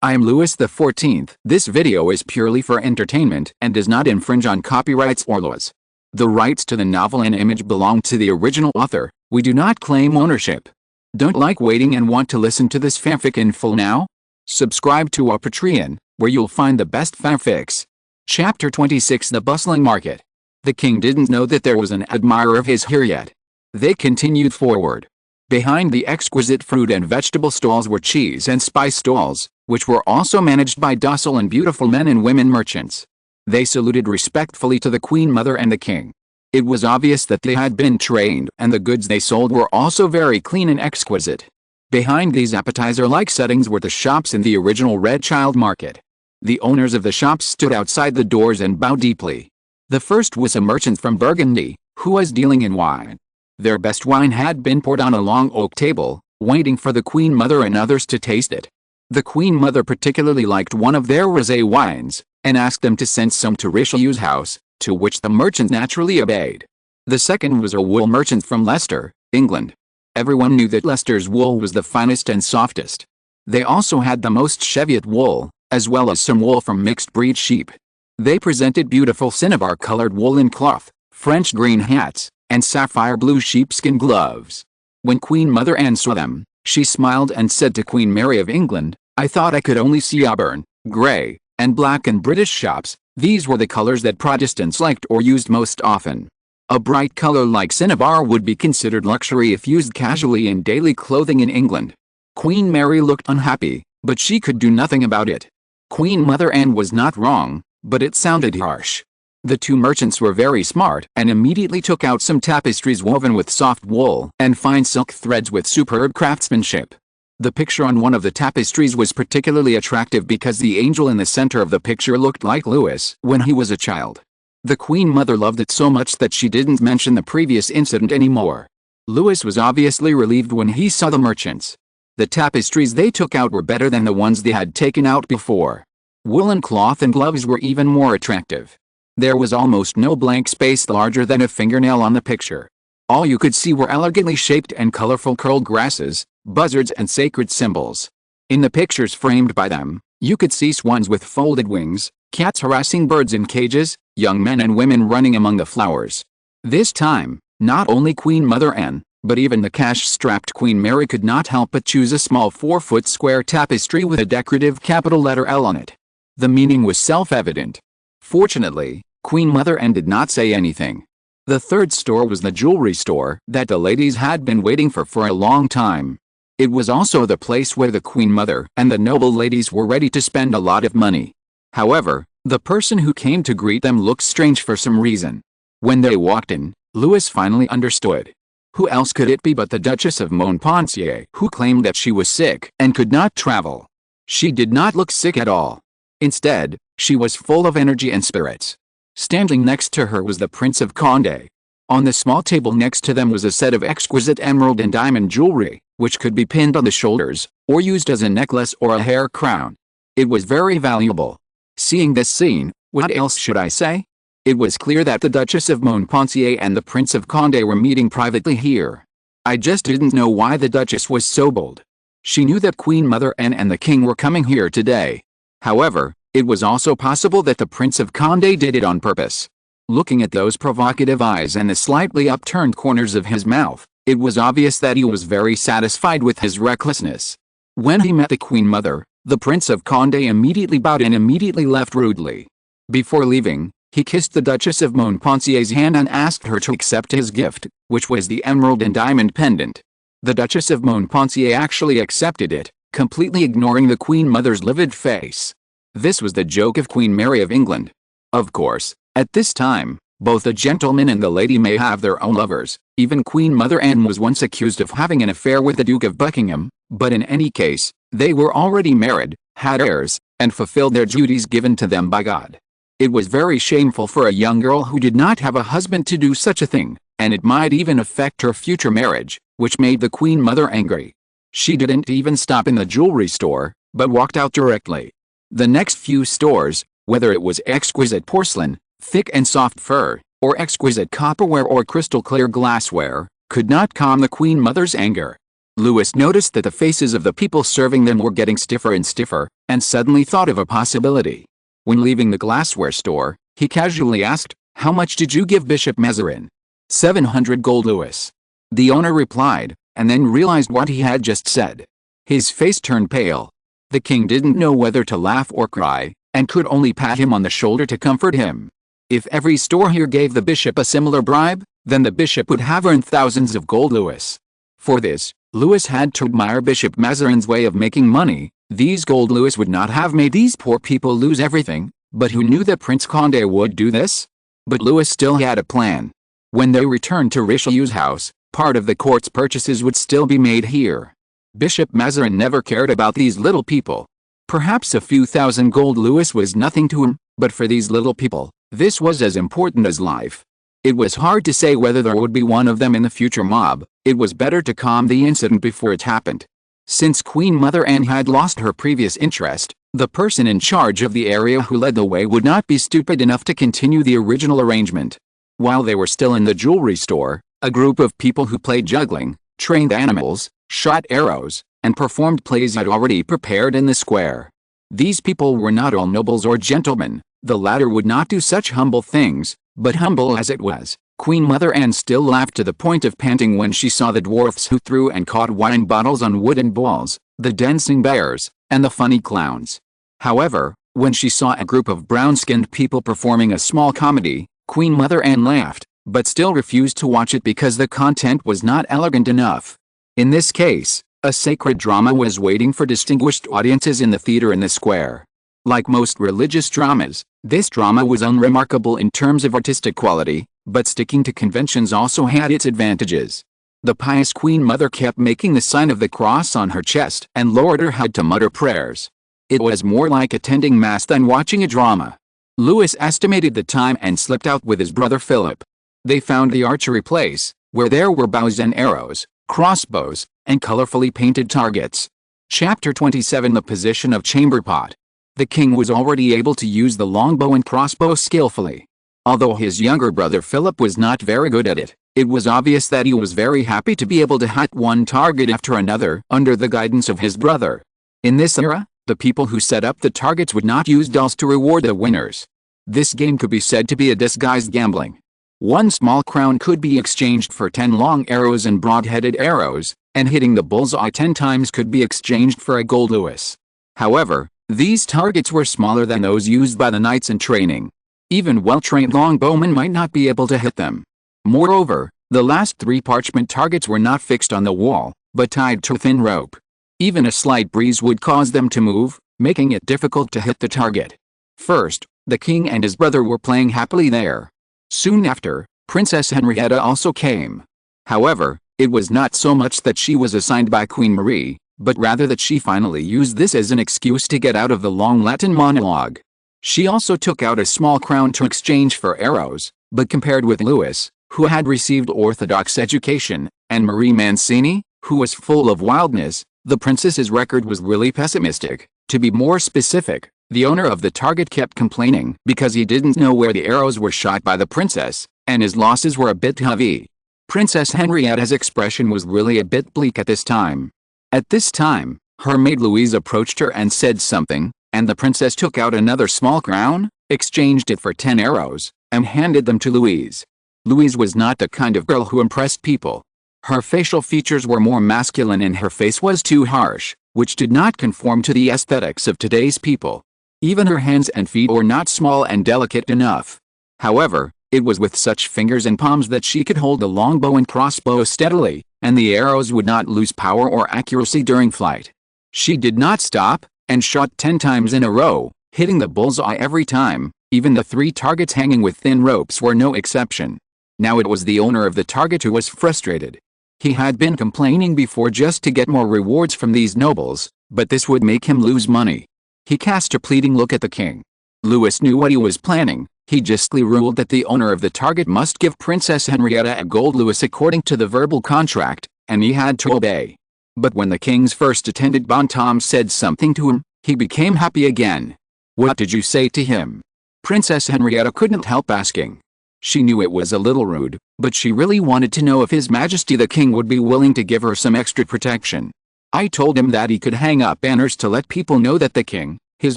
I am Louis XIV. This video is purely for entertainment and does not infringe on copyrights or laws. The rights to the novel and image belong to the original author. We do not claim ownership. Don't like waiting and want to listen to this fanfic in full now? Subscribe to our Patreon, where you'll find the best fanfics. Chapter 26: The Bustling Market. The king didn't know that there was an admirer of his here yet. They continued forward. Behind the exquisite fruit and vegetable stalls were cheese and spice stalls, which were also managed by docile and beautiful men and women merchants. They saluted respectfully to the Queen Mother and the king. It was obvious that they had been trained, and the goods they sold were also very clean and exquisite. Behind these appetizer-like settings were the shops in the original Red Child Market. The owners of the shops stood outside the doors and bowed deeply. The first was a merchant from Burgundy, who was dealing in wine. Their best wine had been poured on a long oak table, waiting for the Queen Mother and others to taste it. The Queen Mother particularly liked one of their rosé wines, and asked them to send some to Richelieu's house, to which the merchant naturally obeyed. The second was a wool merchant from Leicester, England. Everyone knew that Leicester's wool was the finest and softest. They also had the most Cheviot wool, as well as some wool from mixed-breed sheep. They presented beautiful cinnabar-colored woolen cloth, French green hats, and sapphire blue sheepskin gloves. When Queen Mother Anne saw them, she smiled and said to Queen Mary of England, "I thought I could only see auburn, grey, and black in British shops. These were the colors that Protestants liked or used most often. A bright color like cinnabar would be considered luxury if used casually in daily clothing in England." Queen Mary looked unhappy, but she could do nothing about it. Queen Mother Anne was not wrong, but it sounded harsh. The two merchants were very smart and immediately took out some tapestries woven with soft wool and fine silk threads with superb craftsmanship. The picture on one of the tapestries was particularly attractive because the angel in the center of the picture looked like Louis when he was a child. The Queen Mother loved it so much that she didn't mention the previous incident anymore. Louis was obviously relieved when he saw the merchants. The tapestries they took out were better than the ones they had taken out before. Woolen cloth and gloves were even more attractive. There was almost no blank space larger than a fingernail on the picture. All you could see were elegantly shaped and colorful curled grasses, buzzards and sacred symbols. In the pictures framed by them, you could see swans with folded wings, cats harassing birds in cages, young men and women running among the flowers. This time, not only Queen Mother Anne, but even the cash-strapped Queen Mary could not help but choose a small 4-foot square tapestry with a decorative capital letter L on it. The meaning was self-evident. Fortunately, Queen Mother Anne did not say anything. The third store was the jewelry store that the ladies had been waiting for a long time. It was also the place where the Queen Mother and the noble ladies were ready to spend a lot of money. However, the person who came to greet them looked strange for some reason. When they walked in, Louis finally understood. Who else could it be but the Duchess of Montpensier, who claimed that she was sick and could not travel? She did not look sick at all. Instead, she was full of energy and spirits. Standing next to her was the Prince of Condé. On the small table next to them was a set of exquisite emerald and diamond jewelry, which could be pinned on the shoulders, or used as a necklace or a hair crown. It was very valuable. Seeing this scene, what else should I say? It was clear that the Duchess of Montpensier and the Prince of Condé were meeting privately here. I just didn't know why the Duchess was so bold. She knew that Queen Mother Anne and the King were coming here today. However, it was also possible that the Prince of Condé did it on purpose. Looking at those provocative eyes and the slightly upturned corners of his mouth, it was obvious that he was very satisfied with his recklessness. When he met the Queen Mother, the Prince of Condé immediately bowed and immediately left rudely. Before leaving, he kissed the Duchess of Montpensier's hand and asked her to accept his gift, which was the emerald and diamond pendant. The Duchess of Montpensier actually accepted it, completely ignoring the Queen Mother's livid face. This was the joke of Queen Mary of England. Of course, at this time, both the gentleman and the lady may have their own lovers. Even Queen Mother Anne was once accused of having an affair with the Duke of Buckingham, but in any case, they were already married, had heirs, and fulfilled their duties given to them by God. It was very shameful for a young girl who did not have a husband to do such a thing, and it might even affect her future marriage, which made the Queen Mother angry. She didn't even stop in the jewelry store, but walked out directly. The next few stores, whether it was exquisite porcelain, thick and soft fur, or exquisite copperware or crystal clear glassware, could not calm the Queen Mother's anger. Louis noticed that the faces of the people serving them were getting stiffer and stiffer, and suddenly thought of a possibility. When leaving the glassware store, he casually asked, "How much did you give Bishop Mazarin?" 700 gold Louis. The owner replied, and then realized what he had just said. His face turned pale. The king didn't know whether to laugh or cry, and could only pat him on the shoulder to comfort him. If every store here gave the bishop a similar bribe, then the bishop would have earned thousands of gold Louis. For this, Louis had to admire Bishop Mazarin's way of making money. These gold Louis would not have made these poor people lose everything, but who knew that Prince Condé would do this? But Louis still had a plan. When they returned to Richelieu's house, part of the court's purchases would still be made here. Bishop Mazarin never cared about these little people. Perhaps a few thousand gold Louis was nothing to him, but for these little people, this was as important as life. It was hard to say whether there would be one of them in the future mob. It was better to calm the incident before it happened. Since Queen Mother Anne had lost her previous interest, the person in charge of the area who led the way would not be stupid enough to continue the original arrangement. While they were still in the jewelry store, a group of people who played juggling, trained animals, shot arrows, and performed plays had already prepared in the square. These people were not all nobles or gentlemen. The latter would not do such humble things, but humble as it was, Queen Mother Anne still laughed to the point of panting when she saw the dwarfs who threw and caught wine bottles on wooden balls, the dancing bears, and the funny clowns. However, when she saw a group of brown-skinned people performing a small comedy, Queen Mother Anne laughed, but still refused to watch it because the content was not elegant enough. In this case, a sacred drama was waiting for distinguished audiences in the theater in the square. Like most religious dramas, this drama was unremarkable in terms of artistic quality, but sticking to conventions also had its advantages. The pious Queen Mother kept making the sign of the cross on her chest, and Lord had to mutter prayers. It was more like attending Mass than watching a drama. Louis estimated the time and slipped out with his brother Philip. They found the archery place, where there were bows and arrows, crossbows, and colorfully painted targets. Chapter 27 The Position of Chamberpot. The king was already able to use the longbow and crossbow skillfully. Although his younger brother Philip was not very good at it, it was obvious that he was very happy to be able to hit one target after another under the guidance of his brother. In this era, the people who set up the targets would not use dolls to reward the winners. This game could be said to be a disguised gambling. One small crown could be exchanged for 10 long arrows and broad-headed arrows, and hitting the bullseye 10 times could be exchanged for a gold Louis. However, these targets were smaller than those used by the knights in training. Even well-trained longbowmen might not be able to hit them. Moreover, the last 3 parchment targets were not fixed on the wall, but tied to a thin rope. Even a slight breeze would cause them to move, making it difficult to hit the target. First, the king and his brother were playing happily there. Soon after, Princess Henrietta also came. However, it was not so much that she was assigned by Queen Marie, but rather that she finally used this as an excuse to get out of the long Latin monologue. She also took out a small crown to exchange for arrows, but compared with Louis, who had received orthodox education, and Marie Mancini, who was full of wildness, the princess's record was really pessimistic. To be more specific, the owner of the target kept complaining because he didn't know where the arrows were shot by the princess, and his losses were a bit heavy. Princess Henrietta's expression was really a bit bleak at this time. At this time, her maid Louise approached her and said something, and the princess took out another small crown, exchanged it for 10 arrows, and handed them to Louise. Louise was not the kind of girl who impressed people. Her facial features were more masculine and her face was too harsh, which did not conform to the aesthetics of today's people. Even her hands and feet were not small and delicate enough. However, it was with such fingers and palms that she could hold the longbow and crossbow steadily, and the arrows would not lose power or accuracy during flight. She did not stop, and shot 10 times in a row, hitting the bullseye every time. Even the 3 targets hanging with thin ropes were no exception. Now it was the owner of the target who was frustrated. He had been complaining before just to get more rewards from these nobles, but this would make him lose money. He cast a pleading look at the king. Louis knew what he was planning. He justly ruled that the owner of the target must give Princess Henrietta a gold Louis according to the verbal contract, and he had to obey. But when the king's first attendant Bontom said something to him, he became happy again. "What did you say to him?" Princess Henrietta couldn't help asking. She knew it was a little rude, but she really wanted to know if His Majesty the King would be willing to give her some extra protection. I told him that he could hang up banners to let people know that the king, his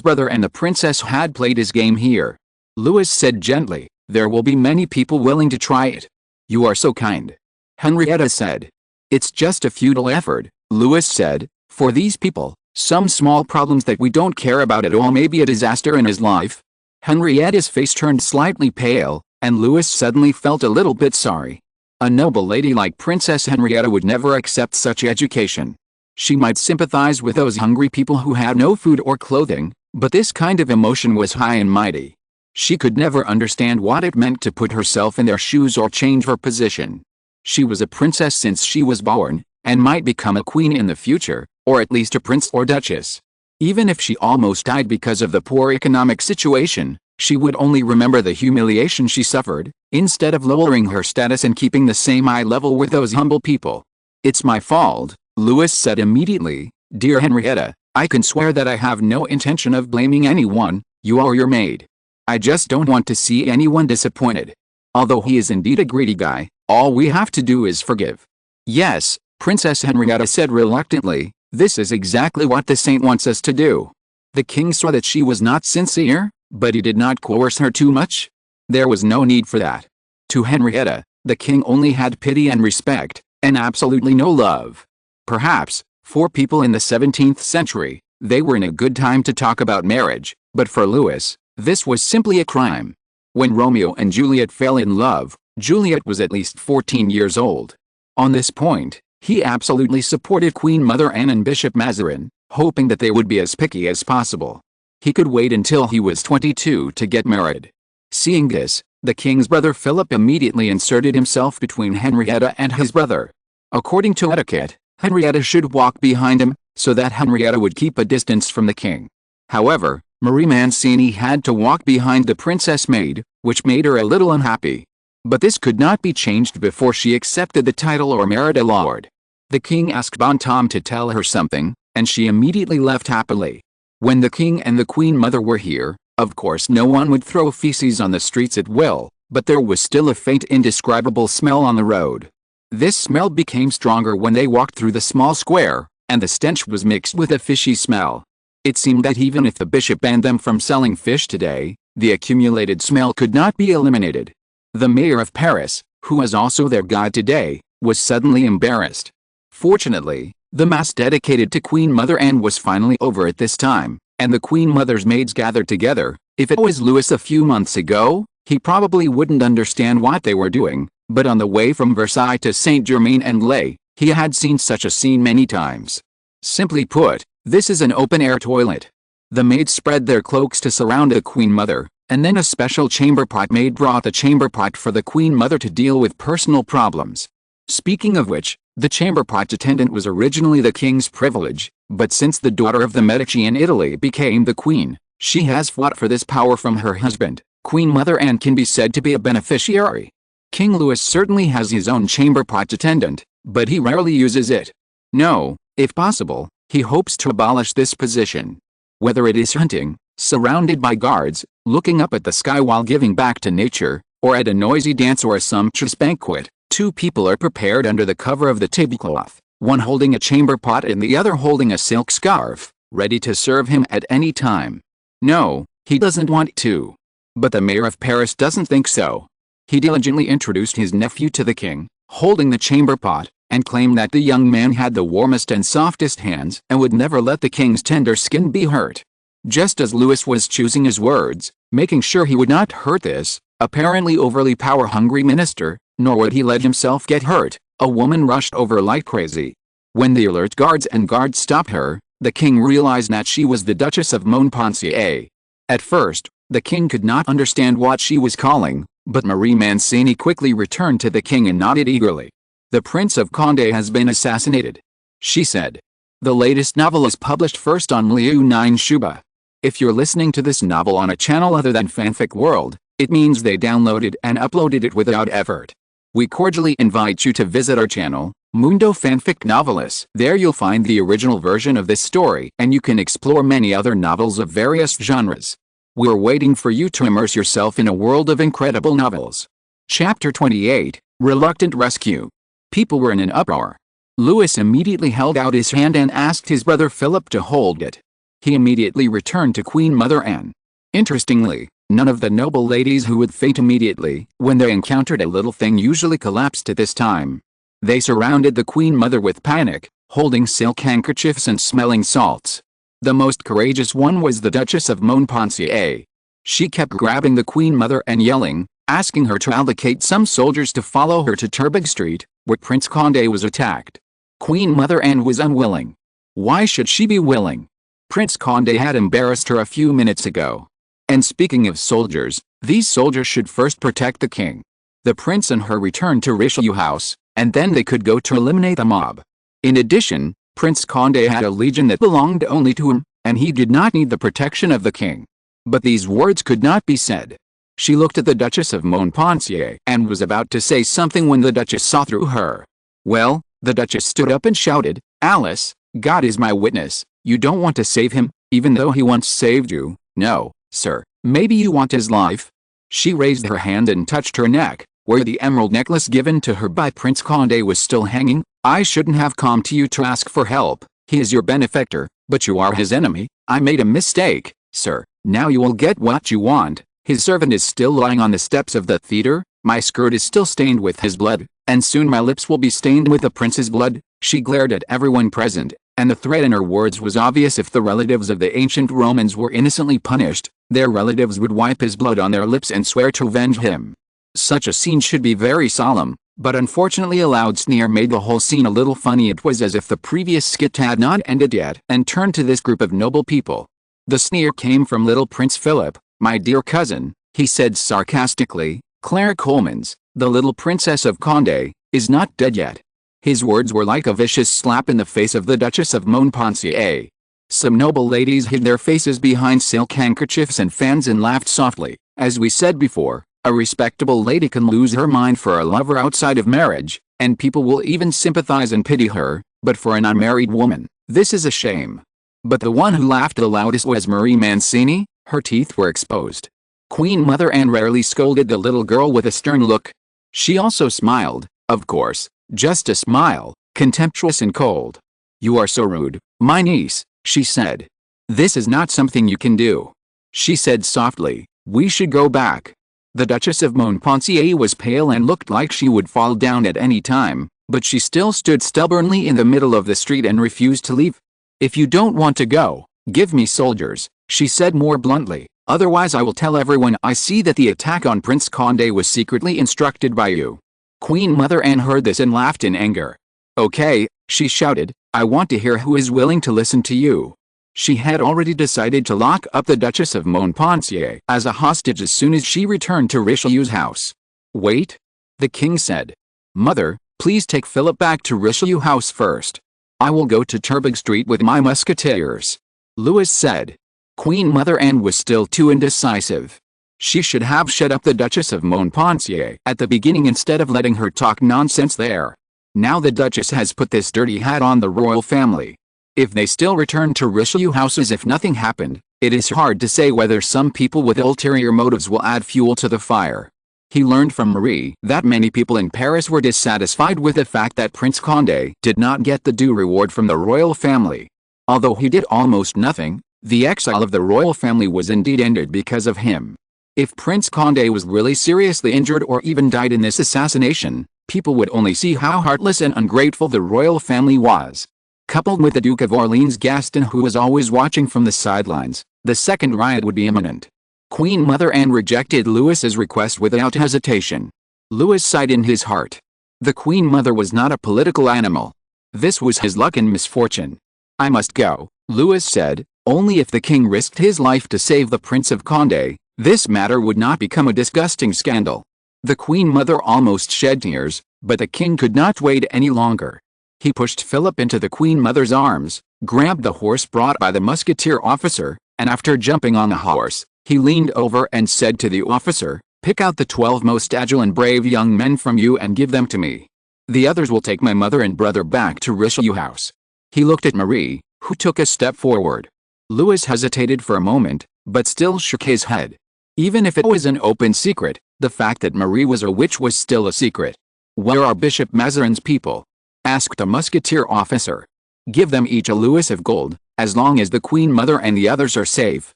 brother and the princess had played his game here. Louis said gently, "There will be many people willing to try it." "You are so kind," Henrietta said. "It's just a futile effort," Louis said. "For these people, some small problems that we don't care about at all may be a disaster in his life." Henrietta's face turned slightly pale, and Louis suddenly felt a little bit sorry. A noble lady like Princess Henrietta would never accept such education. She might sympathize with those hungry people who had no food or clothing, but this kind of emotion was high and mighty. She could never understand what it meant to put herself in their shoes or change her position. She was a princess since she was born, and might become a queen in the future, or at least a prince or duchess. Even if she almost died because of the poor economic situation, she would only remember the humiliation she suffered, instead of lowering her status and keeping the same eye level with those humble people. "It's my fault," Louis said immediately. "Dear Henrietta, I can swear that I have no intention of blaming anyone, you or your maid. I just don't want to see anyone disappointed. Although he is indeed a greedy guy, all we have to do is forgive." "Yes," Princess Henrietta said reluctantly, "this is exactly what the saint wants us to do." The king saw that she was not sincere, but he did not coerce her too much. There was no need for that. To Henrietta, the king only had pity and respect, and absolutely no love. Perhaps, for people in the 17th century, they were in a good time to talk about marriage, but for Louis, this was simply a crime. When Romeo and Juliet fell in love, Juliet was at least 14 years old. On this point, he absolutely supported Queen Mother Anne and Bishop Mazarin, hoping that they would be as picky as possible. He could wait until he was 22 to get married. Seeing this, the king's brother Philip immediately inserted himself between Henrietta and his brother. According to etiquette, Henrietta should walk behind him, so that Henrietta would keep a distance from the king. However, Marie Mancini had to walk behind the princess maid, which made her a little unhappy. But this could not be changed before she accepted the title or merit a lord. The king asked Bontom to tell her something, and she immediately left happily. When the king and the queen mother were here, of course no one would throw feces on the streets at will, but there was still a faint indescribable smell on the road. This smell became stronger when they walked through the small square, and the stench was mixed with a fishy smell. It seemed that even if the bishop banned them from selling fish today, the accumulated smell could not be eliminated. The mayor of Paris, who was also their guide today, was suddenly embarrassed. Fortunately, the mass dedicated to Queen Mother Anne was finally over at this time, and the Queen Mother's maids gathered together. If it was Louis a few months ago, he probably wouldn't understand what they were doing, but on the way from Versailles to Saint-Germain-en-Laye, he had seen such a scene many times. Simply put, this is an open-air toilet. The maids spread their cloaks to surround the Queen Mother, and then a special chamber pot maid brought the chamber pot for the Queen Mother to deal with personal problems. Speaking of which, the chamber pot attendant was originally the king's privilege, but since the daughter of the Medici in Italy became the queen, she has fought for this power from her husband. Queen Mother Anne can be said to be a beneficiary. King Louis certainly has his own chamber pot attendant, but he rarely uses it. No, if possible, he hopes to abolish this position. Whether it is hunting, surrounded by guards, looking up at the sky while giving back to nature, or at a noisy dance or a sumptuous banquet, two people are prepared under the cover of the tablecloth, one holding a chamber pot and the other holding a silk scarf, ready to serve him at any time. No, he doesn't want to. But the mayor of Paris doesn't think so. He diligently introduced his nephew to the king, holding the chamber pot, and claimed that the young man had the warmest and softest hands and would never let the king's tender skin be hurt. Just as Louis was choosing his words, making sure he would not hurt this, apparently overly power-hungry minister, nor would he let himself get hurt, a woman rushed over like crazy. When the alert guards stopped her, the king realized that she was the Duchess of Montpensier. At first, the king could not understand what she was calling, but Marie Mancini quickly returned to the king and nodded eagerly. "The Prince of Condé has been assassinated," she said. The latest novel is published first on Liu Nine Shuba. If you're listening to this novel on a channel other than Fanfic World, it means they downloaded and uploaded it without effort. We cordially invite you to visit our channel, Mundo Fanfic Novelis. There you'll find the original version of this story, and you can explore many other novels of various genres. We're waiting for you to immerse yourself in a world of incredible novels. Chapter 28, Reluctant Rescue. People were in an uproar. Louis immediately held out his hand and asked his brother Philip to hold it. He immediately returned to Queen Mother Anne. Interestingly, none of the noble ladies who would faint immediately when they encountered a little thing usually collapsed at this time. They surrounded the Queen Mother with panic, holding silk handkerchiefs and smelling salts. The most courageous one was the Duchess of Montpensier. She kept grabbing the Queen Mother and yelling, asking her to allocate some soldiers to follow her to Turbig Street, where Prince Condé was attacked. Queen Mother Anne was unwilling. Why should she be willing? Prince Condé had embarrassed her a few minutes ago. And speaking of soldiers, these soldiers should first protect the king. The prince and her returned to Richelieu House, and then they could go to eliminate the mob. In addition, Prince Condé had a legion that belonged only to him, and he did not need the protection of the king. But these words could not be said. She looked at the Duchess of Montpensier and was about to say something when the Duchess saw through her. Well, the Duchess stood up and shouted, "Alice, God is my witness, you don't want to save him, even though he once saved you. No, sir, maybe you want his life." She raised her hand and touched her neck, where the emerald necklace given to her by Prince Condé was still hanging. "I shouldn't have come to you to ask for help. He is your benefactor, but you are his enemy. I made a mistake, sir. Now you will get what you want. His servant is still lying on the steps of the theater, my skirt is still stained with his blood, and soon my lips will be stained with the prince's blood." She glared at everyone present, and the threat in her words was obvious. If the relatives of the ancient Romans were innocently punished, their relatives would wipe his blood on their lips and swear to avenge him. Such a scene should be very solemn, but unfortunately a loud sneer made the whole scene a little funny. It was as if the previous skit had not ended yet and turned to this group of noble people. The sneer came from little Prince Philip. "My dear cousin," he said sarcastically, "Claire Coleman's, the little princess of Condé, is not dead yet." His words were like a vicious slap in the face of the Duchess of Montpensier. Some noble ladies hid their faces behind silk handkerchiefs and fans and laughed softly. As we said before, a respectable lady can lose her mind for a lover outside of marriage, and people will even sympathize and pity her, but for an unmarried woman, this is a shame. But the one who laughed the loudest was Marie Mancini. Her teeth were exposed. Queen Mother Anne rarely scolded the little girl with a stern look. She also smiled, of course, just a smile, contemptuous and cold. "You are so rude, my niece," she said. "This is not something you can do." She said softly, "We should go back." The Duchess of Montpensier was pale and looked like she would fall down at any time, but she still stood stubbornly in the middle of the street and refused to leave. "If you don't want to go, give me soldiers," she said more bluntly. "Otherwise I will tell everyone I see that the attack on Prince Condé was secretly instructed by you." Queen Mother Anne heard this and laughed in anger. "Okay," she shouted, "I want to hear who is willing to listen to you." She had already decided to lock up the Duchess of Montpensier as a hostage as soon as she returned to Richelieu's house. "Wait," the king said. "Mother, please take Philip back to Richelieu House first. I will go to Turbig Street with my musketeers," Louis said. Queen Mother Anne was still too indecisive. She should have shut up the Duchess of Montpensier at the beginning instead of letting her talk nonsense there. Now the Duchess has put this dirty hat on the royal family. If they still return to Richelieu House as if nothing happened, it is hard to say whether some people with ulterior motives will add fuel to the fire. He learned from Marie that many people in Paris were dissatisfied with the fact that Prince Condé did not get the due reward from the royal family. Although he did almost nothing, the exile of the royal family was indeed ended because of him. If Prince Condé was really seriously injured or even died in this assassination, people would only see how heartless and ungrateful the royal family was. Coupled with the Duke of Orleans Gaston, who was always watching from the sidelines, the second riot would be imminent. Queen Mother Anne rejected Louis's request without hesitation. Louis sighed in his heart. The Queen Mother was not a political animal. This was his luck and misfortune. "I must go," Louis said. "Only if the king risked his life to save the Prince of Condé, this matter would not become a disgusting scandal." The Queen Mother almost shed tears, but the king could not wait any longer. He pushed Philip into the Queen Mother's arms, grabbed the horse brought by the musketeer officer, and after jumping on the horse, he leaned over and said to the officer, "Pick out the 12 most agile and brave young men from you and give them to me. The others will take my mother and brother back to Richelieu House." He looked at Marie, who took a step forward. Louis hesitated for a moment, but still shook his head. Even if it was an open secret, The fact that Marie was a witch was still a secret. "Where are Bishop Mazarin's people?" asked a musketeer officer. "Give them each a Louis of gold, as long as the Queen Mother and the others are safe."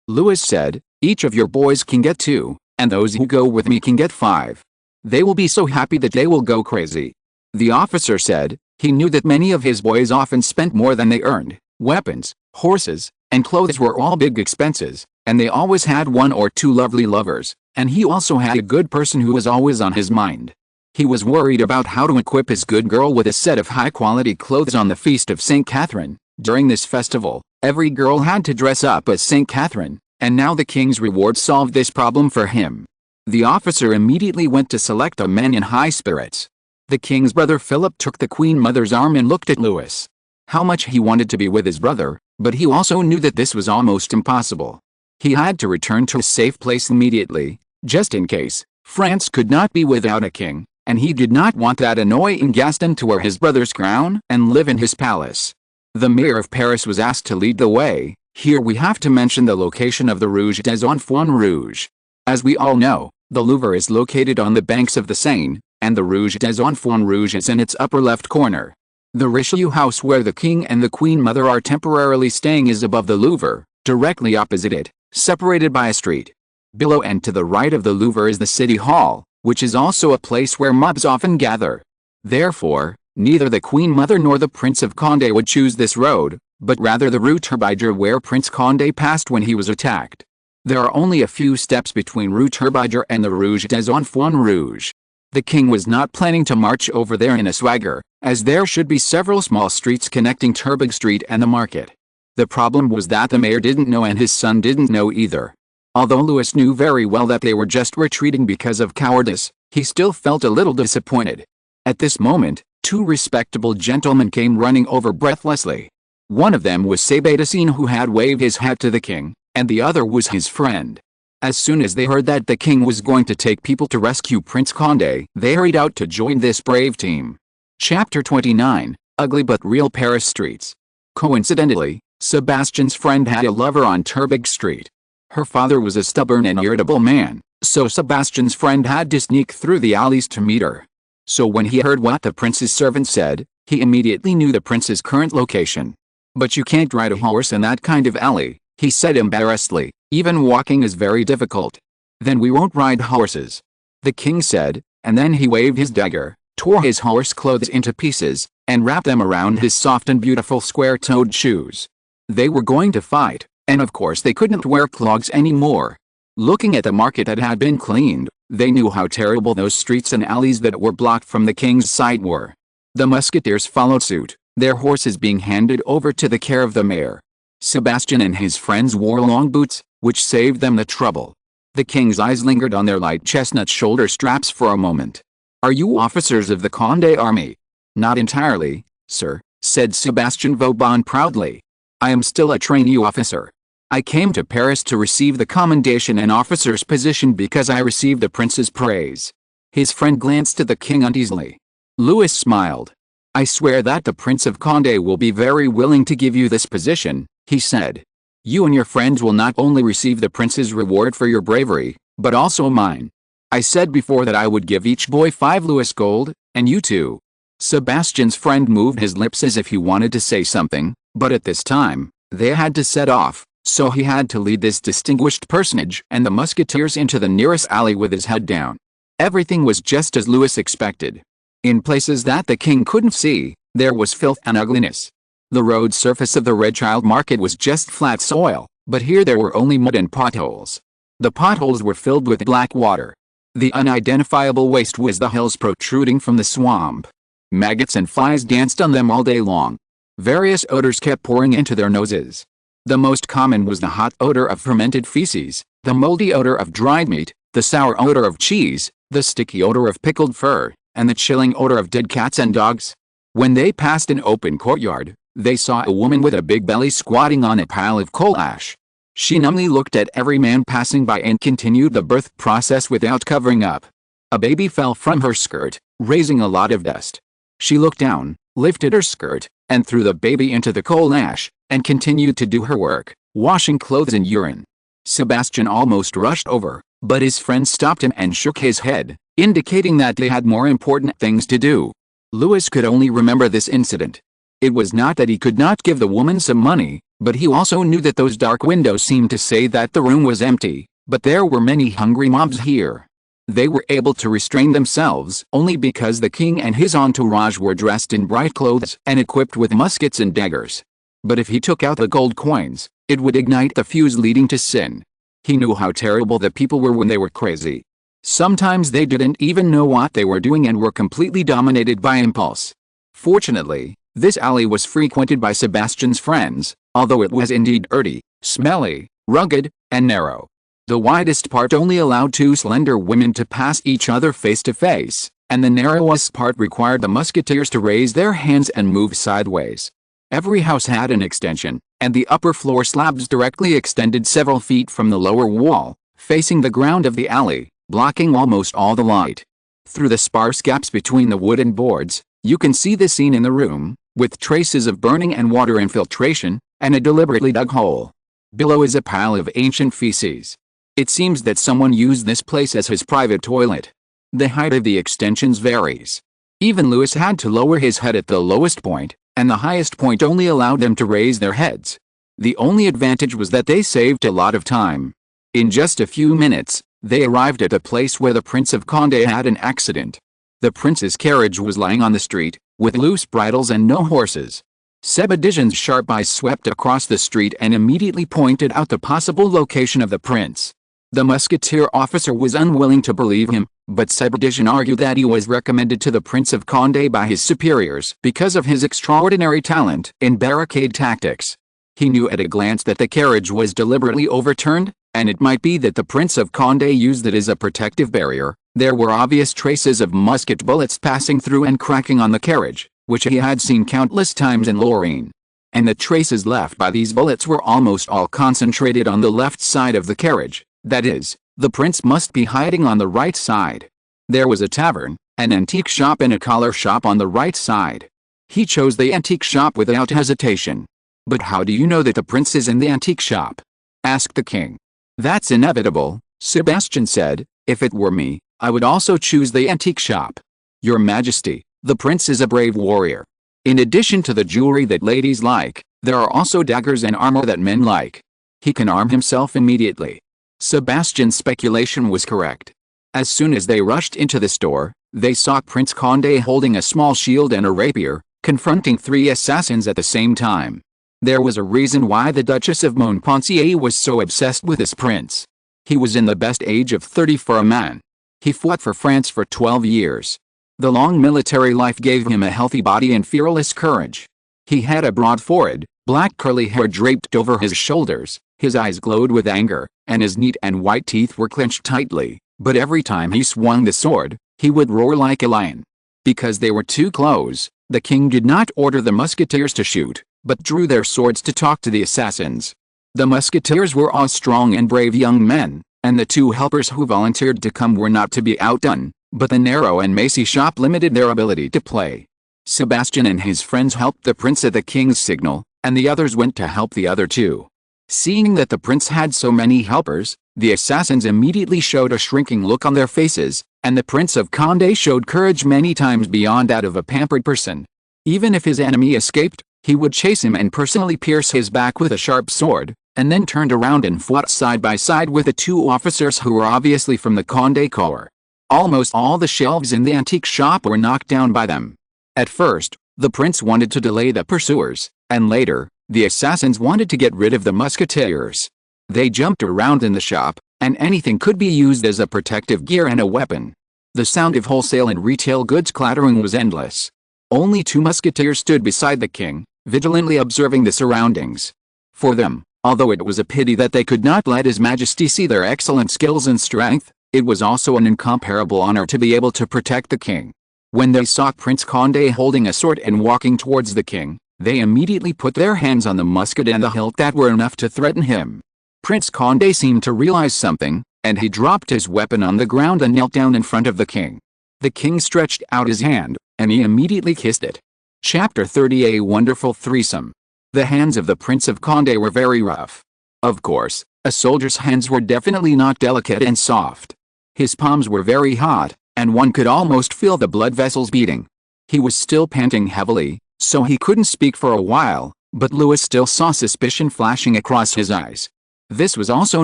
Louis said, "Each of your boys can get 2, and those who go with me can get 5. They will be so happy that they will go crazy." The officer said he knew that many of his boys often spent more than they earned. Weapons, horses, and clothes were all big expenses, and they always had 1 or 2 lovely lovers, and he also had a good person who was always on his mind. He was worried about how to equip his good girl with a set of high-quality clothes on the feast of St. Catherine. During this festival, every girl had to dress up as St. Catherine, and now the king's reward solved this problem for him. The officer immediately went to select a man in high spirits. The king's brother Philip took the Queen Mother's arm and looked at Louis. How much he wanted to be with his brother, but he also knew that this was almost impossible. He had to return to a safe place immediately, just in case. France could not be without a king, and he did not want that annoying Gaston to wear his brother's crown and live in his palace. The mayor of Paris was asked to lead the way. Here we have to mention the location of the Rouge des Enfants Rouges. As we all know, the Louvre is located on the banks of the Seine, and the Rouge des Enfants Rouges is in its upper left corner. The Richelieu house where the king and the Queen Mother are temporarily staying is above the Louvre, directly opposite it, separated by a street. Below and to the right of the Louvre is the City Hall, which is also a place where mobs often gather. Therefore, neither the Queen Mother nor the Prince of Condé would choose this road, but rather the Rue Turbidger where Prince Condé passed when he was attacked. There are only a few steps between Rue Turbidger and the Rouge des Enfants Rouges. The king was not planning to march over there in a swagger, as there should be several small streets connecting Turbig Street and the market. The problem was that the mayor didn't know and his son didn't know either. Although Louis knew very well that they were just retreating because of cowardice, he still felt a little disappointed. At this moment, 2 respectable gentlemen came running over breathlessly. One of them was Sebastien, who had waved his hat to the king, and the other was his friend. As soon as they heard that the king was going to take people to rescue Prince Condé, they hurried out to join this brave team. Chapter 29, Ugly but Real Paris Streets. Coincidentally, Sebastian's friend had a lover on Turbig Street. Her father was a stubborn and irritable man, so Sebastian's friend had to sneak through the alleys to meet her. So when he heard what the prince's servant said, he immediately knew the prince's current location. "But you can't ride a horse in that kind of alley," he said embarrassedly. "Even walking is very difficult." "Then we won't ride horses," the king said, and then he waved his dagger, tore his horse clothes into pieces, and wrapped them around his soft and beautiful square-toed shoes. They were going to fight, and of course they couldn't wear clogs anymore. Looking at the market that had been cleaned, they knew how terrible those streets and alleys that were blocked from the king's sight were. The musketeers followed suit, their horses being handed over to the care of the mayor. Sebastian and his friends wore long boots, which saved them the trouble. The king's eyes lingered on their light chestnut shoulder straps for a moment. "Are you officers of the Condé army?" "Not entirely, sir," said Sebastian Vauban proudly. "I am still a trainee officer. I came to Paris to receive the commendation and officer's position because I received the prince's praise." His friend glanced at the king uneasily. Louis smiled. "I swear that the Prince of Condé will be very willing to give you this position," he said. "You and your friends will not only receive the prince's reward for your bravery, but also mine. I said before that I would give each boy 5 Louis gold, and you too." Sebastian's friend moved his lips as if he wanted to say something, but at this time, they had to set off, so he had to lead this distinguished personage and the musketeers into the nearest alley with his head down. Everything was just as Louis expected. In places that the king couldn't see, there was filth and ugliness. The road surface of the Red Child Market was just flat soil, but here there were only mud and potholes. The potholes were filled with black water. The unidentifiable waste was the hills protruding from the swamp. Maggots and flies danced on them all day long. Various odors kept pouring into their noses. The most common was the hot odor of fermented feces, the moldy odor of dried meat, the sour odor of cheese, the sticky odor of pickled fur, and the chilling odor of dead cats and dogs. When they passed an open courtyard, they saw a woman with a big belly squatting on a pile of coal ash. She numbly looked at every man passing by and continued the birth process without covering up. A baby fell from her skirt, raising a lot of dust. She looked down, lifted her skirt, and threw the baby into the coal ash, and continued to do her work, washing clothes and urine. Sebastian almost rushed over, But his friend stopped him and shook his head, indicating that they had more important things to do. Louis could only remember this incident. It was not that he could not give the woman some money, but he also knew that those dark windows seemed to say that the room was empty, but there were many hungry mobs here. They were able to restrain themselves only because the king and his entourage were dressed in bright clothes and equipped with muskets and daggers. But if he took out the gold coins, it would ignite the fuse leading to sin. He knew how terrible the people were when they were crazy. Sometimes they didn't even know what they were doing and were completely dominated by impulse. Fortunately, this alley was frequented by Sebastian's friends, although it was indeed dirty, smelly, rugged, and narrow. The widest part only allowed two slender women to pass each other face to face, and the narrowest part required the musketeers to raise their hands and move sideways. Every house had an extension, and the upper floor slabs directly extended several feet from the lower wall, facing the ground of the alley, blocking almost all the light. Through the sparse gaps between the wooden boards, you can see the scene in the room, with traces of burning and water infiltration, and a deliberately dug hole. Below is a pile of ancient feces. It seems that someone used this place as his private toilet. The height of the extensions varies. Even Louis had to lower his head at the lowest point, and the highest point only allowed them to raise their heads. The only advantage was that they saved a lot of time. In just a few minutes, they arrived at a place where the Prince of Condé had an accident. The prince's carriage was lying on the street, with loose bridles and no horses. Sebadigin's sharp eyes swept across the street and immediately pointed out the possible location of the prince. The musketeer officer was unwilling to believe him, but Sebadigin argued that he was recommended to the Prince of Condé by his superiors because of his extraordinary talent in barricade tactics. He knew at a glance that the carriage was deliberately overturned, and it might be that the Prince of Condé used it as a protective barrier. There were obvious traces of musket bullets passing through and cracking on the carriage, which he had seen countless times in Lorraine. And the traces left by these bullets were almost all concentrated on the left side of the carriage. That is, the prince must be hiding on the right side. There was a tavern, an antique shop and a collar shop on the right side. He chose the antique shop without hesitation. "But how do you know that the prince is in the antique shop?" asked the king. "That's inevitable," Sebastian said. "If it were me, I would also choose the antique shop." "Your Majesty, the prince is a brave warrior. In addition to the jewelry that ladies like, there are also daggers and armor that men like. He can arm himself immediately." Sebastian's speculation was correct. As soon as they rushed into the store, they saw Prince Condé holding a small shield and a rapier, confronting three assassins at the same time. There was a reason why the Duchess of Montpensier was so obsessed with this prince. He was in the best age of 30 for a man. He fought for France for 12 years. The long military life gave him a healthy body and fearless courage. He had a broad forehead, black curly hair draped over his shoulders, his eyes glowed with anger, and his neat and white teeth were clenched tightly, but every time he swung the sword, he would roar like a lion. Because they were too close, the king did not order the musketeers to shoot, but drew their swords to talk to the assassins. The musketeers were all strong and brave young men, and the two helpers who volunteered to come were not to be outdone, but the narrow and macy shop limited their ability to play. Sebastian and his friends helped the prince at the king's signal, and the others went to help the other two. Seeing that the prince had so many helpers, the assassins immediately showed a shrinking look on their faces, and the Prince of Condé showed courage many times beyond that of a pampered person. Even if his enemy escaped, he would chase him and personally pierce his back with a sharp sword, and then turned around and fought side by side with the two officers who were obviously from the Condé Corps. Almost all the shelves in the antique shop were knocked down by them. At first, the prince wanted to delay the pursuers, and later, the assassins wanted to get rid of the musketeers. They jumped around in the shop, and anything could be used as a protective gear and a weapon. The sound of wholesale and retail goods clattering was endless. Only two musketeers stood beside the king, vigilantly observing the surroundings. For them, although it was a pity that they could not let His Majesty see their excellent skills and strength, it was also an incomparable honor to be able to protect the king. When they saw Prince Condé holding a sword and walking towards the king, they immediately put their hands on the musket and the hilt that were enough to threaten him. Prince Condé seemed to realize something, and he dropped his weapon on the ground and knelt down in front of the king. The king stretched out his hand, and he immediately kissed it. Chapter 30. A wonderful threesome. The hands of the Prince of Condé were very rough. Of course, a soldier's hands were definitely not delicate and soft. His palms were very hot, and one could almost feel the blood vessels beating. He was still panting heavily, so he couldn't speak for a while, but Louis still saw suspicion flashing across his eyes. This was also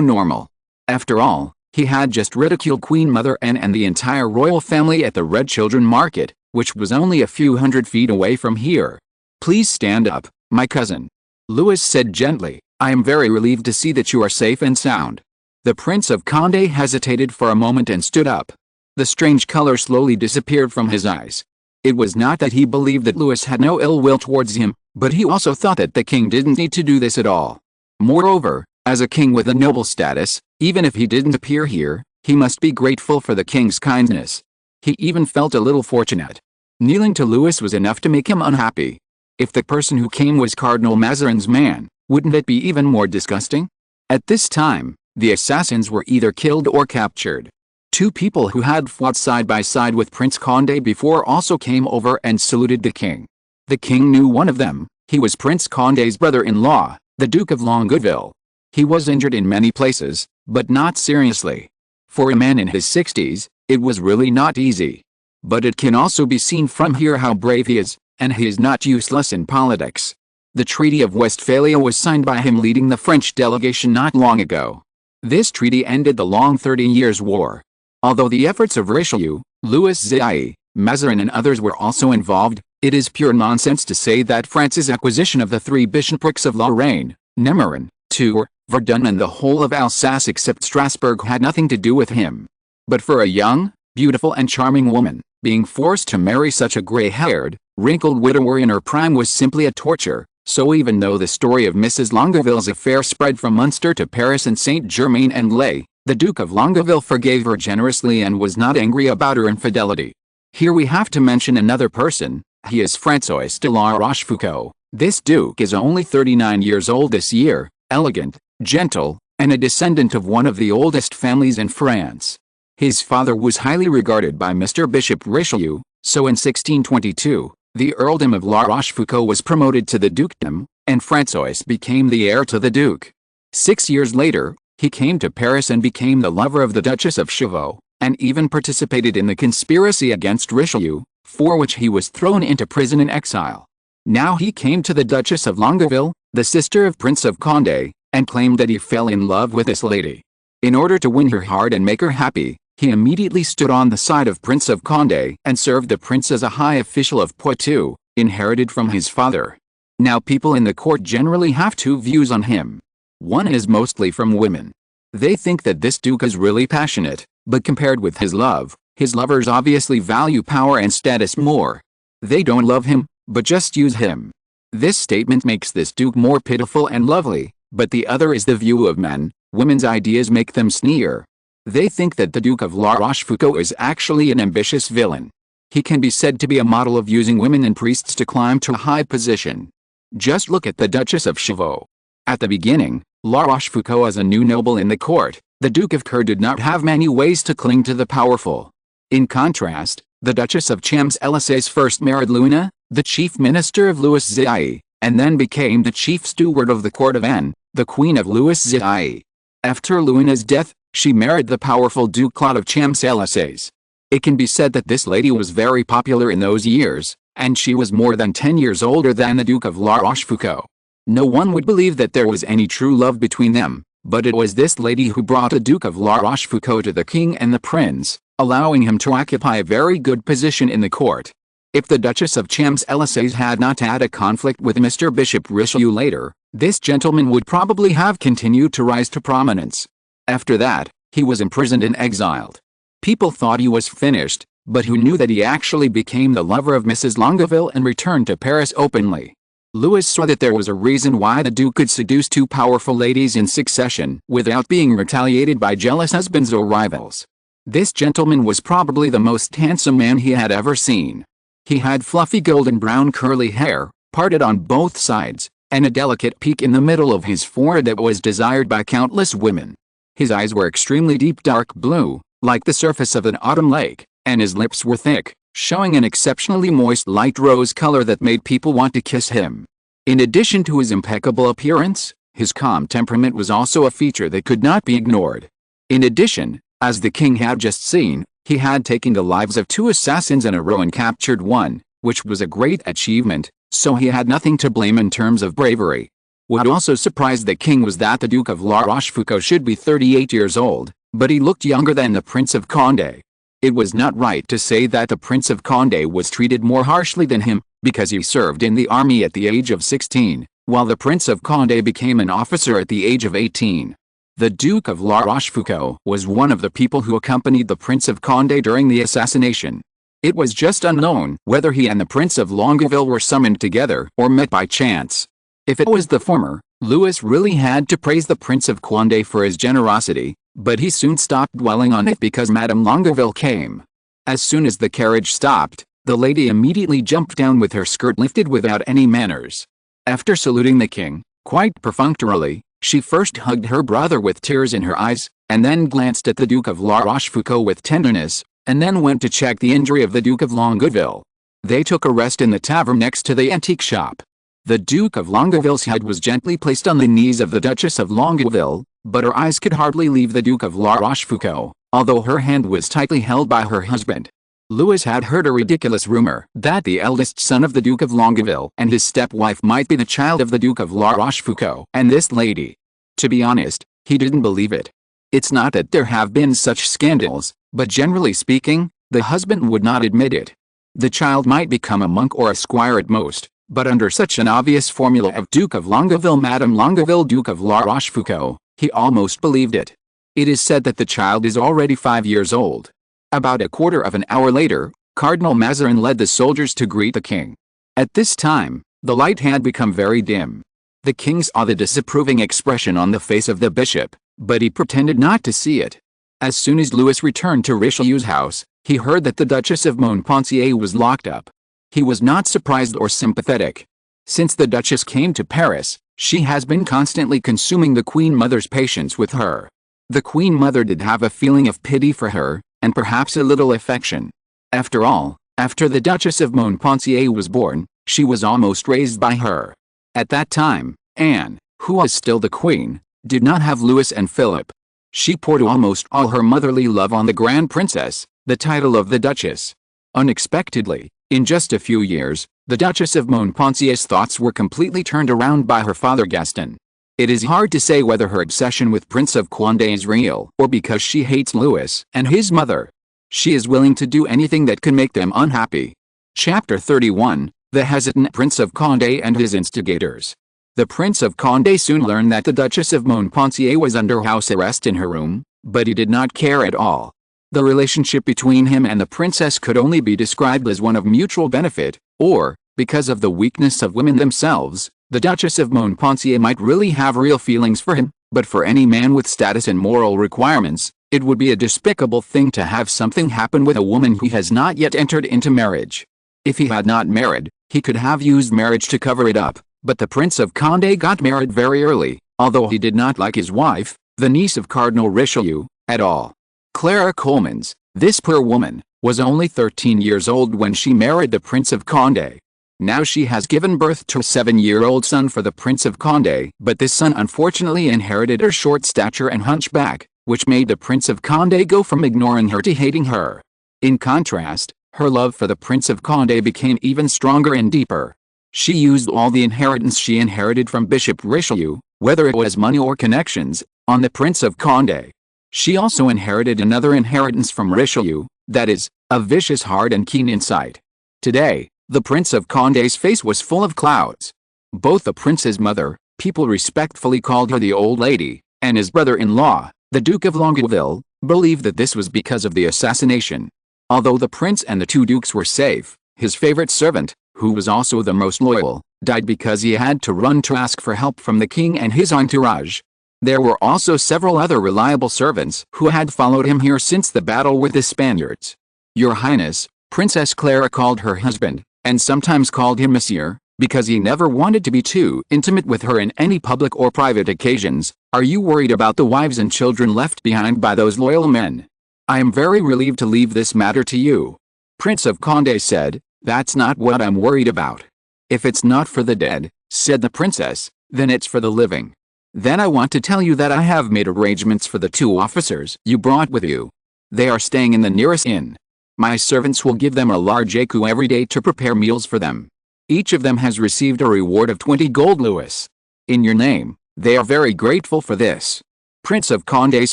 normal. After all, he had just ridiculed Queen Mother Anne and the entire royal family at the Red Children Market, which was only a few hundred feet away from here. "Please stand up, my cousin," Louis said gently. "I am very relieved to see that you are safe and sound." The Prince of Condé hesitated for a moment and stood up. The strange color slowly disappeared from his eyes. It was not that he believed that Louis had no ill will towards him, but he also thought that the king didn't need to do this at all. Moreover, as a king with a noble status, even if he didn't appear here, he must be grateful for the king's kindness. He even felt a little fortunate. Kneeling to Louis was enough to make him unhappy. If the person who came was Cardinal Mazarin's man, wouldn't it be even more disgusting? At this time, the assassins were either killed or captured. Two people who had fought side by side with Prince Condé before also came over and saluted the king. The king knew one of them. He was Prince Condé's brother-in-law, the Duke of Longueville. He was injured in many places, but not seriously. For a man in his 60s, it was really not easy. But it can also be seen from here how brave he is, and he is not useless in politics. The Treaty of Westphalia was signed by him leading the French delegation not long ago. This treaty ended the long 30 Years' War. Although the efforts of Richelieu, Louis XIV, Mazarin and others were also involved, it is pure nonsense to say that France's acquisition of the 3 bishoprics of Lorraine, Nemorin, Tours, Verdun and the whole of Alsace except Strasbourg had nothing to do with him. But for a young, beautiful and charming woman, being forced to marry such a gray-haired, wrinkled widower in her prime was simply a torture. So even though the story of Mrs. Longueville's affair spread from Munster to Paris and Saint-Germain-en-Laye, the Duke of Longueville forgave her generously and was not angry about her infidelity. Here we have to mention another person. He is François de la Rochefoucauld. This duke is only 39 years old this year, elegant, gentle, and a descendant of one of the oldest families in France. His father was highly regarded by Mr. Bishop Richelieu, so in 1622, the earldom of La Rochefoucauld was promoted to the dukedom, and François became the heir to the duke. 6 years later, he came to Paris and became the lover of the Duchess of Chauveau, and even participated in the conspiracy against Richelieu, for which he was thrown into prison and exile. Now he came to the Duchess of Longueville, the sister of Prince of Condé, and claimed that he fell in love with this lady. In order to win her heart and make her happy, he immediately stood on the side of Prince of Condé and served the prince as a high official of Poitou, inherited from his father. Now people in the court generally have two views on him. One is mostly from women. They think that this duke is really passionate, but compared with his lovers obviously value power and status more. They don't love him, but just use him. This statement makes this duke more pitiful and lovely, but the other is the view of men. Women's ideas make them sneer. They think that the Duke of La Rochefoucauld is actually an ambitious villain. He can be said to be a model of using women and priests to climb to a high position. Just look at the Duchess of Chauveau. At the beginning, La Rochefoucauld as a new noble in the court, the Duke of Ker did not have many ways to cling to the powerful. In contrast, the Duchess of Champs-Élysées first married Luna, the chief minister of Louis XIV, and then became the chief steward of the court of Anne, the queen of Louis XIV. After Luna's death, she married the powerful Duke Claude of Champs-Élysées. It can be said that this lady was very popular in those years, and she was more than 10 years older than the Duke of La Rochefoucauld. No one would believe that there was any true love between them, but it was this lady who brought the Duke of La Rochefoucauld to the king and the prince, allowing him to occupy a very good position in the court. If the Duchess of Champs-Élysées had not had a conflict with Mr. Bishop Richelieu later, this gentleman would probably have continued to rise to prominence. After that, he was imprisoned and exiled. People thought he was finished, but who knew that he actually became the lover of Mrs. Longueville and returned to Paris openly. Louis saw that there was a reason why the Duke could seduce two powerful ladies in succession without being retaliated by jealous husbands or rivals. This gentleman was probably the most handsome man he had ever seen. He had fluffy golden brown curly hair, parted on both sides, and a delicate peak in the middle of his forehead that was desired by countless women. His eyes were extremely deep dark blue, like the surface of an autumn lake, and his lips were thick, showing an exceptionally moist light rose color that made people want to kiss him. In addition to his impeccable appearance, His calm temperament was also a feature that could not be ignored. In addition, as the king had just seen, he had taken the lives of 2 assassins in a row and captured one, which was a great achievement, so he had nothing to blame in terms of bravery. What also surprised the king was that the Duke of La Rochefoucauld should be 38 years old, but he looked younger than the Prince of Condé. It was not right to say that the Prince of Condé was treated more harshly than him, because he served in the army at the age of 16, while the Prince of Condé became an officer at the age of 18. The Duke of La Rochefoucauld was one of the people who accompanied the Prince of Condé during the assassination. It was just unknown whether he and the Prince of Longueville were summoned together or met by chance. If it was the former, Louis really had to praise the Prince of Condé for his generosity, but he soon stopped dwelling on it because Madame Longueville came. As soon as the carriage stopped, the lady immediately jumped down with her skirt lifted without any manners. After saluting the king, quite perfunctorily, she first hugged her brother with tears in her eyes, and then glanced at the Duke of La Rochefoucauld with tenderness, and then went to check the injury of the Duke of Longueville. They took a rest in the tavern next to the antique shop. The Duke of Longueville's head was gently placed on the knees of the Duchess of Longueville, but her eyes could hardly leave the Duke of La Rochefoucauld, although her hand was tightly held by her husband. Louis had heard a ridiculous rumor that the eldest son of the Duke of Longueville and his stepwife might be the child of the Duke of La Rochefoucauld and this lady. To be honest, he didn't believe it. It's not that there have been such scandals, but generally speaking, the husband would not admit it. The child might become a monk or a squire at most, but under such an obvious formula of Duke of Longueville Madame Longueville Duke of La Rochefoucauld, he almost believed it. It is said that the child is already 5 years old. About a quarter of an hour later, Cardinal Mazarin led the soldiers to greet the king. At this time, the light had become very dim. The king saw the disapproving expression on the face of the bishop, but he pretended not to see it. As soon as Louis returned to Richelieu's house, he heard that the Duchess of Montpensier was locked up. He was not surprised or sympathetic. Since the Duchess came to Paris, she has been constantly consuming the Queen Mother's patience with her. The Queen Mother did have a feeling of pity for her, and perhaps a little affection. After all, after the Duchess of Montpensier was born, she was almost raised by her. At that time, Anne, who was still the queen, did not have Louis and Philip. She poured almost all her motherly love on the Grand Princess, the title of the Duchess. Unexpectedly, in just a few years, the Duchess of Montpensier's thoughts were completely turned around by her father Gaston. It is hard to say whether her obsession with Prince of Condé is real or because she hates Louis and his mother. She is willing to do anything that can make them unhappy. Chapter 31, The Hesitant Prince of Condé and His Instigators. The Prince of Condé soon learned that the Duchess of Montpensier was under house arrest in her room, but he did not care at all. The relationship between him and the princess could only be described as one of mutual benefit, or, because of the weakness of women themselves, the Duchess of Montpensier might really have real feelings for him, but for any man with status and moral requirements, it would be a despicable thing to have something happen with a woman who has not yet entered into marriage. If he had not married, he could have used marriage to cover it up, but the Prince of Condé got married very early, although he did not like his wife, the niece of Cardinal Richelieu, at all. Clara Colemans, this poor woman, was only 13 years old when she married the Prince of Condé. Now she has given birth to a 7-year-old son for the Prince of Condé, but this son unfortunately inherited her short stature and hunchback, which made the Prince of Condé go from ignoring her to hating her. In contrast, her love for the Prince of Condé became even stronger and deeper. She used all the inheritance she inherited from Bishop Richelieu, whether it was money or connections, on the Prince of Condé. She also inherited another inheritance from Richelieu, that is, a vicious heart and keen insight. Today, the Prince of Condé's face was full of clouds. Both the prince's mother, people respectfully called her the old lady, and his brother-in-law, the Duke of Longueville, believed that this was because of the assassination. Although the prince and the two dukes were safe, his favorite servant, who was also the most loyal, died because he had to run to ask for help from the king and his entourage. There were also several other reliable servants who had followed him here since the battle with the Spaniards. Your Highness, Princess Clara called her husband, and sometimes called him Monsieur, because he never wanted to be too intimate with her in any public or private occasions. Are you worried about the wives and children left behind by those loyal men? I am very relieved to leave this matter to you. Prince of Condé said, that's not what I'm worried about. If it's not for the dead, said the princess, then it's for the living. Then I want to tell you that I have made arrangements for the 2 officers you brought with you. They are staying in the nearest inn. My servants will give them a large écu every day to prepare meals for them. Each of them has received a reward of 20 gold louis. In your name, they are very grateful for this." Prince of Condé's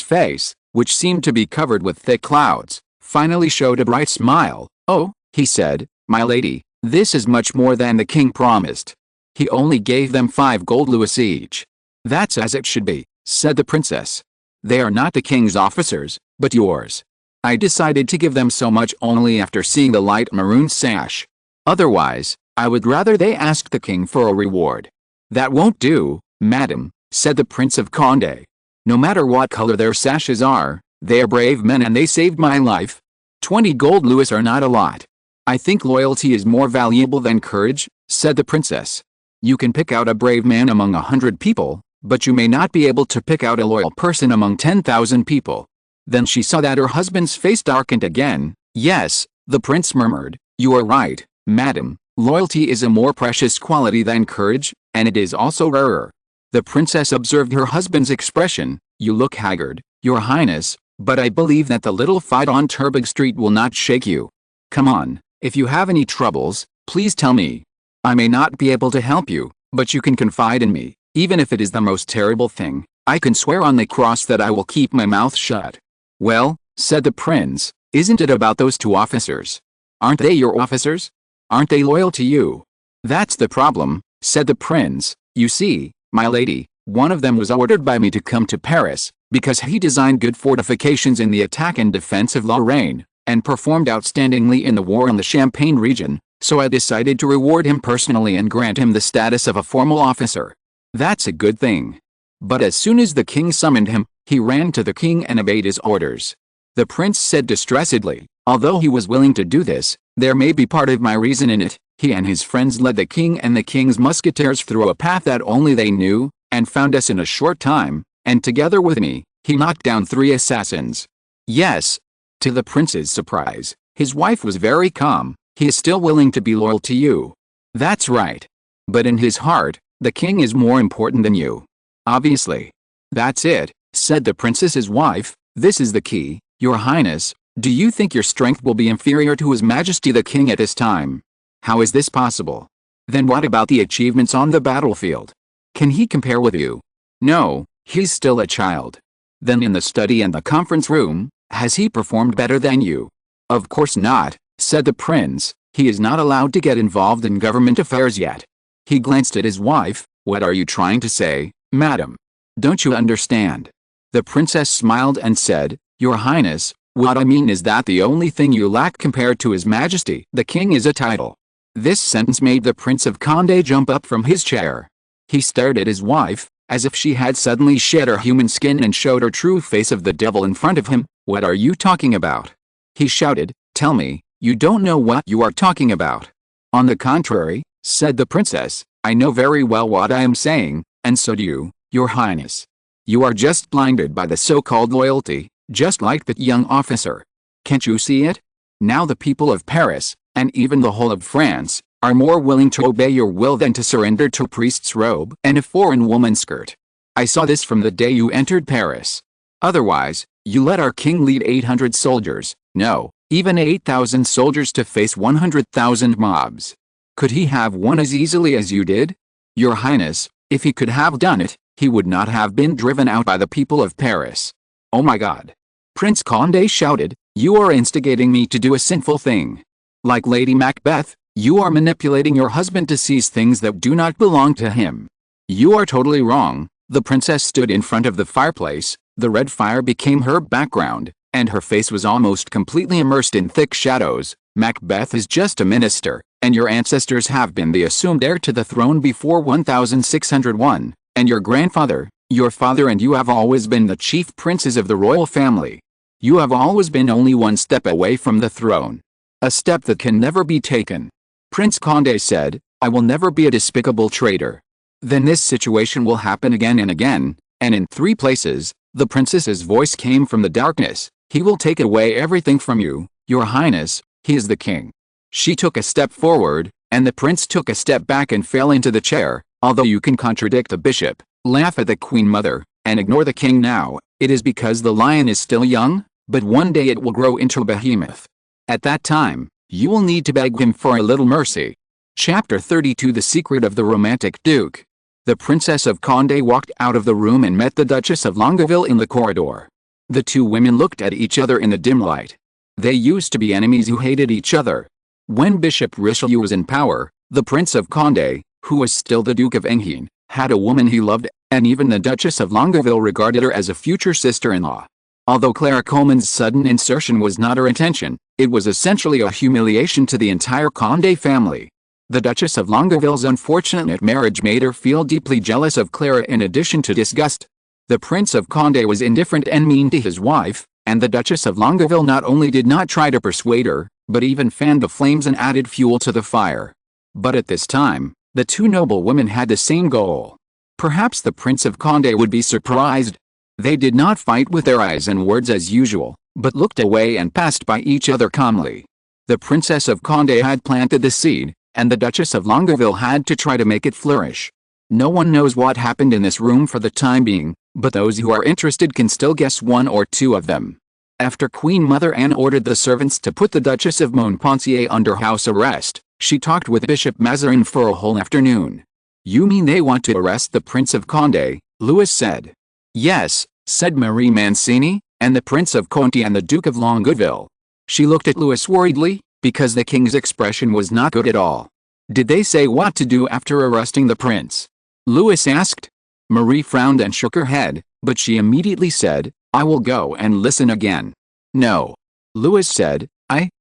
face, which seemed to be covered with thick clouds, finally showed a bright smile. "Oh," he said, "my lady, this is much more than the king promised." He only gave them 5 gold louis each. "That's as it should be," said the princess. "They are not the king's officers, but yours. I decided to give them so much only after seeing the light maroon sash. Otherwise, I would rather they ask the king for a reward." "That won't do, madam," said the Prince of Condé. "No matter what color their sashes are, they are brave men and they saved my life. 20 gold louis are not a lot." "I think loyalty is more valuable than courage," said the princess. "You can pick out a brave man among 100 people, but you may not be able to pick out a loyal person among 10,000 people." Then she saw that her husband's face darkened again. "Yes," the prince murmured, "you are right, madam. Loyalty is a more precious quality than courage, and it is also rarer." The princess observed her husband's expression. "You look haggard, your highness, but I believe that the little fight on Turbog Street will not shake you. Come on, if you have any troubles, please tell me. I may not be able to help you, but you can confide in me, even if it is the most terrible thing. I can swear on the cross that I will keep my mouth shut." "Well," said the prince, "isn't it about those 2 officers? Aren't they your officers? Aren't they loyal to you?" "That's the problem," said the prince. "You see, my lady, one of them was ordered by me to come to Paris, because he designed good fortifications in the attack and defense of Lorraine, and performed outstandingly in the war in the Champagne region, so I decided to reward him personally and grant him the status of a formal officer. That's a good thing. But as soon as the king summoned him, he ran to the king and obeyed his orders." The prince said distressedly, "Although he was willing to do this, there may be part of my reason in it. He and his friends led the king and the king's musketeers through a path that only they knew, and found us in a short time, and together with me, he knocked down 3 assassins." "Yes." To the prince's surprise, his wife was very calm. "He is still willing to be loyal to you." "That's right. But in his heart, the king is more important than you. Obviously." "That's it," said the princess's wife. "This is the key, your highness. Do you think your strength will be inferior to His Majesty the King at this time? How is this possible? Then what about the achievements on the battlefield? Can he compare with you? No, he's still a child. Then in the study and the conference room, has he performed better than you?" "Of course not," said the prince. "He is not allowed to get involved in government affairs yet." He glanced at his wife. "What are you trying to say, madam? Don't you understand?" The princess smiled and said, "Your highness, what I mean is that the only thing you lack compared to His Majesty the King is a title." This sentence made the Prince of Condé jump up from his chair. He stared at his wife, as if she had suddenly shed her human skin and showed her true face of the devil in front of him. "What are you talking about?" he shouted. "Tell me, you don't know what you are talking about." "On the contrary," said the princess, "I know very well what I am saying, and so do you, your highness. You are just blinded by the so-called loyalty, just like that young officer. Can't you see it? Now the people of Paris, and even the whole of France, are more willing to obey your will than to surrender to a priest's robe and a foreign woman's skirt. I saw this from the day you entered Paris. Otherwise, you let our king lead 800 soldiers, no, even 8,000 soldiers to face 100,000 mobs. Could he have won as easily as you did? Your highness, if he could have done it, he would not have been driven out by the people of Paris." "Oh my God!" Prince Condé shouted, "You are instigating me to do a sinful thing. Like Lady Macbeth, you are manipulating your husband to seize things that do not belong to him. You are totally wrong." The princess stood in front of the fireplace. The red fire became her background, and her face was almost completely immersed in thick shadows. "Macbeth is just a minister, and your ancestors have been the assumed heir to the throne before 1601, and your grandfather, your father and you have always been the chief princes of the royal family. You have always been only one step away from the throne. A step that can never be taken." Prince Condé said, "I will never be a despicable traitor." "Then this situation will happen again and again, and in 3 places." The princess's voice came from the darkness. "He will take away everything from you, your highness. He is the king." She took a step forward, and the prince took a step back and fell into the chair. "Although you can contradict the bishop, Laugh at the Queen Mother, and ignore the king now. It is because the lion is still young, but one day it will grow into a behemoth. At that time, you will need to beg him for a little mercy. Chapter 32 The Secret of the Romantic Duke. The Princess of Condé walked out of the room and met the Duchess of Longueville in the corridor. The two women looked at each other in the dim light. They used to be enemies who hated each other. When Bishop Richelieu was in power, the Prince of Condé, who was still the Duke of Enghien, had a woman he loved, and even the Duchess of Longueville regarded her as a future sister-in-law. Although Clara Coleman's sudden insertion was not her intention, it was essentially a humiliation to the entire Condé family. The Duchess of Longueville's unfortunate marriage made her feel deeply jealous of Clara in addition to disgust. The Prince of Condé was indifferent and mean to his wife, and the Duchess of Longueville not only did not try to persuade her, but even fanned the flames and added fuel to the fire. But at this time, the two noble women had the same goal. Perhaps the Prince of Condé would be surprised. They did not fight with their eyes and words as usual, but looked away and passed by each other calmly. The Princess of Condé had planted the seed, and the Duchess of Longueville had to try to make it flourish. No one knows what happened in this room for the time being, but those who are interested can still guess one or two of them. After Queen Mother Anne ordered the servants to put the Duchess of Montpensier under house arrest, she talked with Bishop Mazarin for a whole afternoon. "You mean they want to arrest the Prince of Condé?" Louis said. "Yes," said Marie Mancini, "and the Prince of Conti and the Duke of Longueville." She looked at Louis worriedly, because the king's expression was not good at all. "Did they say what to do after arresting the prince?" Louis asked. Marie frowned and shook her head, but she immediately said, "I will go and listen again." "No," Louis said,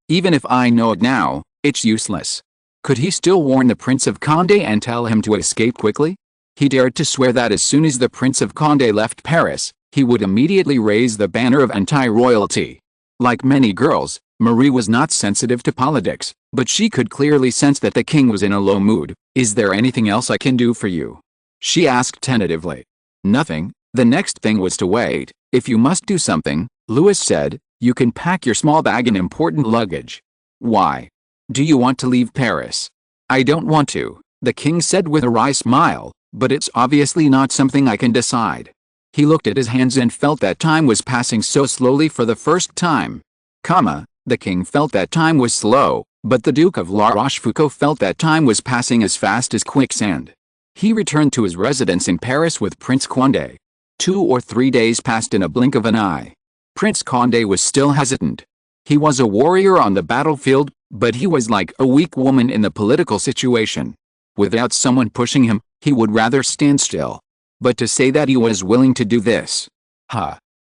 even if I know it now, it's useless." Could he still warn the Prince of Condé and tell him to escape quickly? He dared to swear that as soon as the Prince of Condé left Paris, he would immediately raise the banner of anti-royalty. Like many girls, Marie was not sensitive to politics, but she could clearly sense that the king was in a low mood. "Is there anything else I can do for you?" she asked tentatively. "Nothing." The next thing was to wait. "If you must do something," Louis said, "you can pack your small bag in important luggage." "Why? Do you want to leave Paris?" "I don't want to," the king said with a wry smile, "but it's obviously not something I can decide." He looked at his hands and felt that time was passing so slowly for the first time. The king felt that time was slow, but the Duke of La Rochefoucauld felt that time was passing as fast as quicksand. He returned to his residence in Paris with Prince Condé. 2 or 3 days passed in a blink of an eye. Prince Condé was still hesitant. He was a warrior on the battlefield, but he was like a weak woman in the political situation. Without someone pushing him, he would rather stand still. But to say that he was willing to do this,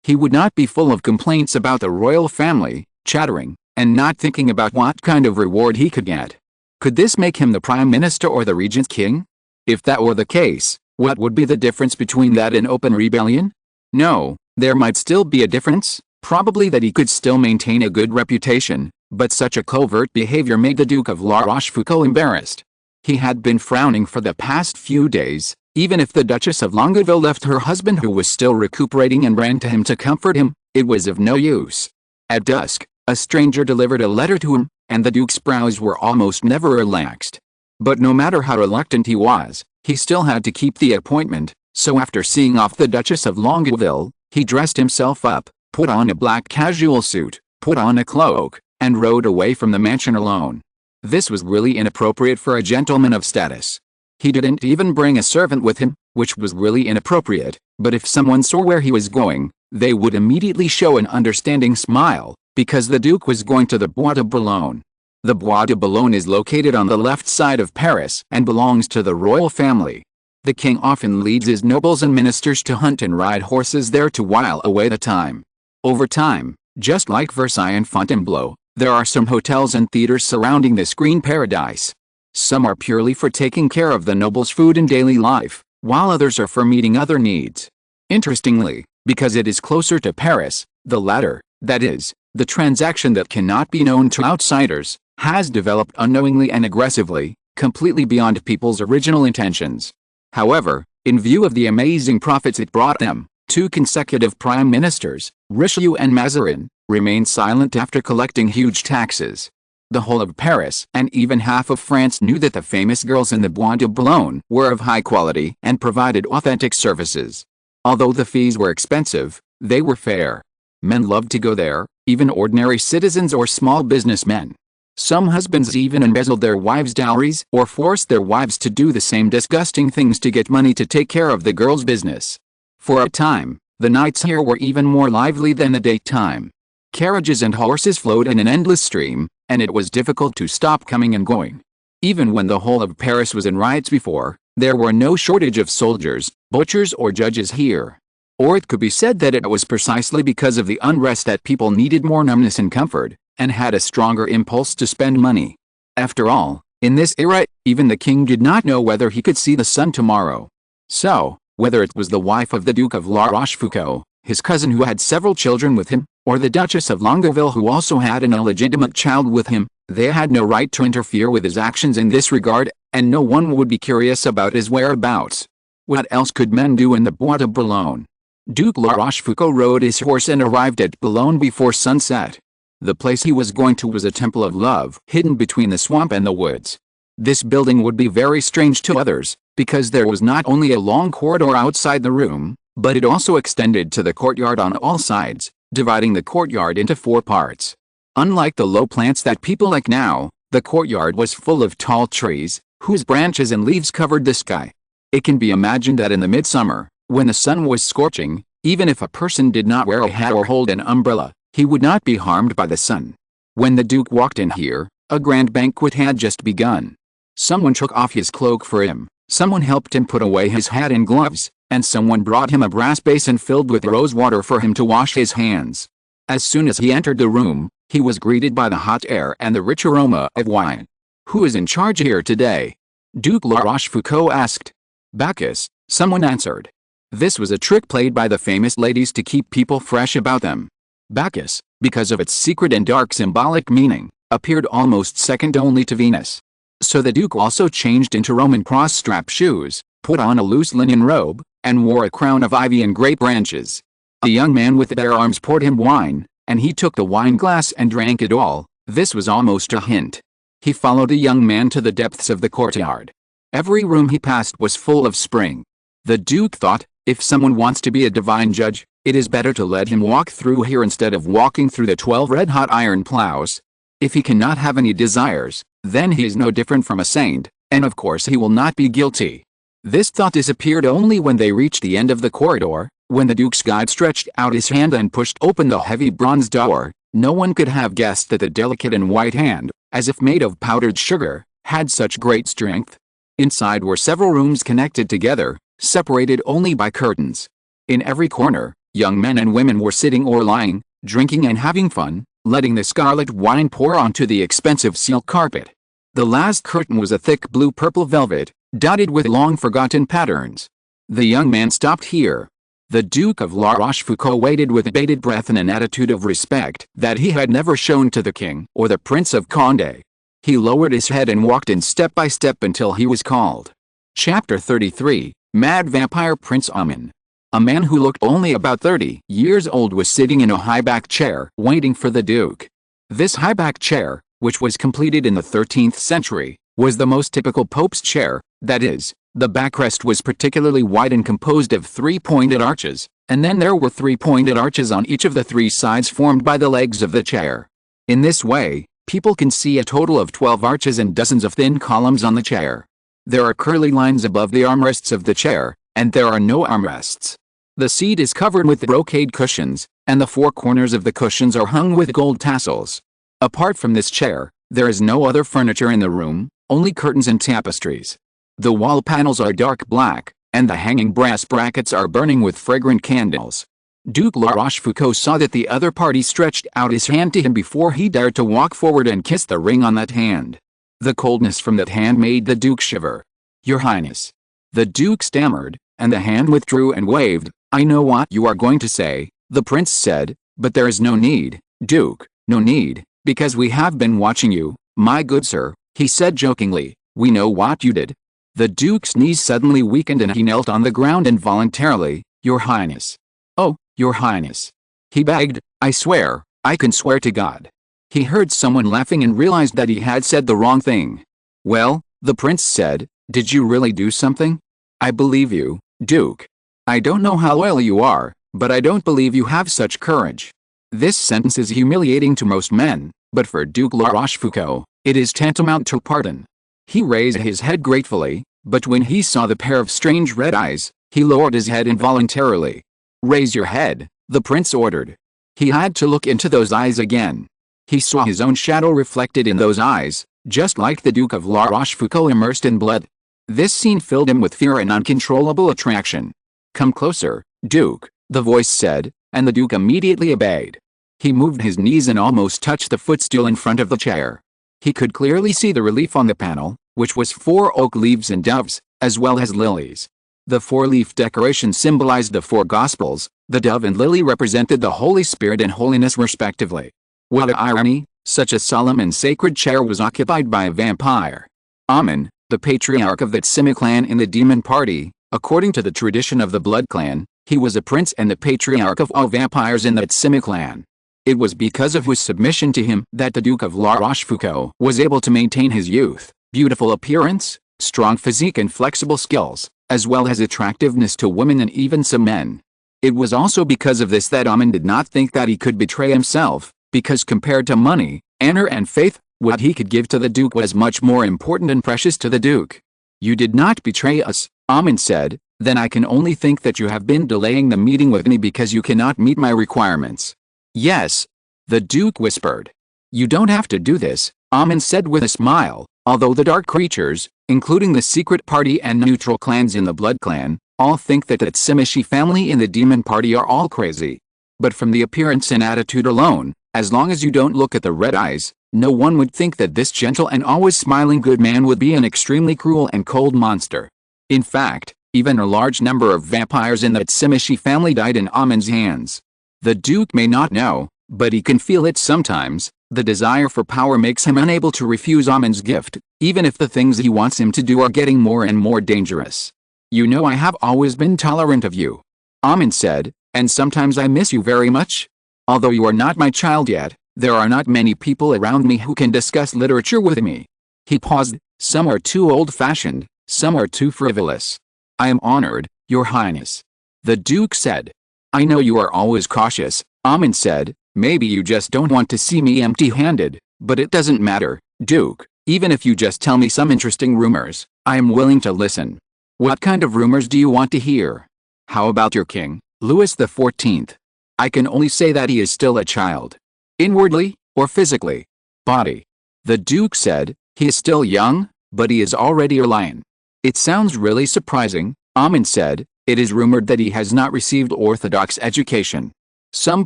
he would not be full of complaints about the royal family, chattering, and not thinking about what kind of reward he could get. Could this make him the prime minister or the regent king? If that were the case, what would be the difference between that and open rebellion? No, there might still be a difference, probably that he could still maintain a good reputation, but such a covert behavior made the Duke of La Rochefoucauld embarrassed. He had been frowning for the past few days. Even if the Duchess of Longueville left her husband who was still recuperating and ran to him to comfort him, it was of no use. At dusk, a stranger delivered a letter to him, and the Duke's brows were almost never relaxed. But no matter how reluctant he was, he still had to keep the appointment, so after seeing off the Duchess of Longueville, he dressed himself up, put on a black casual suit, put on a cloak, and rode away from the mansion alone. This was really inappropriate for a gentleman of status. He didn't even bring a servant with him, which was really inappropriate, but if someone saw where he was going, they would immediately show an understanding smile, because the Duke was going to the Bois de Boulogne. The Bois de Boulogne is located on the left side of Paris and belongs to the royal family. The king often leads his nobles and ministers to hunt and ride horses there to while away the time. Over time, just like Versailles and Fontainebleau, there are some hotels and theaters surrounding this green paradise. Some are purely for taking care of the nobles' food and daily life, while others are for meeting other needs. Interestingly, because it is closer to Paris, the latter, that is, the transaction that cannot be known to outsiders, has developed unknowingly and aggressively, completely beyond people's original intentions. However, in view of the amazing profits it brought them, 2 consecutive prime ministers, Richelieu and Mazarin, remained silent after collecting huge taxes. The whole of Paris and even half of France knew that the famous girls in the Bois de Boulogne were of high quality and provided authentic services. Although the fees were expensive, they were fair. Men loved to go there, even ordinary citizens or small businessmen. Some husbands even embezzled their wives' dowries or forced their wives to do the same disgusting things to get money to take care of the girls' business. For a time, the nights here were even more lively than the daytime. Carriages and horses flowed in an endless stream, and it was difficult to stop coming and going. Even when the whole of Paris was in riots before, there were no shortage of soldiers, butchers or judges here. Or it could be said that it was precisely because of the unrest that people needed more numbness and comfort, and had a stronger impulse to spend money. After all, in this era, even the king did not know whether he could see the sun tomorrow. So, whether it was the wife of the Duke of La Rochefoucauld, his cousin who had several children with him, or the Duchess of Longueville who also had an illegitimate child with him, they had no right to interfere with his actions in this regard, and no one would be curious about his whereabouts. What else could men do in the Bois de Boulogne? Duke La Rochefoucauld rode his horse and arrived at Boulogne before sunset. The place he was going to was a temple of love hidden between the swamp and the woods. This building would be very strange to others, because there was not only a long corridor outside the room, but it also extended to the courtyard on all sides, dividing the courtyard into 4 parts. Unlike the low plants that people like now, the courtyard was full of tall trees, whose branches and leaves covered the sky. It can be imagined that in the midsummer, when the sun was scorching, even if a person did not wear a hat or hold an umbrella, he would not be harmed by the sun. When the Duke walked in here, a grand banquet had just begun. Someone took off his cloak for him, someone helped him put away his hat and gloves, and someone brought him a brass basin filled with rose water for him to wash his hands. As soon as he entered the room, he was greeted by the hot air and the rich aroma of wine. "Who is in charge here today?" Duke La Rochefoucauld asked. "Bacchus," someone answered. This was a trick played by the famous ladies to keep people fresh about them. Bacchus, because of its secret and dark symbolic meaning, appeared almost second only to Venus. So the Duke also changed into Roman cross-strap shoes, put on a loose linen robe, and wore a crown of ivy and grape branches. A young man with bare arms poured him wine, and he took the wine glass and drank it all. This was almost a hint. He followed the young man to the depths of the courtyard. Every room he passed was full of spring. The Duke thought, if someone wants to be a divine judge, it is better to let him walk through here instead of walking through the 12 red-hot iron plows. If he cannot have any desires, then he is no different from a saint, and of course he will not be guilty. This thought disappeared only when they reached the end of the corridor. When the Duke's guide stretched out his hand and pushed open the heavy bronze door, no one could have guessed that the delicate and white hand, as if made of powdered sugar, had such great strength. Inside were several rooms connected together, separated only by curtains. In every corner, young men and women were sitting or lying, drinking and having fun, letting the scarlet wine pour onto the expensive silk carpet. The last curtain was a thick blue-purple velvet, dotted with long-forgotten patterns. The young man stopped here. The Duke of La Rochefoucauld waited with bated breath in an attitude of respect that he had never shown to the king or the Prince of Condé. He lowered his head and walked in step by step until he was called. Chapter 33, Mad Vampire Prince Amin. A man who looked only about 30 years old was sitting in a high-backed chair waiting for the Duke. This high-backed chair, which was completed in the 13th century, was the most typical Pope's chair, that is, the backrest was particularly wide and composed of 3 pointed arches, and then there were 3 pointed arches on each of the 3 sides formed by the legs of the chair. In this way, people can see a total of 12 arches and dozens of thin columns on the chair. There are curly lines above the armrests of the chair, and there are no armrests. The seat is covered with brocade cushions, and the 4 corners of the cushions are hung with gold tassels. Apart from this chair, there is no other furniture in the room, only curtains and tapestries. The wall panels are dark black, and the hanging brass brackets are burning with fragrant candles. Duke La Rochefoucauld saw that the other party stretched out his hand to him before he dared to walk forward and kiss the ring on that hand. The coldness from that hand made the Duke shiver. "Your Highness." The Duke stammered, and the hand withdrew and waved. "I know what you are going to say," the prince said, "but there is no need, Duke, no need, because we have been watching you, my good sir," he said jokingly. "We know what you did." The Duke's knees suddenly weakened and he knelt on the ground involuntarily. "Your Highness." "Oh, Your Highness," he begged, "I swear, I can swear to God." He heard someone laughing and realized that he had said the wrong thing. "Well," the prince said, "did you really do something?" "I believe you, Duke. I don't know how loyal you are, but I don't believe you have such courage." This sentence is humiliating to most men, but for Duke La Rochefoucauld, it is tantamount to pardon. He raised his head gratefully, but when he saw the pair of strange red eyes, he lowered his head involuntarily. "Raise your head," the prince ordered. He had to look into those eyes again. He saw his own shadow reflected in those eyes, just like the Duke of La Rochefoucauld immersed in blood. This scene filled him with fear and uncontrollable attraction. "Come closer, Duke," the voice said, and the Duke immediately obeyed. He moved his knees and almost touched the footstool in front of the chair. He could clearly see the relief on the panel, which was 4 oak leaves and doves, as well as lilies. The 4-leaf decoration symbolized the 4 Gospels. The dove and lily represented the Holy Spirit and holiness respectively. What a irony, such a solemn and sacred chair was occupied by a vampire. Amun, the patriarch of that Simi clan in the demon party, according to the tradition of the blood clan, he was a prince and the patriarch of all vampires in that Simi clan. It was because of his submission to him that the Duke of La Rochefoucauld was able to maintain his youth, beautiful appearance, strong physique and flexible skills, as well as attractiveness to women and even some men. It was also because of this that Amun did not think that he could betray himself, because compared to money, honor and faith, what he could give to the Duke was much more important and precious to the Duke. "You did not betray us," Amun said, "then I can only think that you have been delaying the meeting with me because you cannot meet my requirements." "Yes," the Duke whispered. "You don't have to do this," Amun said with a smile, "although the dark creatures, including the secret party and neutral clans in the blood clan, all think that Tsimishi family in the demon party are all crazy. But from the appearance and attitude alone, as long as you don't look at the red eyes, no one would think that this gentle and always smiling good man would be an extremely cruel and cold monster. In fact, even a large number of vampires in the Tsimishi family died in Amun's hands. The Duke may not know, but he can feel it sometimes. The desire for power makes him unable to refuse Amun's gift, even if the things he wants him to do are getting more and more dangerous. "You know I have always been tolerant of you," Amun said, "and sometimes I miss you very much. Although you are not my child yet, there are not many people around me who can discuss literature with me." He paused. "Some are too old-fashioned, some are too frivolous." "I am honored, Your Highness," the Duke said. "I know you are always cautious," Amun said. "Maybe you just don't want to see me empty-handed, but it doesn't matter, Duke. Even if you just tell me some interesting rumors, I am willing to listen." "What kind of rumors do you want to hear?" "How about your king, Louis XIV? I can only say that he is still a child." "Inwardly, or physically?" "Body," the Duke said. "He is still young, but he is already a lion." "It sounds really surprising," Amun said. "It is rumored that he has not received orthodox education. Some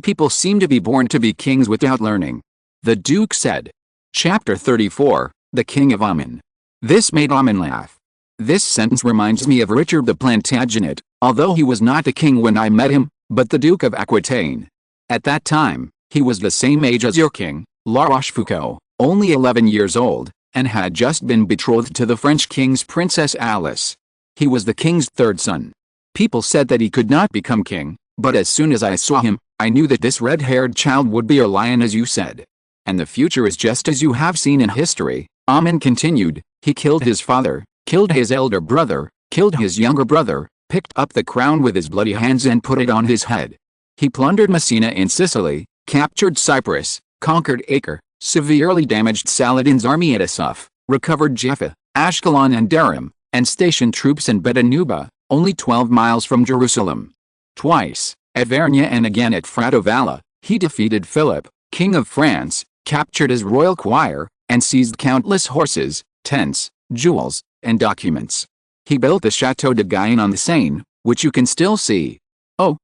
people seem to be born to be kings without learning," the Duke said. Chapter 34, The King of Amun. This made Amun laugh. "This sentence reminds me of Richard the Plantagenet, although he was not a king when I met him, but the Duke of Aquitaine. At that time, he was the same age as your king, La Rochefoucauld, only 11 years old, and had just been betrothed to the French king's Princess Alice. He was the king's 3rd son. People said that he could not become king, but as soon as I saw him, I knew that this red-haired child would be a lion as you said. And the future is just as you have seen in history," Amun continued. "He killed his father, killed his elder brother, killed his younger brother, picked up the crown with his bloody hands and put it on his head. He plundered Messina in Sicily, captured Cyprus, conquered Acre, severely damaged Saladin's army at Asuf, recovered Jaffa, Ashkelon and Darum, and stationed troops in Betanuba, only 12 miles from Jerusalem. Twice, at Vernia and again at Fradovalla, he defeated Philip, King of France, captured his royal choir, and seized countless horses, tents, jewels, and documents. He built the Chateau de Guyenne on the Seine, which you can still see." Oh,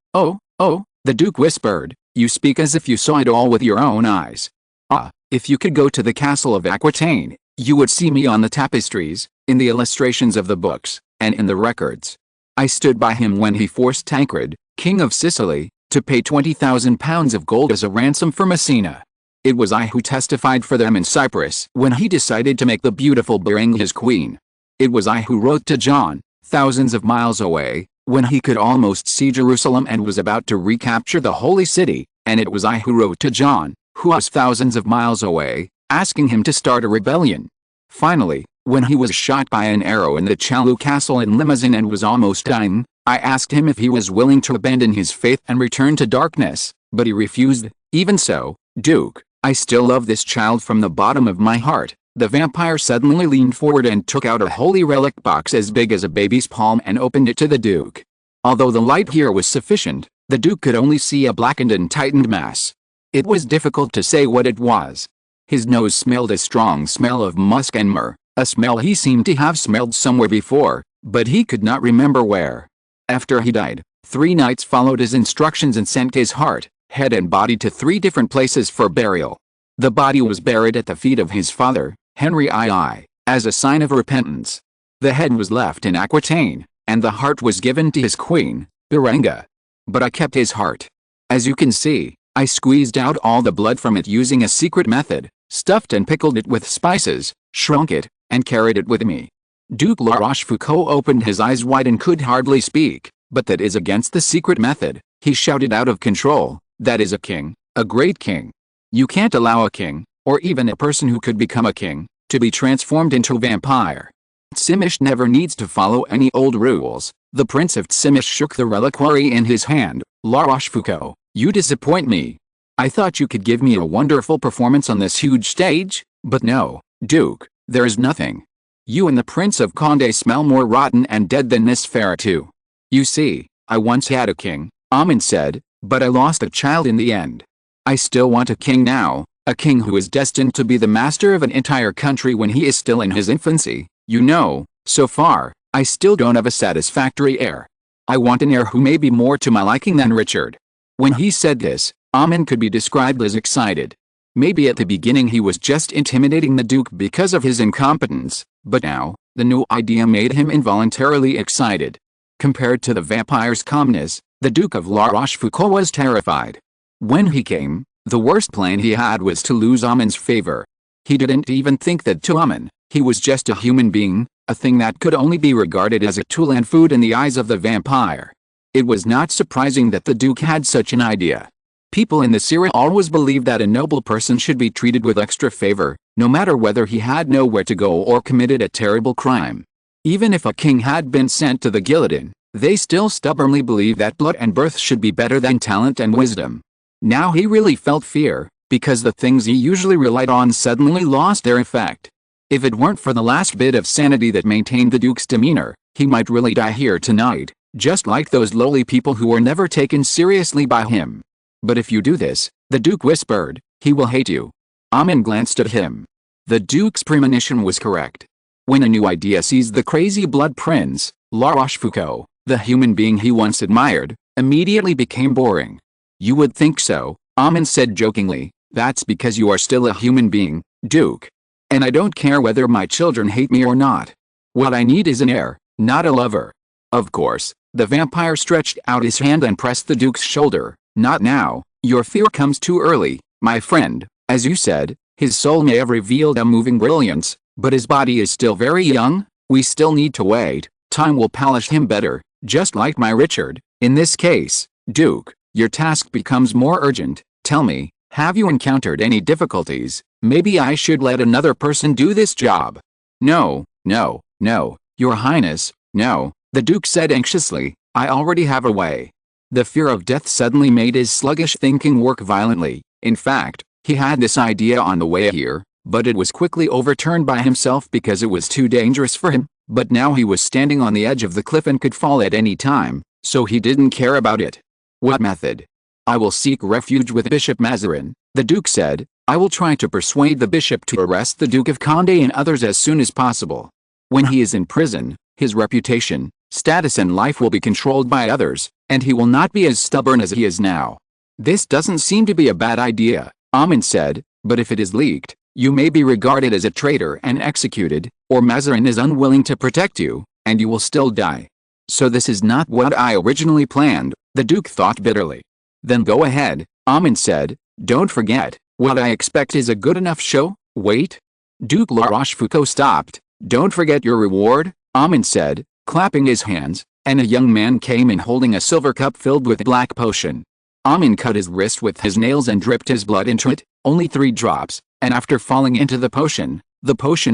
the Duke whispered, "you speak as if you saw it all with your own eyes." "Ah, if you could go to the castle of Aquitaine, you would see me on the tapestries, in the illustrations of the books, and in the records. I stood by him when he forced Tancred, King of Sicily, to pay 20,000 pounds of gold as a ransom for Messina. It was I who testified for them in Cyprus when he decided to make the beautiful Berengue his queen. It was I who wrote to John, thousands of miles away, when he could almost see Jerusalem and was about to recapture the Holy City, and it was I who wrote to John, who was thousands of miles away, asking him to start a rebellion. Finally, when he was shot by an arrow in the Chaillot Castle in Limousin and was almost dying, I asked him if he was willing to abandon his faith and return to darkness, but he refused. Even so, Duke, I still love this child from the bottom of my heart. The vampire suddenly leaned forward and took out a holy relic box as big as a baby's palm and opened it to the Duke. Although the light here was sufficient, the Duke could only see a blackened and tightened mass. It was difficult to say what it was. His nose smelled a strong smell of musk and myrrh, a smell he seemed to have smelled somewhere before, but he could not remember where. After he died, 3 knights followed his instructions and sent his heart, head and body to 3 different places for burial. The body was buried at the feet of his father, Henry II, as a sign of repentance. The head was left in Aquitaine, and the heart was given to his queen, Berenga. But I kept his heart. As you can see, I squeezed out all the blood from it using a secret method, stuffed and pickled it with spices, shrunk it, and carried it with me. Duke La Rochefoucauld opened his eyes wide and could hardly speak. But that is against the secret method, he shouted out of control. That is a king, a great king. You can't allow a king, or even a person who could become a king, to be transformed into a vampire. Tsimish never needs to follow any old rules. The Prince of Tsimish shook the reliquary in his hand. La Rochefoucauld, you disappoint me. I thought you could give me a wonderful performance on this huge stage, but no, Duke, there is nothing. You and the Prince of Condé smell more rotten and dead than this Ferretou. You see, I once had a king, Amin said, but I lost a child in the end. I still want a king now, a king who is destined to be the master of an entire country when he is still in his infancy. You know, so far, I still don't have a satisfactory heir. I want an heir who may be more to my liking than Richard. When he said this, Amin could be described as excited. Maybe at the beginning he was just intimidating the Duke because of his incompetence, but now, the new idea made him involuntarily excited. Compared to the vampire's calmness, the Duke of La Rochefoucauld was terrified. When he came, the worst plan he had was to lose Amin's favor. He didn't even think that to Amin, he was just a human being, a thing that could only be regarded as a tool and food in the eyes of the vampire. It was not surprising that the Duke had such an idea. People in the Syria always believed that a noble person should be treated with extra favor, no matter whether he had nowhere to go or committed a terrible crime. Even if a king had been sent to the guillotine, they still stubbornly believed that blood and birth should be better than talent and wisdom. Now he really felt fear, because the things he usually relied on suddenly lost their effect. If it weren't for the last bit of sanity that maintained the Duke's demeanor, he might really die here tonight, just like those lowly people who were never taken seriously by him. But if you do this, the Duke whispered, he will hate you. Amin glanced at him. The Duke's premonition was correct. When a new idea seized the crazy blood prince, La Rochefoucauld, the human being he once admired, immediately became boring. You would think so, Amin said jokingly, that's because you are still a human being, Duke. And I don't care whether my children hate me or not. What I need is an heir, not a lover. Of course, the vampire stretched out his hand and pressed the Duke's shoulder. Not now, your fear comes too early, my friend. As you said, his soul may have revealed a moving brilliance, but his body is still very young. We still need to wait. Time will polish him better, just like my Richard. In this case, Duke, your task becomes more urgent. Tell me, have you encountered any difficulties? Maybe I should let another person do this job. No, Your Highness, no, the Duke said anxiously, I already have a way. The fear of death suddenly made his sluggish thinking work violently. In fact, he had this idea on the way here, but it was quickly overturned by himself because it was too dangerous for him. But now he was standing on the edge of the cliff and could fall at any time, so he didn't care about it. What method? I will seek refuge with Bishop Mazarin, the Duke said. I will try to persuade the bishop to arrest the Duke of Condé and others as soon as possible. When he is in prison, his reputation, status and life will be controlled by others, and he will not be as stubborn as he is now. This doesn't seem to be a bad idea, Amin said, but if it is leaked, you may be regarded as a traitor and executed, or Mazarin is unwilling to protect you, and you will still die. So this is not what I originally planned, the Duke thought bitterly. Then go ahead, Amin said, don't forget, what I expect is a good enough show. Wait. Duke La Rochefoucauld stopped. Don't forget your reward, Amin said, clapping his hands, and a young man came in holding a silver cup filled with black potion. Amin cut his wrist with his nails and dripped his blood into it, only 3 drops, and after falling into the potion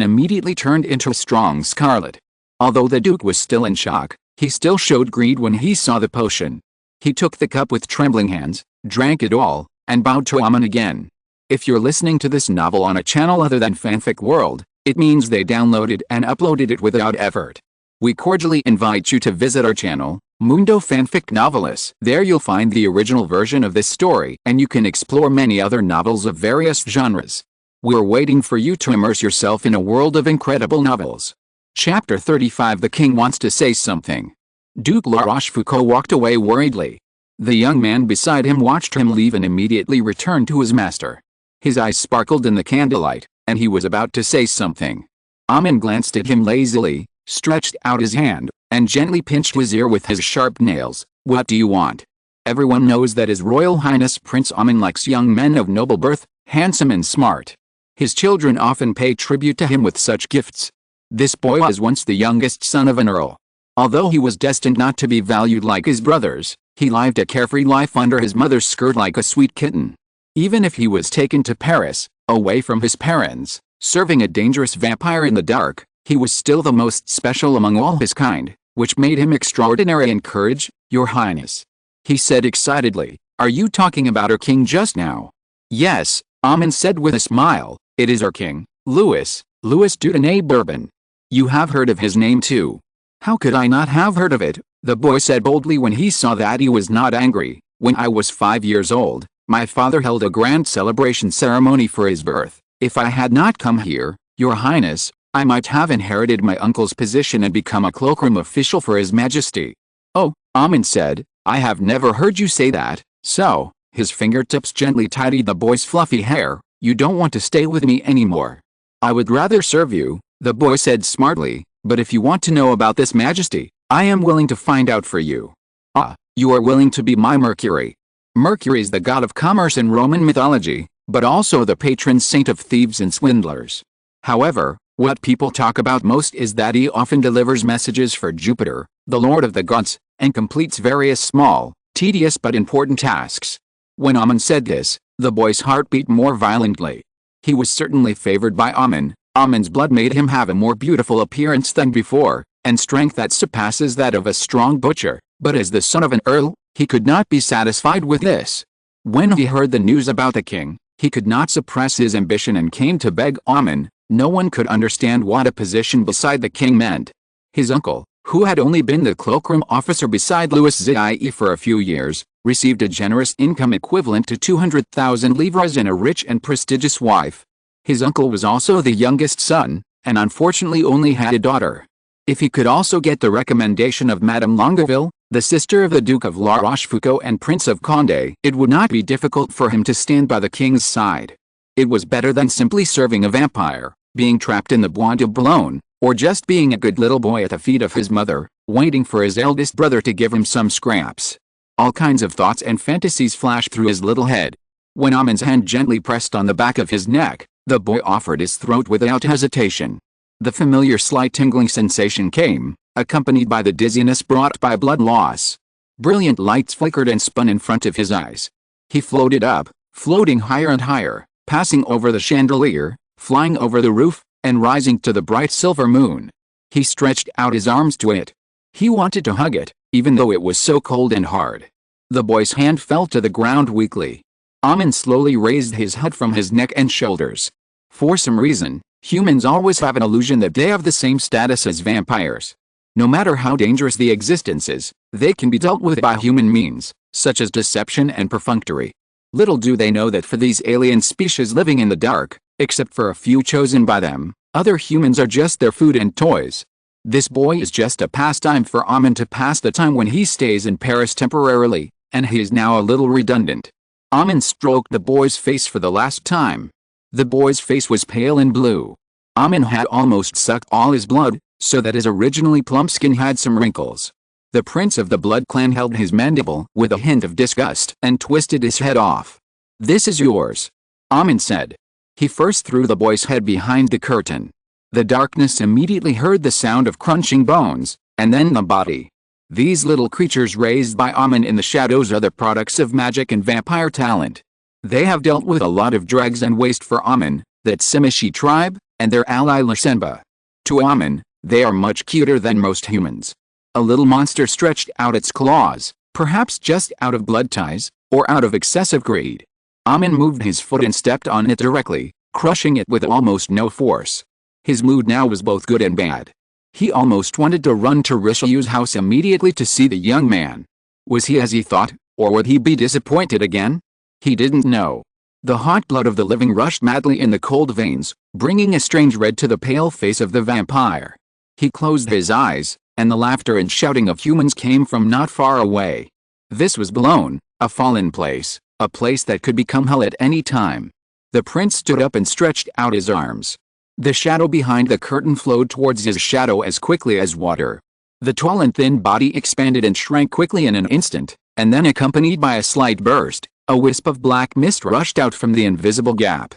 immediately turned into a strong scarlet. Although the Duke was still in shock, he still showed greed when he saw the potion. He took the cup with trembling hands, drank it all, and bowed to Amin again. If you're listening to this novel on a channel other than Fanfic World, it means they downloaded and uploaded it without effort. We cordially invite you to visit our channel, Mundo Fanfic Novelis. There you'll find the original version of this story, and you can explore many other novels of various genres. We're waiting for you to immerse yourself in a world of incredible novels. Chapter 35. The King wants to say something. Duke La Rochefoucauld walked away worriedly. The young man beside him watched him leave and immediately returned to his master. His eyes sparkled in the candlelight, and he was about to say something. Amin glanced at him lazily, stretched out his hand, and gently pinched his ear with his sharp nails. What do you want? Everyone knows that His Royal Highness Prince Amin likes young men of noble birth, handsome and smart. His children often pay tribute to him with such gifts. This boy was once the youngest son of an earl. Although he was destined not to be valued like his brothers, he lived a carefree life under his mother's skirt like a sweet kitten. Even if he was taken to Paris, away from his parents, serving a dangerous vampire in the dark, he was still the most special among all his kind, which made him extraordinary in courage. Your Highness, he said excitedly, are you talking about our king just now? Yes, Amin said with a smile, it is our king, Louis Dudonné Bourbon. You have heard of his name too. How could I not have heard of it? The boy said boldly when he saw that he was not angry. When I was 5 years old, my father held a grand celebration ceremony for his birth. If I had not come here, Your Highness, I might have inherited my uncle's position and become a cloakroom official for His Majesty. Oh, Amin said, I have never heard you say that. So, his fingertips gently tidied the boy's fluffy hair. You don't want to stay with me anymore. I would rather serve you, the boy said smartly, but if you want to know about this Majesty, I am willing to find out for you. Ah, you are willing to be my Mercury. Mercury's the god of commerce in Roman mythology, but also the patron saint of thieves and swindlers. However, what people talk about most is that he often delivers messages for Jupiter, the lord of the gods, and completes various small, tedious but important tasks. When Amin said this, the boy's heart beat more violently. He was certainly favored by Amin. Amin's blood made him have a more beautiful appearance than before, and strength that surpasses that of a strong butcher, but as the son of an earl, he could not be satisfied with this. When he heard the news about the king, he could not suppress his ambition and came to beg Amin. No one could understand what a position beside the king meant. His uncle, who had only been the cloakroom officer beside Louis XIV for a few years, received a generous income equivalent to 200,000 livres and a rich and prestigious wife. His uncle was also the youngest son, and unfortunately only had a daughter. If he could also get the recommendation of Madame Longueville, the sister of the Duke of La Rochefoucauld and Prince of Condé, it would not be difficult for him to stand by the king's side. It was better than simply serving a vampire, being trapped in the Bois de Boulogne, or just being a good little boy at the feet of his mother, waiting for his eldest brother to give him some scraps. All kinds of thoughts and fantasies flashed through his little head. When Amin's hand gently pressed on the back of his neck, the boy offered his throat without hesitation. The familiar slight tingling sensation came, accompanied by the dizziness brought by blood loss. Brilliant lights flickered and spun in front of his eyes. He floated up, floating higher and higher, passing over the chandelier, flying over the roof, and rising to the bright silver moon. He stretched out his arms to it. He wanted to hug it, even though it was so cold and hard. The boy's hand fell to the ground weakly. Amin slowly raised his hood from his neck and shoulders. For some reason, humans always have an illusion that they have the same status as vampires. No matter how dangerous the existence is, they can be dealt with by human means, such as deception and perfunctory. Little do they know that for these alien species living in the dark, except for a few chosen by them, other humans are just their food and toys. This boy is just a pastime for Amin to pass the time when he stays in Paris temporarily, and he is now a little redundant. Amin stroked the boy's face for the last time. The boy's face was pale and blue. Amin had almost sucked all his blood, so that his originally plump skin had some wrinkles. The prince of the blood clan held his mandible with a hint of disgust and twisted his head off. This is yours, Amin said. He first threw the boy's head behind the curtain. The darkness immediately heard the sound of crunching bones, and then the body. These little creatures raised by Amin in the shadows are the products of magic and vampire talent. They have dealt with a lot of dregs and waste for Amin, that Simishi tribe, and their ally Lasenba. To Amin, they are much cuter than most humans. A little monster stretched out its claws, perhaps just out of blood ties, or out of excessive greed. Amin moved his foot and stepped on it directly, crushing it with almost no force. His mood now was both good and bad. He almost wanted to run to Richelieu's house immediately to see the young man. Was he as he thought, or would he be disappointed again? He didn't know. The hot blood of the living rushed madly in the cold veins, bringing a strange red to the pale face of the vampire. He closed his eyes, and the laughter and shouting of humans came from not far away. This was Boulogne, a fallen place, a place that could become hell at any time. The prince stood up and stretched out his arms. The shadow behind the curtain flowed towards his shadow as quickly as water. The tall and thin body expanded and shrank quickly in an instant, and then accompanied by a slight burst, a wisp of black mist rushed out from the invisible gap.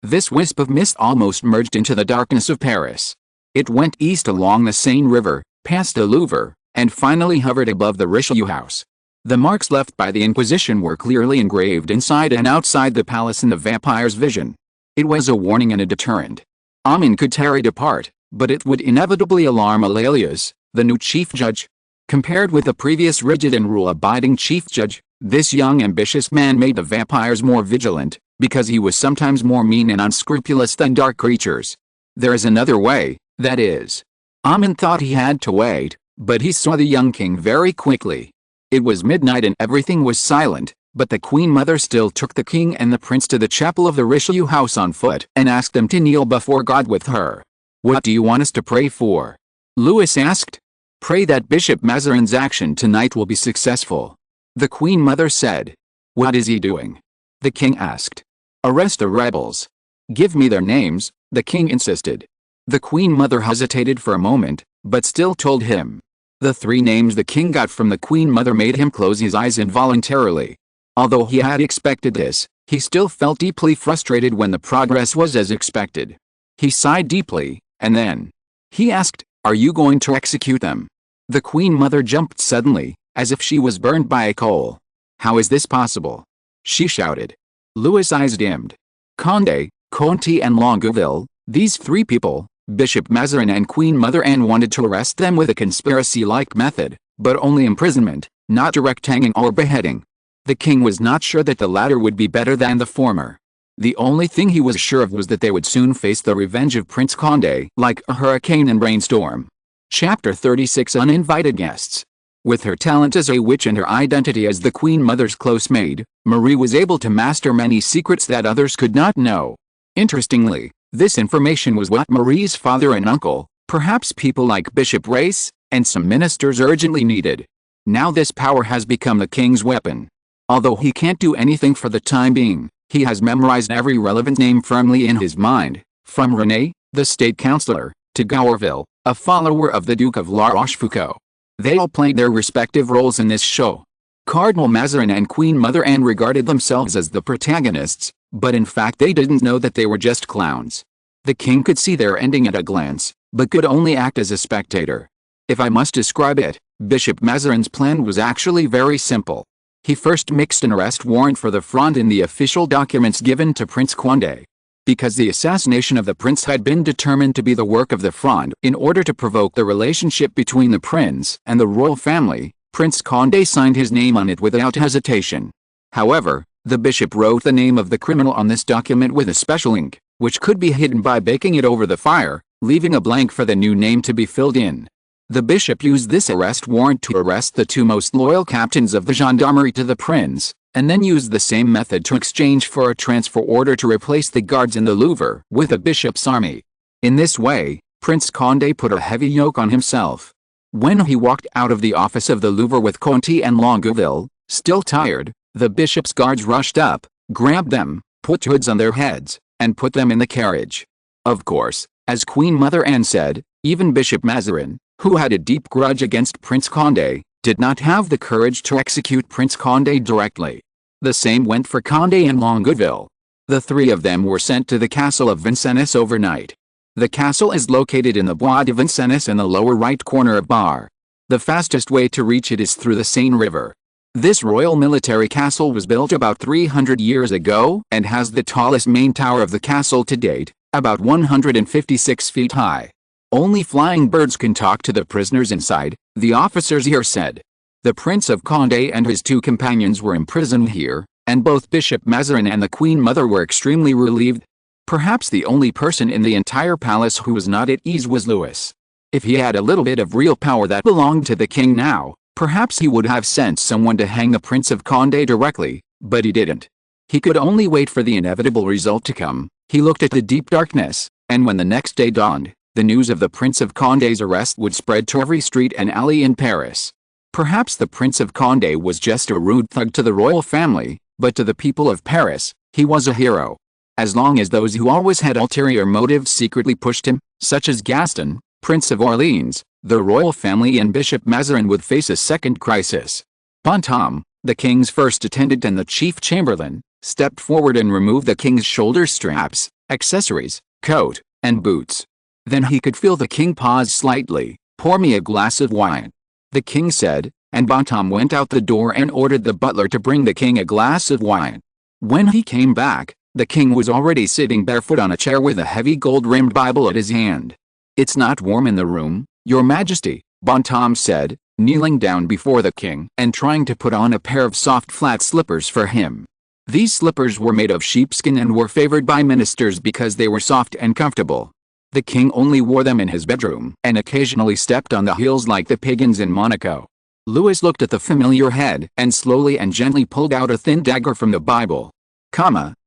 This wisp of mist almost merged into the darkness of Paris. It went east along the Seine River, past the Louvre, and finally hovered above the Richelieu house. The marks left by the Inquisition were clearly engraved inside and outside the palace in the vampire's vision. It was a warning and a deterrent. Amin could tear it apart, but it would inevitably alarm Alalius, the new chief judge. Compared with the previous rigid and rule-abiding chief judge, this young ambitious man made the vampires more vigilant, because he was sometimes more mean and unscrupulous than dark creatures. There is another way, that is. Amin thought he had to wait, but he saw the young king very quickly. It was midnight and everything was silent, but the Queen Mother still took the king and the prince to the chapel of the Richelieu house on foot and asked them to kneel before God with her. "What do you want us to pray for?" Louis asked. "Pray that Bishop Mazarin's action tonight will be successful," the Queen Mother said. "What is he doing?" the king asked. "Arrest the rebels." "Give me their names," the king insisted. The Queen Mother hesitated for a moment, but still told him. The 3 names the king got from the Queen Mother made him close his eyes involuntarily. Although he had expected this, he still felt deeply frustrated when the progress was as expected. He sighed deeply, and then he asked, "Are you going to execute them?" The Queen Mother jumped suddenly, as if she was burned by a coal. "How is this possible?" she shouted. Louis' eyes dimmed. Condé, Conti and Longueville, these 3 people, Bishop Mazarin and Queen Mother Anne, wanted to arrest them with a conspiracy-like method, but only imprisonment, not direct hanging or beheading. The king was not sure that the latter would be better than the former. The only thing he was sure of was that they would soon face the revenge of Prince Condé like a hurricane and rainstorm. Chapter 36 Uninvited Guests. With her talent as a witch and her identity as the Queen Mother's close maid, Marie was able to master many secrets that others could not know. Interestingly, this information was what Marie's father and uncle, perhaps people like Bishop Race, and some ministers urgently needed. Now this power has become the king's weapon. Although he can't do anything for the time being, he has memorized every relevant name firmly in his mind, from René, the state councillor, to Gourville, a follower of the Duke of La Rochefoucauld. They all played their respective roles in this show. Cardinal Mazarin and Queen Mother Anne regarded themselves as the protagonists, but in fact they didn't know that they were just clowns. The king could see their ending at a glance, but could only act as a spectator. If I must describe it, Bishop Mazarin's plan was actually very simple. He first mixed an arrest warrant for the Fronde in the official documents given to Prince Condé. Because the assassination of the prince had been determined to be the work of the Fronde in order to provoke the relationship between the prince and the royal family, Prince Condé signed his name on it without hesitation. However, the bishop wrote the name of the criminal on this document with a special ink, which could be hidden by baking it over the fire, leaving a blank for the new name to be filled in. The bishop used this arrest warrant to arrest the 2 most loyal captains of the gendarmerie to the prince, and then used the same method to exchange for a transfer order to replace the guards in the Louvre with a bishop's army. In this way, Prince Condé put a heavy yoke on himself. When he walked out of the office of the Louvre with Conti and Longueville, still tired, the bishop's guards rushed up, grabbed them, put hoods on their heads, and put them in the carriage. Of course, as Queen Mother Anne said, even Bishop Mazarin, who had a deep grudge against Prince Condé, did not have the courage to execute Prince Condé directly. The same went for Condé and Longueville. The 3 of them were sent to the castle of Vincennes overnight. The castle is located in the Bois de Vincennes in the lower right corner of Bar. The fastest way to reach it is through the Seine River. This royal military castle was built about 300 years ago and has the tallest main tower of the castle to date, about 156 feet high. Only flying birds can talk to the prisoners inside, the officers here said. The Prince of Condé and his 2 companions were imprisoned here, and both Bishop Mazarin and the Queen Mother were extremely relieved. Perhaps the only person in the entire palace who was not at ease was Louis. If he had a little bit of real power that belonged to the king now, perhaps he would have sent someone to hang the Prince of Condé directly, but he didn't. He could only wait for the inevitable result to come. He looked at the deep darkness, and when the next day dawned, the news of the Prince of Condé's arrest would spread to every street and alley in Paris. Perhaps the Prince of Condé was just a rude thug to the royal family, but to the people of Paris, he was a hero. As long as those who always had ulterior motives secretly pushed him, such as Gaston, Prince of Orleans, the royal family and Bishop Mazarin would face a second crisis. Bonhomme, the king's first attendant and the chief chamberlain, stepped forward and removed the king's shoulder straps, accessories, coat, and boots. Then he could feel the king pause slightly. "Pour me a glass of wine," the king said, and Bonhomme went out the door and ordered the butler to bring the king a glass of wine. When he came back, the king was already sitting barefoot on a chair with a heavy gold-rimmed Bible at his hand. "It's not warm in the room, Your Majesty," Bonhomme said, kneeling down before the king and trying to put on a pair of soft flat slippers for him. These slippers were made of sheepskin and were favored by ministers because they were soft and comfortable. The king only wore them in his bedroom and occasionally stepped on the heels like the pagans in Monaco. Louis looked at the familiar head and slowly and gently pulled out a thin dagger from the Bible.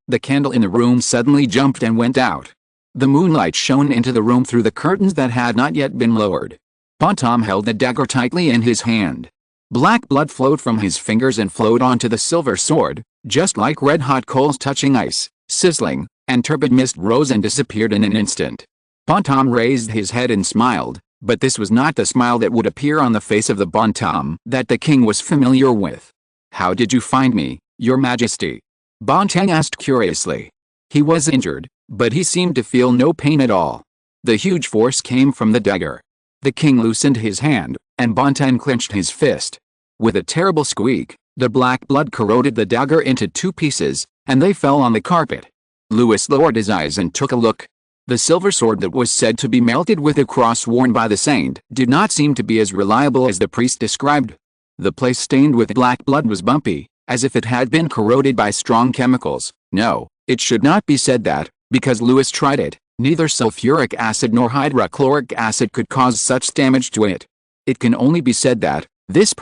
The candle in the room suddenly jumped and went out. The moonlight shone into the room through the curtains that had not yet been lowered. Bonhomme held the dagger tightly in his hand. Black blood flowed from his fingers and flowed onto the silver sword, just like red-hot coals touching ice, sizzling, and turbid mist rose and disappeared in an instant. Bonhomme raised his head and smiled, but this was not the smile that would appear on the face of the Bonhomme that the king was familiar with. "How did you find me, Your Majesty?" Bonhomme asked curiously. He was injured, but he seemed to feel no pain at all. The huge force came from the dagger. The king loosened his hand, and Bonhomme clenched his fist. With a terrible squeak, the black blood corroded the dagger into 2 pieces, and they fell on the carpet. Louis lowered his eyes and took a look. The silver sword that was said to be melted with a cross worn by the saint did not seem to be as reliable as the priest described. The place stained with black blood was bumpy, as if it had been corroded by strong chemicals. No, it should not be said that, because Louis tried it, neither sulfuric acid nor hydrochloric acid could cause such damage to it. It can only be said that, this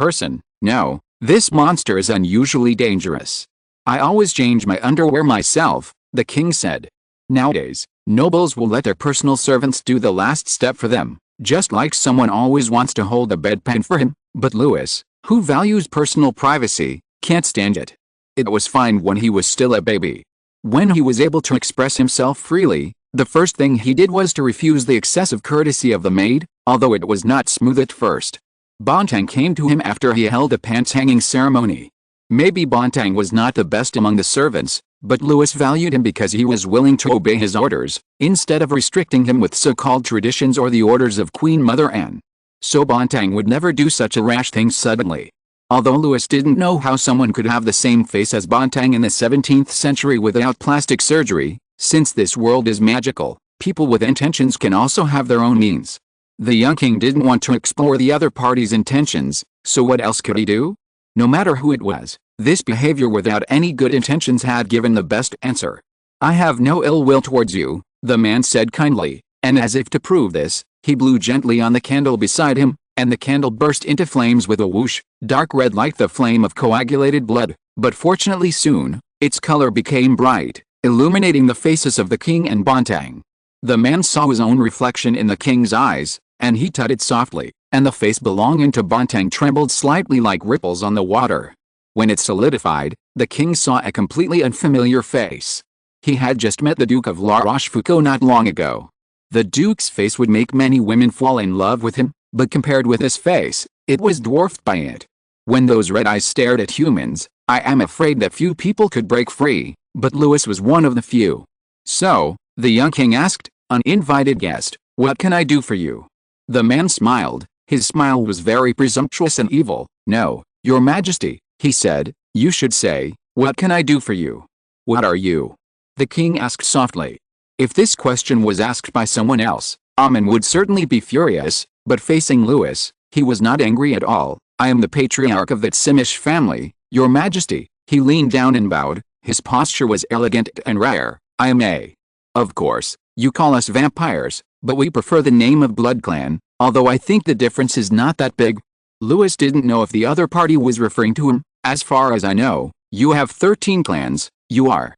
monster is unusually dangerous. "I always change my underwear myself," the king said. "Nowadays, nobles will let their personal servants do the last step for them, just like someone always wants to hold a bedpan for him, but Louis, who values personal privacy, can't stand it. It was fine when he was still a baby. When he was able to express himself freely, the first thing he did was to refuse the excessive courtesy of the maid, although it was not smooth at first. Bonhomme came to him after he held a pants-hanging ceremony. Maybe Bonhomme was not the best among the servants, but Louis valued him because he was willing to obey his orders, instead of restricting him with so-called traditions or the orders of Queen Mother Anne. So Bonhomme would never do such a rash thing suddenly. Although Louis didn't know how someone could have the same face as Bonhomme in the 17th century without plastic surgery, since this world is magical, people with intentions can also have their own means. The young king didn't want to explore the other party's intentions, so what else could he do? No matter who it was, this behavior without any good intentions had given the best answer. "I have no ill will towards you," the man said kindly, and as if to prove this, he blew gently on the candle beside him, and the candle burst into flames with a whoosh, dark red like the flame of coagulated blood, but fortunately soon, its color became bright, illuminating the faces of the king and Bonhomme. The man saw his own reflection in the king's eyes, and he tutted softly, and the face belonging to Bonhomme trembled slightly like ripples on the water. When it solidified, the king saw a completely unfamiliar face. He had just met the Duke of La Rochefoucauld not long ago. The Duke's face would make many women fall in love with him, but compared with his face, it was dwarfed by it. When those red eyes stared at humans, I am afraid that few people could break free, but Louis was one of the few. "So," the young king asked, "uninvited guest, what can I do for you?" The man smiled, His smile was very presumptuous and evil. "No, Your Majesty," he said, "you should say, 'What can I do for you?' What are you?" The king asked softly. If this question was asked by someone else, Amin would certainly be furious, but facing Louis, he was not angry at all. "I am the patriarch of that Simish family, Your Majesty." He leaned down and bowed. His posture was elegant and rare. "I am a. Of course, you call us vampires, but we prefer the name of Blood Clan, although I think the difference is not that big." Louis didn't know if the other party was referring to him. "As far as I know, you have 13 clans. You are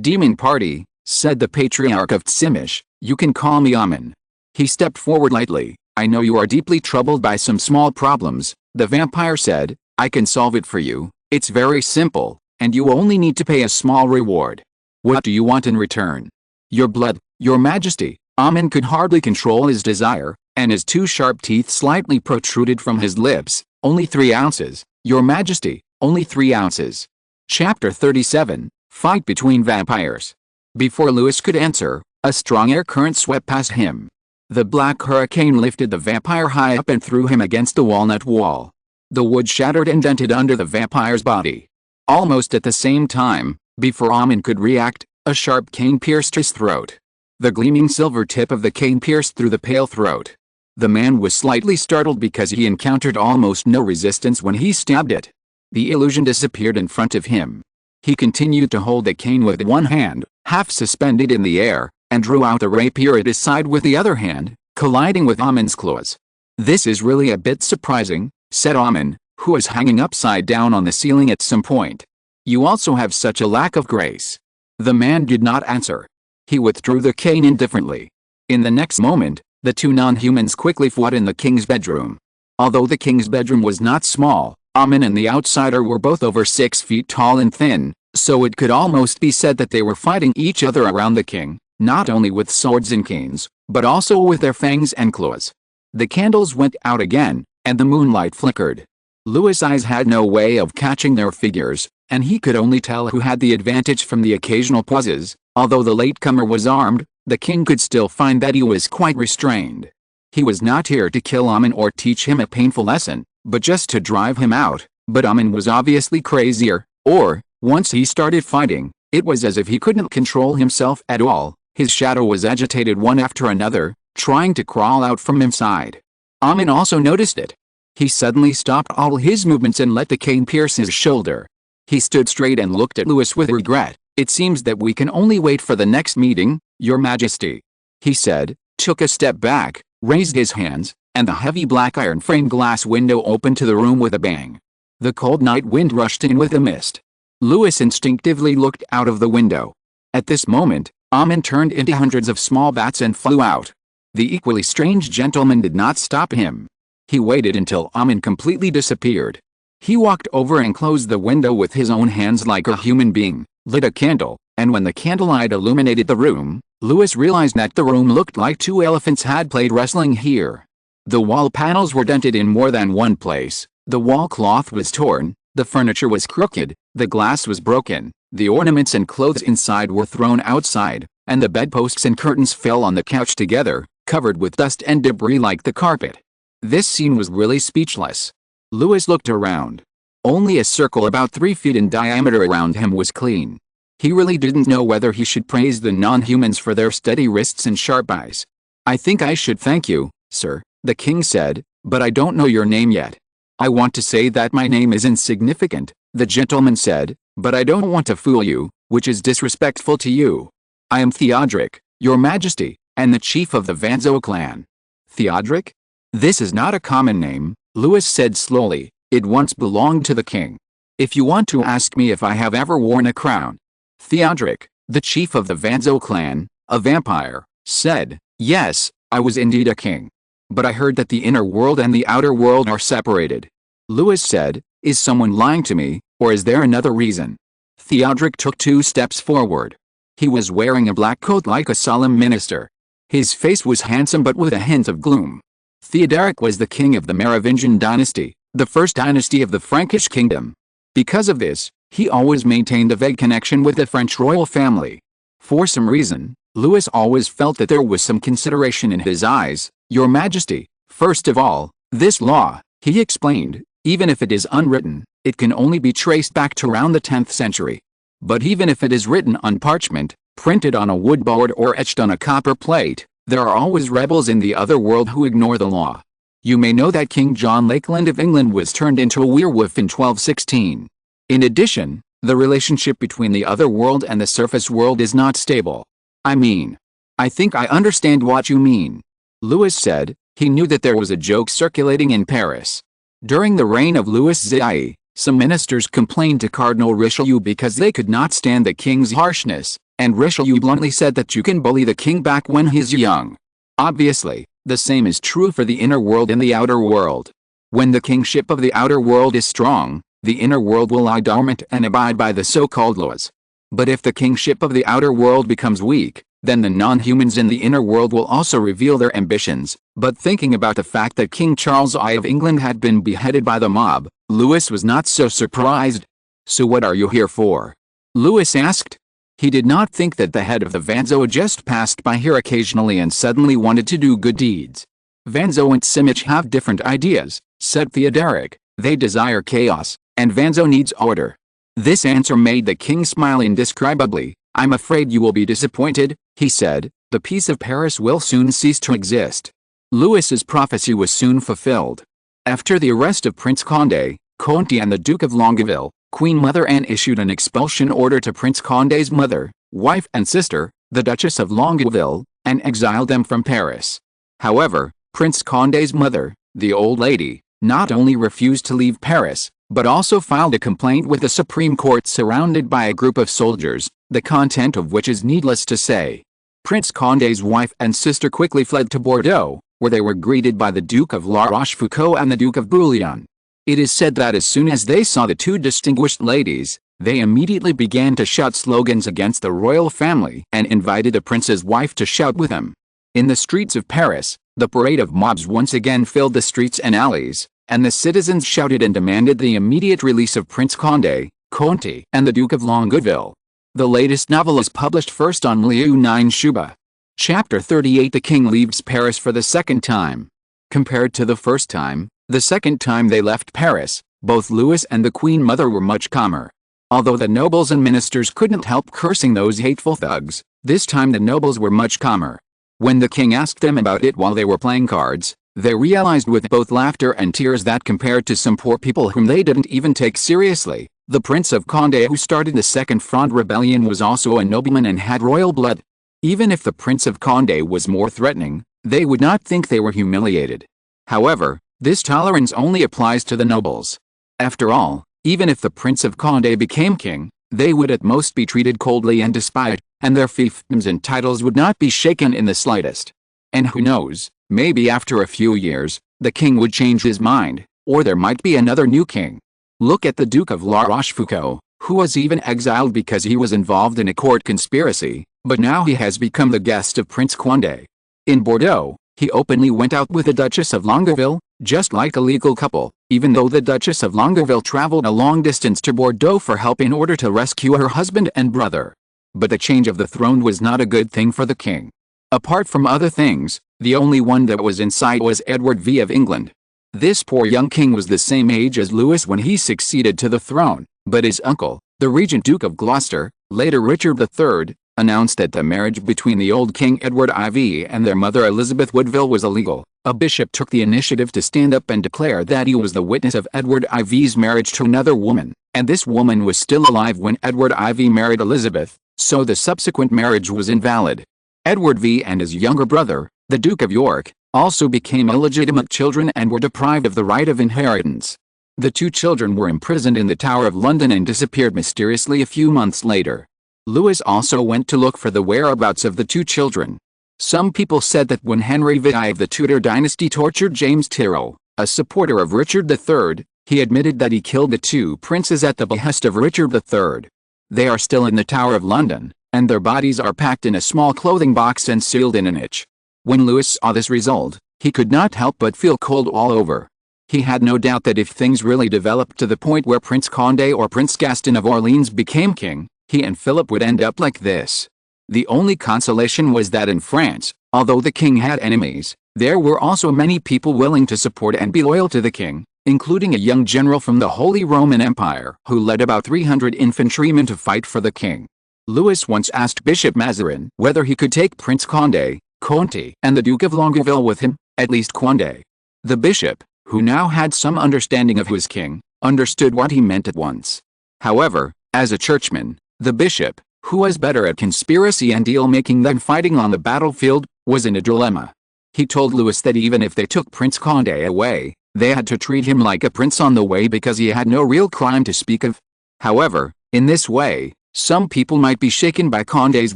Demon Party," said the patriarch of Simish. "You can call me Amin." He stepped forward lightly. "I know you are deeply troubled by some small problems," the vampire said. "I can solve it for you. It's very simple, and you only need to pay a small reward." "What do you want in return?" "Your blood, Your Majesty." Amin could hardly control his desire, and his two sharp teeth slightly protruded from his lips. "Only 3 ounces, Your Majesty, only 3 ounces." Chapter 37, Fight Between Vampires. Before Louis could answer, a strong air current swept past him. The black hurricane lifted the vampire high up and threw him against the walnut wall. The wood shattered and dented under the vampire's body. Almost at the same time, before Amin could react, a sharp cane pierced his throat. The gleaming silver tip of the cane pierced through the pale throat. The man was slightly startled because he encountered almost no resistance when he stabbed it. The illusion disappeared in front of him. He continued to hold the cane with one hand, half suspended in the air, and drew out the rapier at his side with the other hand, colliding with Amin's claws. "This is really a bit surprising," said Amin, who was hanging upside down on the ceiling at some point. "You also have such a lack of grace." The man did not answer. He withdrew the cane indifferently. In the next moment, the two non-humans quickly fought in the king's bedroom. Although the king's bedroom was not small, Amin and the outsider were both over 6 feet tall and thin, so it could almost be said that they were fighting each other around the king, not only with swords and canes, but also with their fangs and claws. The candles went out again, and the moonlight flickered. Louis' eyes had no way of catching their figures, and he could only tell who had the advantage from the occasional pauses. Although the latecomer was armed, the king could still find that he was quite restrained. He was not here to kill Amin or teach him a painful lesson, but just to drive him out. But Amin was obviously crazier, or, once he started fighting, it was as if he couldn't control himself at all. His shadow was agitated one after another, trying to crawl out from inside. Amin also noticed it. He suddenly stopped all his movements and let the cane pierce his shoulder. He stood straight and looked at Louis with regret. "It seems that we can only wait for the next meeting, Your Majesty," he said, took a step back, raised his hands, and the heavy black iron-framed glass window opened to the room with a bang. The cold night wind rushed in with a mist. Louis instinctively looked out of the window. At this moment, Amin turned into hundreds of small bats and flew out. The equally strange gentleman did not stop him. He waited until Amin completely disappeared. He walked over and closed the window with his own hands like a human being, lit a candle, and when the candlelight illuminated the room, Louis realized that the room looked like 2 elephants had played wrestling here. The wall panels were dented in more than one place, the wall cloth was torn, the furniture was crooked, the glass was broken, the ornaments and clothes inside were thrown outside, and the bedposts and curtains fell on the couch together, covered with dust and debris like the carpet. This scene was really speechless. Louis looked around. Only a circle about 3 feet in diameter around him was clean. He really didn't know whether he should praise the non-humans for their steady wrists and sharp eyes. "I think I should thank you, sir," the king said, "but I don't know your name yet." "I want to say that my name is insignificant," the gentleman said, "but I don't want to fool you, which is disrespectful to you. I am Theodoric, Your Majesty, and the chief of the Vanzo clan." "Theodoric? This is not a common name," Louis said slowly. "It once belonged to the king. If you want to ask me if I have ever worn a crown." Theodoric, the chief of the Vanzo clan, a vampire, said, "Yes, I was indeed a king. But I heard that the inner world and the outer world are separated." Louis said, "Is someone lying to me, or is there another reason?" Theodoric took 2 steps forward. He was wearing a black coat like a solemn minister. His face was handsome but with a hint of gloom. Theodoric was the king of the Merovingian dynasty, the first dynasty of the Frankish kingdom. Because of this, he always maintained a vague connection with the French royal family. For some reason, Louis always felt that there was some consideration in his eyes. "Your Majesty, first of all, This law, he explained, even if it is unwritten, it can only be traced back to around the 10th century. But even if it is written on parchment, printed on a wood board or etched on a copper plate, there are always rebels in the other world who ignore the law. You may know that King John Lakeland of England was turned into a werewolf in 1216. In addition, the relationship between the other world and the surface world is not stable. I think I understand what you mean. Louis said. He knew that there was a joke circulating in Paris. During the reign of Louis XIV, some ministers complained to Cardinal Richelieu because they could not stand the king's harshness, and Richelieu bluntly said that you can bully the king back when he's young. Obviously, the same is true for the inner world and the outer world. When the kingship of the outer world is strong, the inner world will lie dormant and abide by the so-called laws. But if the kingship of the outer world becomes weak, then the non-humans in the inner world will also reveal their ambitions. But thinking about the fact that King Charles I of England had been beheaded by the mob, Louis was not so surprised. So what are you here for? Louis asked. He did not think that the head of the Vanzo had just passed by here occasionally and suddenly wanted to do good deeds. Vanzo and Simic have different ideas, said Theodoric. They desire chaos, and Vanzo needs order. This answer made the king smile indescribably. I'm afraid you will be disappointed, he said. The peace of Paris will soon cease to exist. Louis's prophecy was soon fulfilled. After the arrest of Prince Condé, Conti and the Duke of Longueville, Queen Mother Anne issued an expulsion order to Prince Condé's mother, wife and sister, the Duchess of Longueville, and exiled them from Paris. However, Prince Condé's mother, the old lady, not only refused to leave Paris, but also filed a complaint with the Supreme Court surrounded by a group of soldiers, the content of which is needless to say. Prince Condé's wife and sister quickly fled to Bordeaux, where they were greeted by the Duke of La Rochefoucauld and the Duke of Bouillon. It is said that as soon as they saw the two distinguished ladies, they immediately began to shout slogans against the royal family and invited the prince's wife to shout with them. In the streets of Paris, the parade of mobs once again filled the streets and alleys, and the citizens shouted and demanded the immediate release of Prince Condé, Conti, and the Duke of Longueville. The latest novel is published first on Liu 9 Shuba. Chapter 38. The king leaves Paris for the second time. Compared to the first time, the second time they left Paris, both Louis and the Queen Mother were much calmer. Although the nobles and ministers couldn't help cursing those hateful thugs, this time the nobles were much calmer. When the king asked them about it while they were playing cards, they realized with both laughter and tears that compared to some poor people whom they didn't even take seriously, the Prince of Condé who started the Second Fronde Rebellion was also a nobleman and had royal blood. Even if the Prince of Condé was more threatening, they would not think they were humiliated. However, this tolerance only applies to the nobles. After all, even if the Prince of Condé became king, they would at most be treated coldly and despised, and their fiefdoms and titles would not be shaken in the slightest. And who knows, maybe after a few years, the king would change his mind, or there might be another new king. Look at the Duke of La Rochefoucauld, who was even exiled because he was involved in a court conspiracy, but now he has become the guest of Prince Condé. In Bordeaux, he openly went out with the Duchess of Longueville, just like a legal couple, even though the Duchess of Longueville traveled a long distance to Bordeaux for help in order to rescue her husband and brother. But the change of the throne was not a good thing for the king. Apart from other things, the only one that was in sight was Edward V of England. This poor young king was the same age as Louis when he succeeded to the throne, but his uncle, the regent Duke of Gloucester, later Richard III, announced that the marriage between the old King Edward IV and their mother Elizabeth Woodville was illegal. A bishop took the initiative to stand up and declare that he was the witness of Edward IV's marriage to another woman, and this woman was still alive when Edward IV married Elizabeth, so the subsequent marriage was invalid. Edward V and his younger brother, the Duke of York, also became illegitimate children and were deprived of the right of inheritance. The two children were imprisoned in the Tower of London and disappeared mysteriously a few months later. Louis also went to look for the whereabouts of the two children. Some people said that when Henry VI of the Tudor dynasty tortured James Tyrrell, a supporter of Richard III, he admitted that he killed the two princes at the behest of Richard III. They are still in the Tower of London, and their bodies are packed in a small clothing box and sealed in a niche. When Louis saw this result, he could not help but feel cold all over. He had no doubt that if things really developed to the point where Prince Condé or Prince Gaston of Orleans became king, he and Philip would end up like this. The only consolation was that in France, although the king had enemies, There were also many people willing to support and be loyal to the king, including a young general from the Holy Roman Empire who led about 300 infantrymen to fight for the king. Louis once asked Bishop Mazarin whether he could take Prince Condé, Conti, and the Duke of Longueville with him, at least Condé. The bishop, who now had some understanding of his king, understood what he meant at once. However, as a churchman, the bishop, who was better at conspiracy and deal-making than fighting on the battlefield, was in a dilemma. He told Louis that even if they took Prince Condé away, they had to treat him like a prince on the way because he had no real crime to speak of. However, in this way, some people might be shaken by Condé's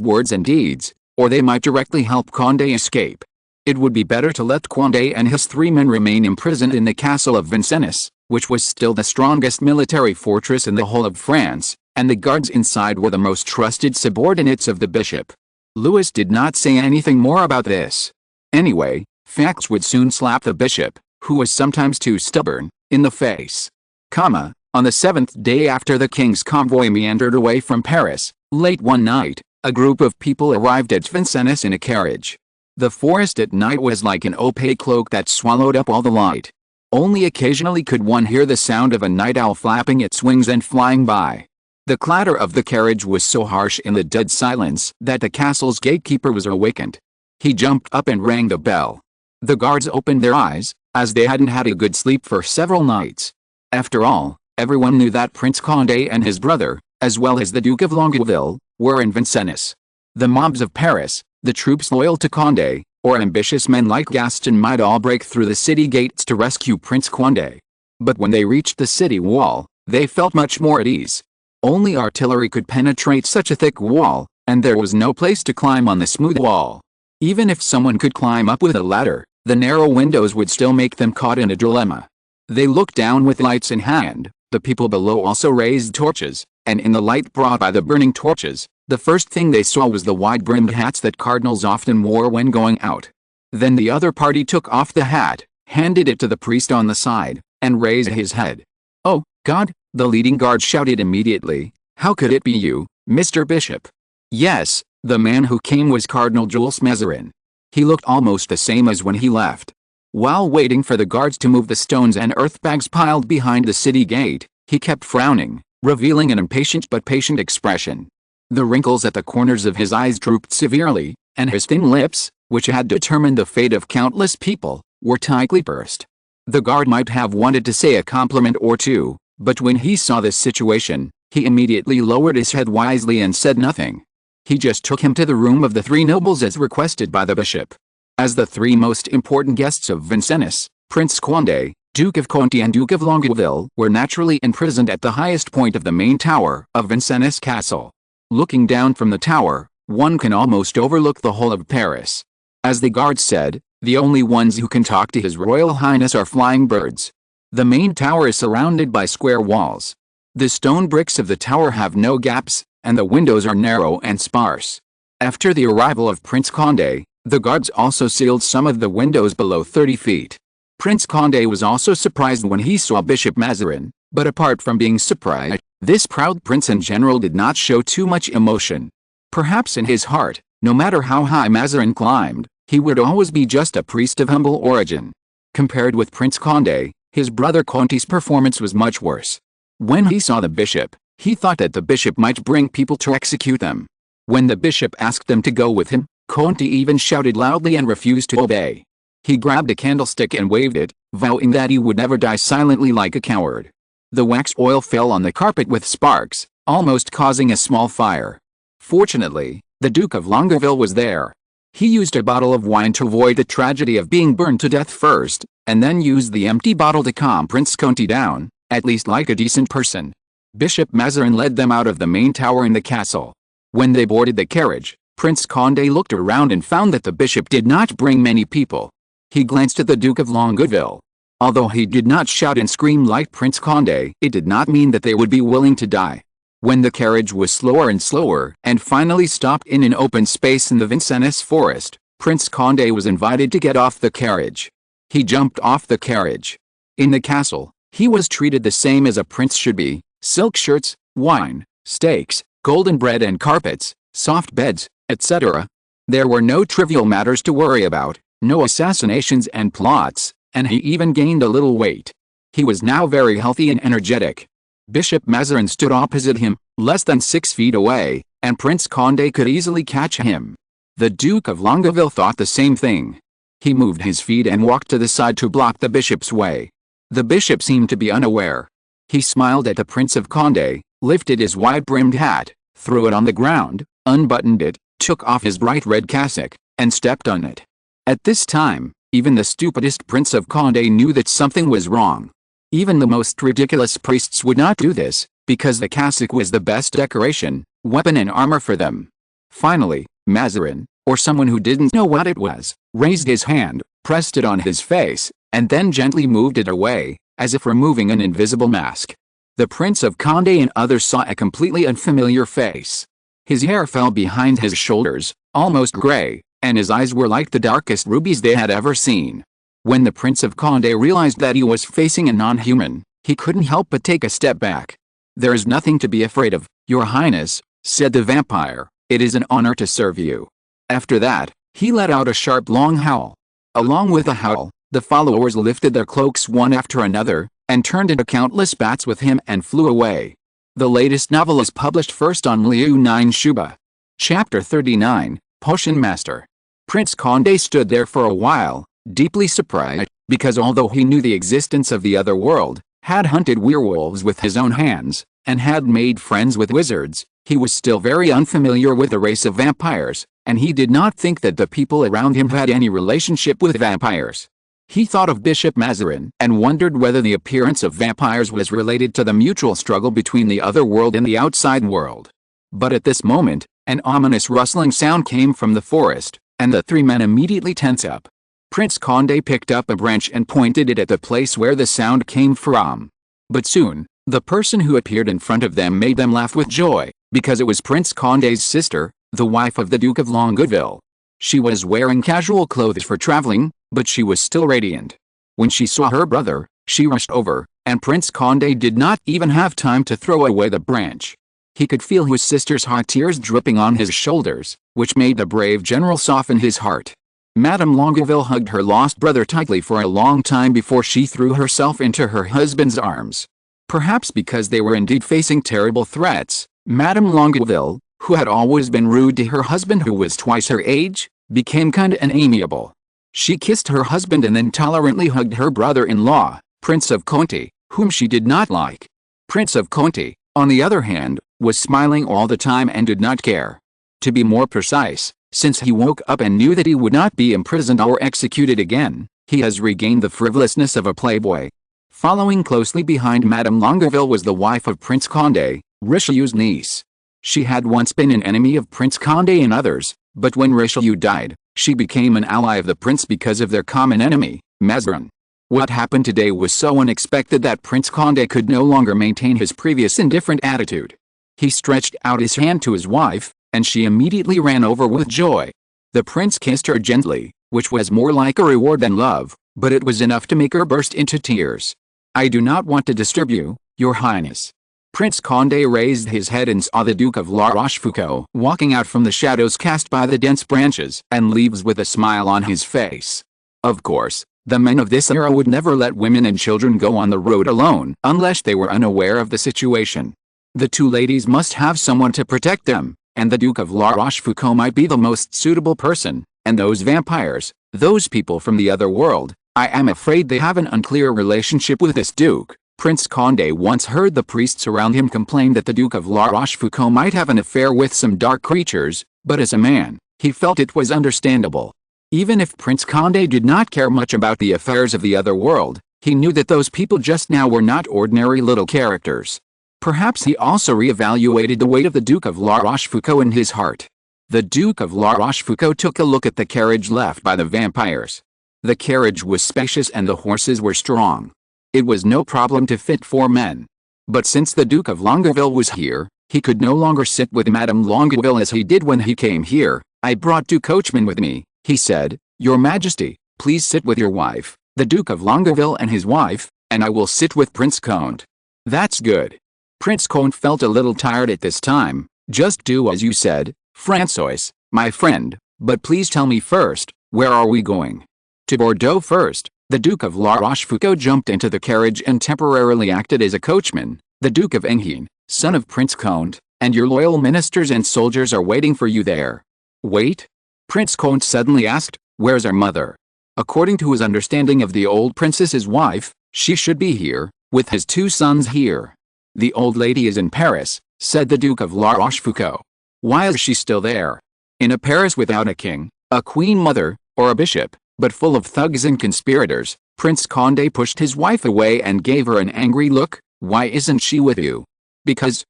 words and deeds, or they might directly help Condé escape. It would be better to let Condé and his 3 men remain imprisoned in the castle of Vincennes, which was still the strongest military fortress in the whole of France, and the guards inside were the most trusted subordinates of the bishop. Louis did not say anything more about this. Anyway, facts would soon slap the bishop, who was sometimes too stubborn, in the face. On the 7th day after the king's convoy meandered away from Paris, late one night, a group of people arrived at Vincennes in a carriage. The forest at night was like an opaque cloak that swallowed up all the light. Only occasionally could one hear the sound of a night owl flapping its wings and flying by. The clatter of the carriage was so harsh in the dead silence that the castle's gatekeeper was awakened. He jumped up and rang the bell. The guards opened their eyes, as they hadn't had a good sleep for several nights. After all, everyone knew that Prince Condé and his brother, as well as the Duke of Longueville, were in Vincennes. The mobs of Paris, the troops loyal to Condé, or ambitious men like Gaston might all break through the city gates to rescue Prince Condé. But when they reached the city wall, they felt much more at ease. Only artillery could penetrate such a thick wall, and there was no place to climb on the smooth wall. Even if someone could climb up with a ladder, the narrow windows would still make them caught in a dilemma. They looked down with lights in hand. The people below also raised torches, and in the light brought by the burning torches, the first thing they saw was the wide-brimmed hats that cardinals often wore when going out. Then the other party took off the hat, handed it to the priest on the side, and raised his head. "Oh, God," the leading guard shouted immediately. "How could it be you, Mr. Bishop?" Yes, the man who came was Cardinal Mazarin. He looked almost the same as when he left. While waiting for the guards to move the stones and earth bags piled behind the city gate, he kept frowning, revealing an impatient but patient expression. The wrinkles at the corners of his eyes drooped severely, and his thin lips, which had determined the fate of countless people, were tightly pursed. The guard might have wanted to say a compliment or two, but when he saw this situation, he immediately lowered his head wisely and said nothing. He just took him to the room of the 3 nobles as requested by the bishop. As the 3 most important guests of Vincennes, Prince Condé, Duke of Conti and Duke of Longueville, were naturally imprisoned at the highest point of the main tower of Vincennes Castle. Looking down from the tower, one can almost overlook the whole of Paris. As the guards said, the only ones who can talk to His Royal Highness are flying birds. The main tower is surrounded by square walls. The stone bricks of the tower have no gaps, and the windows are narrow and sparse. After the arrival of Prince Condé, the guards also sealed some of the windows below 30 feet. Prince Condé was also surprised when he saw Bishop Mazarin, but apart from being surprised, this proud prince and general did not show too much emotion. Perhaps in his heart, no matter how high Mazarin climbed, he would always be just a priest of humble origin. Compared with Prince Condé, his brother Conti's performance was much worse. When he saw the bishop, he thought that the bishop might bring people to execute them. When the bishop asked them to go with him, Conti even shouted loudly and refused to obey. He grabbed a candlestick and waved it, vowing that he would never die silently like a coward. The wax oil fell on the carpet with sparks, almost causing a small fire. Fortunately, the Duke of Longueville was there. He used a bottle of wine to avoid the tragedy of being burned to death first, and then used the empty bottle to calm Prince Conti down, at least like a decent person. Bishop Mazarin led them out of the main tower in the castle. When they boarded the carriage, Prince Condé looked around and found that the bishop did not bring many people. He glanced at the Duke of Longueville. Although he did not shout and scream like Prince Condé, it did not mean that they would be willing to die. When the carriage was slower and slower and finally stopped in an open space in the Vincennes forest, Prince Condé was invited to get off the carriage. He jumped off the carriage. In the castle, he was treated the same as a prince should be: silk shirts, wine, steaks, golden bread and carpets, soft beds, etc. There were no trivial matters to worry about, no assassinations and plots, and he even gained a little weight. He was now very healthy and energetic. Bishop Mazarin stood opposite him, less than 6 feet away, and Prince Condé could easily catch him. The Duke of Longueville thought the same thing. He moved his feet and walked to the side to block the bishop's way. The bishop seemed to be unaware. He smiled at the Prince of Condé, lifted his wide-brimmed hat, threw it on the ground, unbuttoned it, took off his bright red cassock, and stepped on it. At this time, even the stupidest Prince of Condé knew that something was wrong. Even the most ridiculous priests would not do this, because the cassock was the best decoration, weapon and armor for them. Finally, Mazarin, or someone who didn't know what it was, raised his hand, pressed it on his face, and then gently moved it away, as if removing an invisible mask. The Prince of Condé and others saw a completely unfamiliar face. His hair fell behind his shoulders, almost gray, and his eyes were like the darkest rubies they had ever seen. When the Prince of Condé realized that he was facing a non-human, he couldn't help but take a step back. "There is nothing to be afraid of, Your Highness," said the vampire. "It is an honor to serve you." After that, he let out a sharp long howl. Along with the howl, the followers lifted their cloaks one after another, and turned into countless bats with him and flew away. The latest novel is published first on Liu Nine Shuba. Chapter 39, Potion Master. Prince Condé stood there for a while, deeply surprised, because although he knew the existence of the other world, had hunted werewolves with his own hands, and had made friends with wizards, he was still very unfamiliar with the race of vampires, and he did not think that the people around him had any relationship with vampires. He thought of Bishop Mazarin and wondered whether the appearance of vampires was related to the mutual struggle between the other world and the outside world. But at this moment, an ominous rustling sound came from the forest, and the three men immediately tensed up. Prince Condé picked up a branch and pointed it at the place where the sound came from. But soon, the person who appeared in front of them made them laugh with joy, because it was Prince Condé's sister, the wife of the Duke of Longueville. She was wearing casual clothes for traveling, but she was still radiant. When she saw her brother, she rushed over, and Prince Condé did not even have time to throw away the branch. He could feel his sister's hot tears dripping on his shoulders, which made the brave general soften his heart. Madame Longueville hugged her lost brother tightly for a long time before she threw herself into her husband's arms. Perhaps because they were indeed facing terrible threats, Madame Longueville, who had always been rude to her husband who was twice her age, became kind and amiable. She kissed her husband and then tolerantly hugged her brother-in-law, Prince of Conti, whom she did not like. Prince of Conti, on the other hand, was smiling all the time and did not care. To be more precise, since he woke up and knew that he would not be imprisoned or executed again, he has regained the frivolousness of a playboy. Following closely behind Madame Longueville was the wife of Prince Condé, Richelieu's niece. She had once been an enemy of Prince Condé and others, but when Richelieu died, she became an ally of the prince because of their common enemy, Mazarin. What happened today was so unexpected that Prince Condé could no longer maintain his previous indifferent attitude. He stretched out his hand to his wife, and she immediately ran over with joy. The prince kissed her gently, which was more like a reward than love, but it was enough to make her burst into tears. "I do not want to disturb you, Your Highness." Prince Condé raised his head and saw the Duke of La Rochefoucauld walking out from the shadows cast by the dense branches and leaves with a smile on his face. Of course, the men of this era would never let women and children go on the road alone unless they were unaware of the situation. The two ladies must have someone to protect them, and the Duke of La Rochefoucauld might be the most suitable person, and those vampires, those people from the other world, I am afraid they have an unclear relationship with this Duke. Prince Condé once heard the priests around him complain that the Duke of La Rochefoucauld might have an affair with some dark creatures, but as a man, he felt it was understandable. Even if Prince Condé did not care much about the affairs of the other world, he knew that those people just now were not ordinary little characters. Perhaps he also re-evaluated the weight of the Duke of La Rochefoucauld in his heart. The Duke of La Rochefoucauld took a look at the carriage left by the vampires. The carriage was spacious and the horses were strong. It was no problem to fit 4 men. But since the Duke of Longueville was here, he could no longer sit with Madame Longueville as he did when he came here. "I brought 2 coachmen with me," he said. "Your Majesty, please sit with your wife, the Duke of Longueville and his wife, and I will sit with Prince Comte." "That's good." Prince Comte felt a little tired at this time. "Just do as you said, François, my friend, but please tell me first, where are we going?" To Bordeaux first. The Duke of La Rochefoucauld jumped into the carriage and temporarily acted as a coachman. The Duke of Enghien, son of Prince Conde, and your loyal ministers and soldiers are waiting for you there. Wait? Prince Conde suddenly asked, where's our mother? According to his understanding of the old princess's wife, she should be here, with his 2 sons here. The old lady is in Paris, said the Duke of La Rochefoucauld. Why is she still there? In a Paris without a king, a queen mother, or a bishop, but full of thugs and conspirators. Prince Conde pushed his wife away and gave her an angry look. Why isn't she with you? Because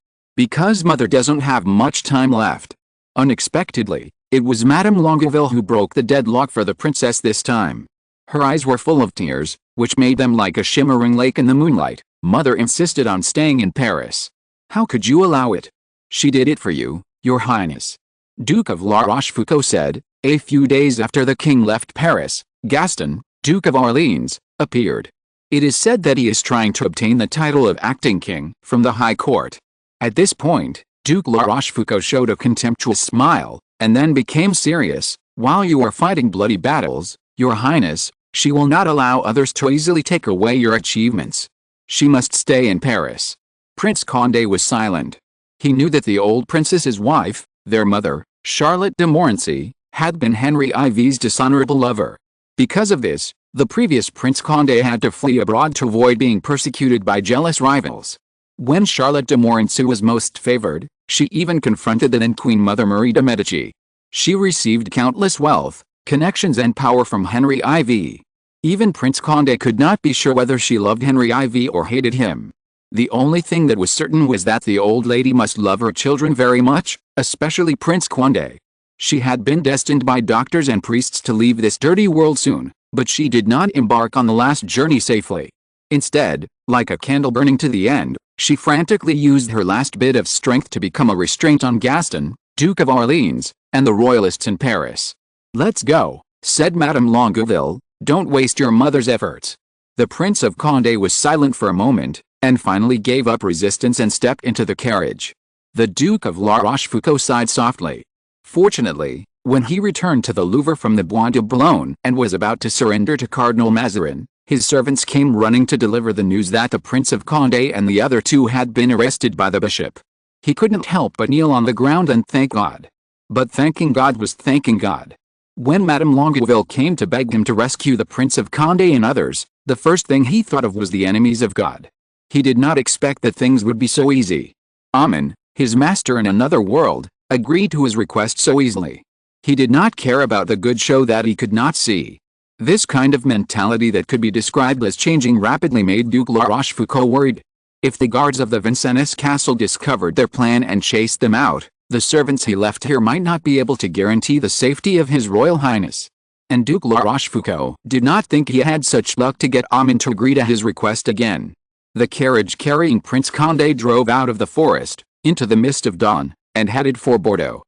mother doesn't have much time left. Unexpectedly, it was Madame Longueville who broke the deadlock for the princess this time. Her eyes were full of tears, which made them like a shimmering lake in the moonlight. Mother insisted on staying in Paris. How could you allow it? She did it for you, your highness. Duke of La Rochefoucauld said. A few days after the king left Paris, Gaston, Duke of Orleans, appeared. It is said that he is trying to obtain the title of acting king from the high court. At this point, Duke La Rochefoucauld showed a contemptuous smile, and then became serious. While you are fighting bloody battles, your highness, she will not allow others to easily take away your achievements. She must stay in Paris. Prince Condé was silent. He knew that the old princess's wife, their mother, Charlotte de Montmorency, had been Henry IV's dishonorable lover. Because of this, the previous Prince Condé had to flee abroad to avoid being persecuted by jealous rivals. When Charlotte de Montmorency was most favored, she even confronted the then Queen Mother Marie de Medici. She received countless wealth, connections and power from Henry IV. Even Prince Condé could not be sure whether she loved Henry IV or hated him. The only thing that was certain was that the old lady must love her children very much, especially Prince Condé. She had been destined by doctors and priests to leave this dirty world soon, but she did not embark on the last journey safely. Instead, like a candle burning to the end, she frantically used her last bit of strength to become a restraint on Gaston, Duke of Orleans, and the royalists in Paris. "Let's go," said Madame Longueville, "don't waste your mother's efforts." The Prince of Condé was silent for a moment, and finally gave up resistance and stepped into the carriage. The Duke of La Rochefoucauld sighed softly. Fortunately, when he returned to the Louvre from the Bois de Boulogne and was about to surrender to Cardinal Mazarin, his servants came running to deliver the news that the Prince of Condé and the other 2 had been arrested by the bishop. He couldn't help but kneel on the ground and thank God. But thanking God was thanking God. When Madame Longueville came to beg him to rescue the Prince of Condé and others, the first thing he thought of was the enemies of God. He did not expect that things would be so easy. Amen, his master in another world, agreed to his request so easily. He did not care about the good show that he could not see. This kind of mentality that could be described as changing rapidly made Duke La Rochefoucauld worried. If the guards of the Vincennes castle discovered their plan and chased them out, the servants he left here might not be able to guarantee the safety of His Royal Highness. And Duke La Rochefoucauld did not think he had such luck to get Amin to agree to his request again. The carriage carrying Prince Condé drove out of the forest, into the mist of dawn, and headed for Bordeaux.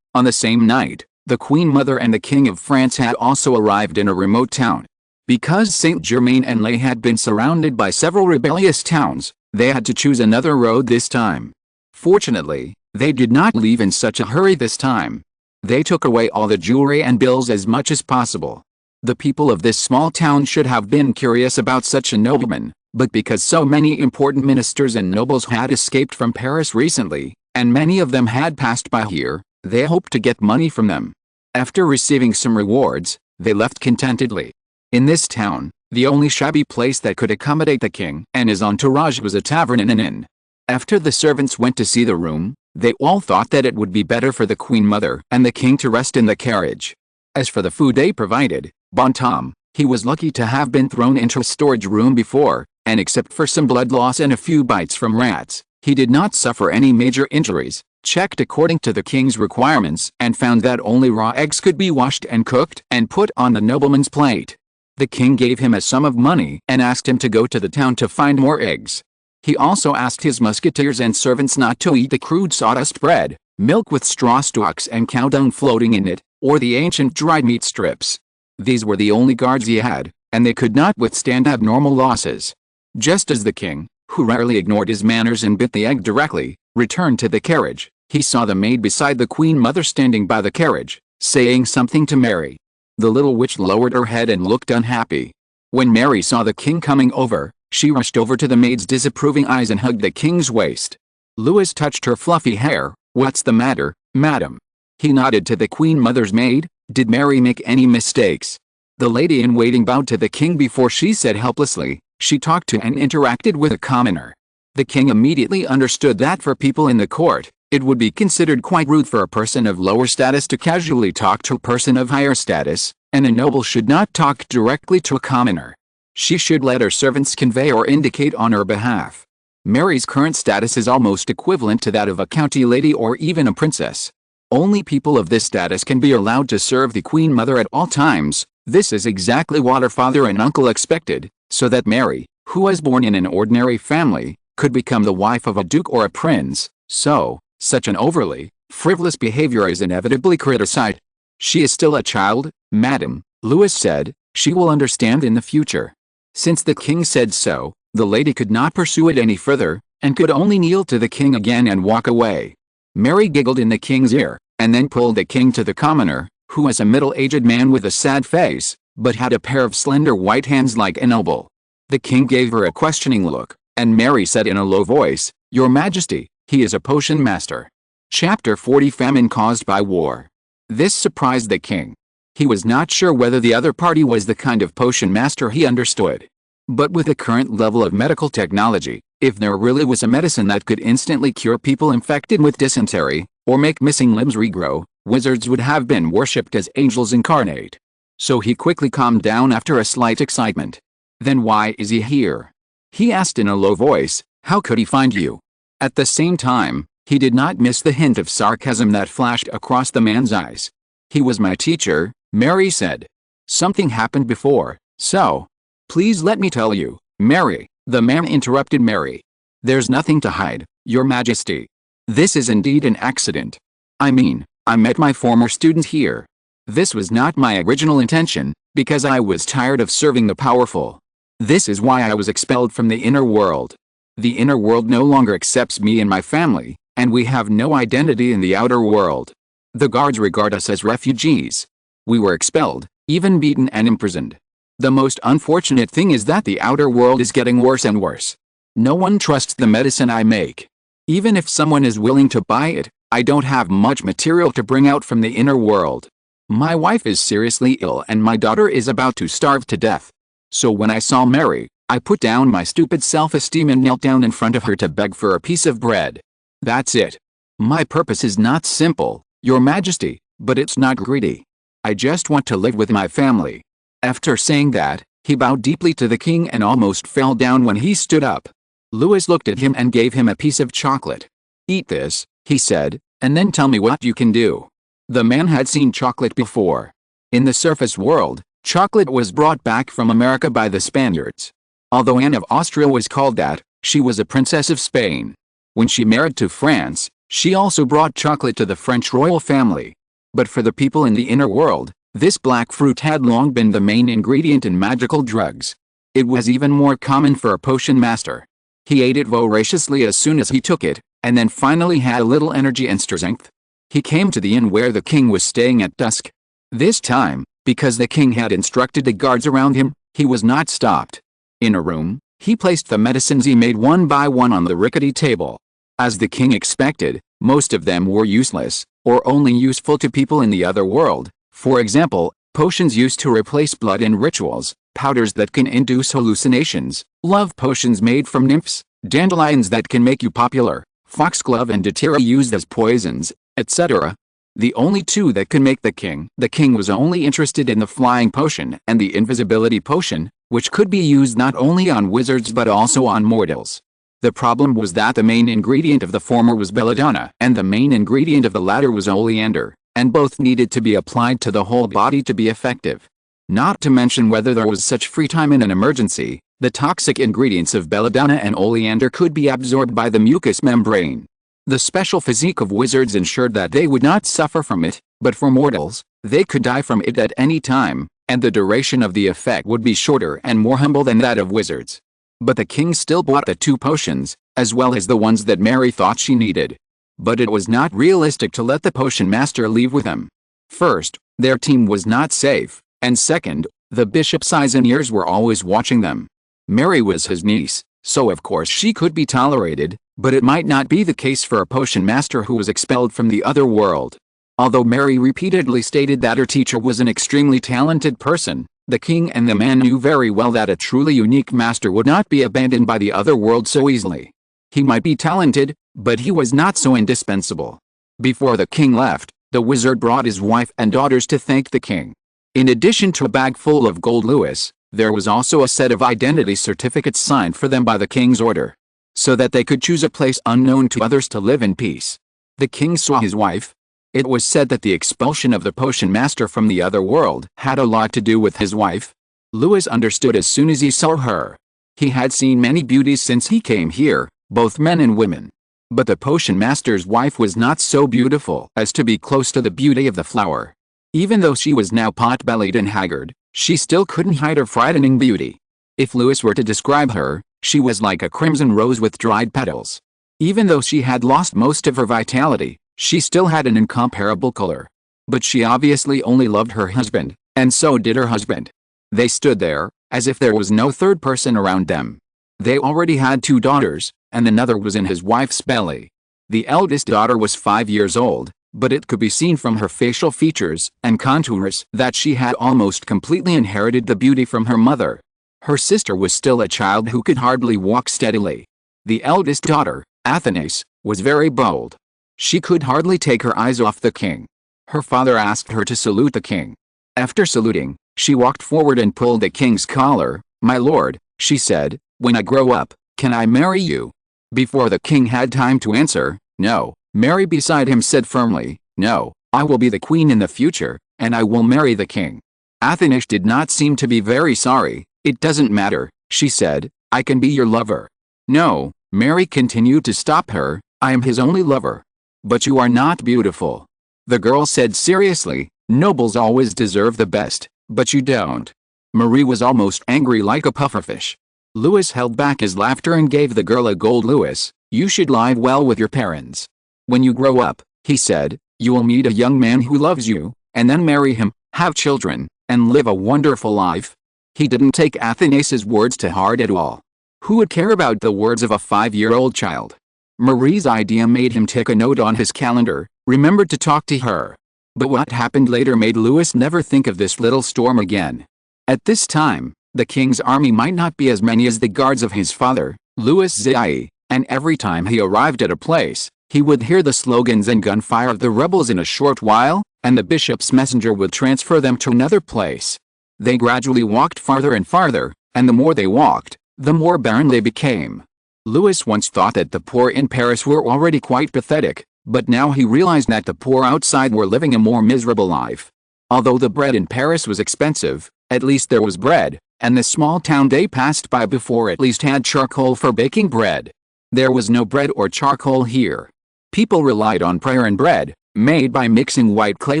On the same night, the Queen Mother and the King of France had also arrived in a remote town. Because Saint-Germain-en-Laye had been surrounded by several rebellious towns, they had to choose another road this time. Fortunately, they did not leave in such a hurry this time. They took away all the jewelry and bills as much as possible. The people of this small town should have been curious about such a nobleman, but because so many important ministers and nobles had escaped from Paris recently, and many of them had passed by here, they hoped to get money from them. After receiving some rewards, they left contentedly. In this town, the only shabby place that could accommodate the king and his entourage was a tavern and an inn. After the servants went to see the room, they all thought that it would be better for the Queen Mother and the king to rest in the carriage. As for the food they provided, bon Tom, he was lucky to have been thrown into a storage room before, and except for some blood loss and a few bites from rats, he did not suffer any major injuries. Checked according to the king's requirements and found that only raw eggs could be washed and cooked and put on the nobleman's plate. The king gave him a sum of money and asked him to go to the town to find more eggs. He also asked his musketeers and servants not to eat the crude sawdust bread, milk with straw stalks and cow dung floating in it, or the ancient dried meat strips. These were the only guards he had, and they could not withstand abnormal losses. Just as the king, who rarely ignored his manners and bit the egg directly, returned to the carriage, he saw the maid beside the Queen Mother standing by the carriage, saying something to Mary. The little witch lowered her head and looked unhappy. When Mary saw the king coming over, she rushed over to the maid's disapproving eyes and hugged the king's waist. Louis touched her fluffy hair. "What's the matter, madam?" He nodded to the queen mother's maid. "Did Mary make any mistakes?" The lady in waiting bowed to the king before she said helplessly, "She talked to and interacted with a commoner." The king immediately understood that for people in the court, it would be considered quite rude for a person of lower status to casually talk to a person of higher status, and a noble should not talk directly to a commoner. She should let her servants convey or indicate on her behalf. Mary's current status is almost equivalent to that of a county lady or even a princess. Only people of this status can be allowed to serve the Queen Mother at all times. This is exactly what her father and uncle expected, so that Mary, who was born in an ordinary family, could become the wife of a duke or a prince. So, such an overly frivolous behavior is inevitably criticized. "She is still a child, madam," Louis said. "She will understand in the future." Since the king said so, the lady could not pursue it any further, and could only kneel to the king again and walk away. Mary giggled in the king's ear, and then pulled the king to the commoner, who was a middle-aged man with a sad face, but had a pair of slender white hands like a noble. The king gave her a questioning look, and Mary said in a low voice, "Your Majesty, he is a potion master." Chapter 40 Famine caused by war. This surprised the king. He was not sure whether the other party was the kind of potion master he understood. But with the current level of medical technology, if there really was a medicine that could instantly cure people infected with dysentery, or make missing limbs regrow, wizards would have been worshipped as angels incarnate. So he quickly calmed down after a slight excitement. "Then why is he here?" he asked in a low voice. "How could he find you?" At the same time, he did not miss the hint of sarcasm that flashed across the man's eyes. "He was my teacher," Mary said. "Something happened before, so please let me tell you, Mary," the man interrupted Mary. "There's nothing to hide, Your Majesty. This is indeed an accident. I mean, I met my former student here. This was not my original intention, because I was tired of serving the powerful. This is why I was expelled from the inner world. The inner world no longer accepts me and my family, and we have no identity in the outer world. The guards regard us as refugees. We were expelled, even beaten and imprisoned. The most unfortunate thing is that the outer world is getting worse and worse. No one trusts the medicine I make. Even if someone is willing to buy it, I don't have much material to bring out from the inner world. My wife is seriously ill and my daughter is about to starve to death. So when I saw Mary, I put down my stupid self-esteem and knelt down in front of her to beg for a piece of bread. That's it. My purpose is not simple, Your Majesty, but it's not greedy. I just want to live with my family." After saying that, he bowed deeply to the king and almost fell down when he stood up. Louis looked at him and gave him a piece of chocolate. "Eat this," he said, "and then tell me what you can do." The man had seen chocolate before. In the surface world, chocolate was brought back from America by the Spaniards. Although Anne of Austria was called that, she was a princess of Spain. When she married to France, she also brought chocolate to the French royal family. But for the people in the inner world, this black fruit had long been the main ingredient in magical drugs. It was even more common for a potion master. He ate it voraciously as soon as he took it, and then finally had a little energy and strength. He came to the inn where the king was staying at dusk. This time, because the king had instructed the guards around him, he was not stopped. In a room, he placed the medicines he made one by one on the rickety table. As the king expected, most of them were useless, or only useful to people in the other world. For example, potions used to replace blood in rituals, powders that can induce hallucinations, love potions made from nymphs, dandelions that can make you popular, foxglove and datura used as poisons, etc. The only two that could make the king was only interested in the flying potion and the invisibility potion, which could be used not only on wizards but also on mortals. The problem was that the main ingredient of the former was belladonna and the main ingredient of the latter was oleander, and both needed to be applied to the whole body to be effective. Not to mention whether there was such free time in an emergency, the toxic ingredients of belladonna and oleander could be absorbed by the mucous membrane. The special physique of wizards ensured that they would not suffer from it, but for mortals, they could die from it at any time, and the duration of the effect would be shorter and more humble than that of wizards. But the king still bought the two potions, as well as the ones that Mary thought she needed. But it was not realistic to let the potion master leave with them. First, their team was not safe, And second, the bishop's eyes and ears were always watching them. Mary was his niece, so of course she could be tolerated, but it might not be the case for a potion master who was expelled from the other world. Although Mary repeatedly stated that her teacher was an extremely talented person, the king and the man knew very well that a truly unique master would not be abandoned by the other world so easily. He might be talented, but he was not so indispensable. Before the king left, the wizard brought his wife and daughters to thank the king. In addition to a bag full of gold Louis, there was also a set of identity certificates signed for them by the king's order, so that they could choose a place unknown to others to live in peace. The king saw his wife. It was said that the expulsion of the potion master from the other world had a lot to do with his wife. Louis understood as soon as he saw her. He had seen many beauties since he came here, both men and women. But the potion master's wife was not so beautiful as to be close to the beauty of the flower. Even though she was now pot-bellied and haggard, she still couldn't hide her frightening beauty. If Louis were to describe her, she was like a crimson rose with dried petals. Even though she had lost most of her vitality, she still had an incomparable color. But she obviously only loved her husband, and so did her husband. They stood there, as if there was no third person around them. They already had 2 daughters, and another was in his wife's belly. The eldest daughter was 5 years old, but it could be seen from her facial features and contours that she had almost completely inherited the beauty from her mother. Her sister was still a child who could hardly walk steadily. The eldest daughter, Athenais, was very bold. She could hardly take her eyes off the king. Her father asked her to salute the king. After saluting, she walked forward and pulled the king's collar. "My lord," she said, "when I grow up, can I marry you?" Before the king had time to answer, "No," Mary beside him said firmly, "No, I will be the queen in the future, and I will marry the king." Athenais did not seem to be very sorry. "It doesn't matter," she said, "I can be your lover." "No," Mary continued to stop her, "I am his only lover." "But you are not beautiful," the girl said seriously. "Nobles always deserve the best, but you don't." Marie was almost angry like a pufferfish. Louis held back his laughter and gave the girl a gold Louis. "You should live well with your parents. When you grow up," he said, "you will meet a young man who loves you, and then marry him, have children, and live a wonderful life." He didn't take Athenais' words to heart at all. Who would care about the words of a 5-year-old child? Marie's idea made him take a note on his calendar, remember to talk to her. But what happened later made Louis never think of this little storm again. At this time, the king's army might not be as many as the guards of his father, Louis XIV, and every time he arrived at a place, he would hear the slogans and gunfire of the rebels in a short while, and the bishop's messenger would transfer them to another place. They gradually walked farther and farther, and the more they walked, the more barren they became. Louis once thought that the poor in Paris were already quite pathetic, but now he realized that the poor outside were living a more miserable life. Although the bread in Paris was expensive, at least there was bread, and the small town they passed by before at least had charcoal for baking bread. There was no bread or charcoal here. People relied on prayer and bread, made by mixing white clay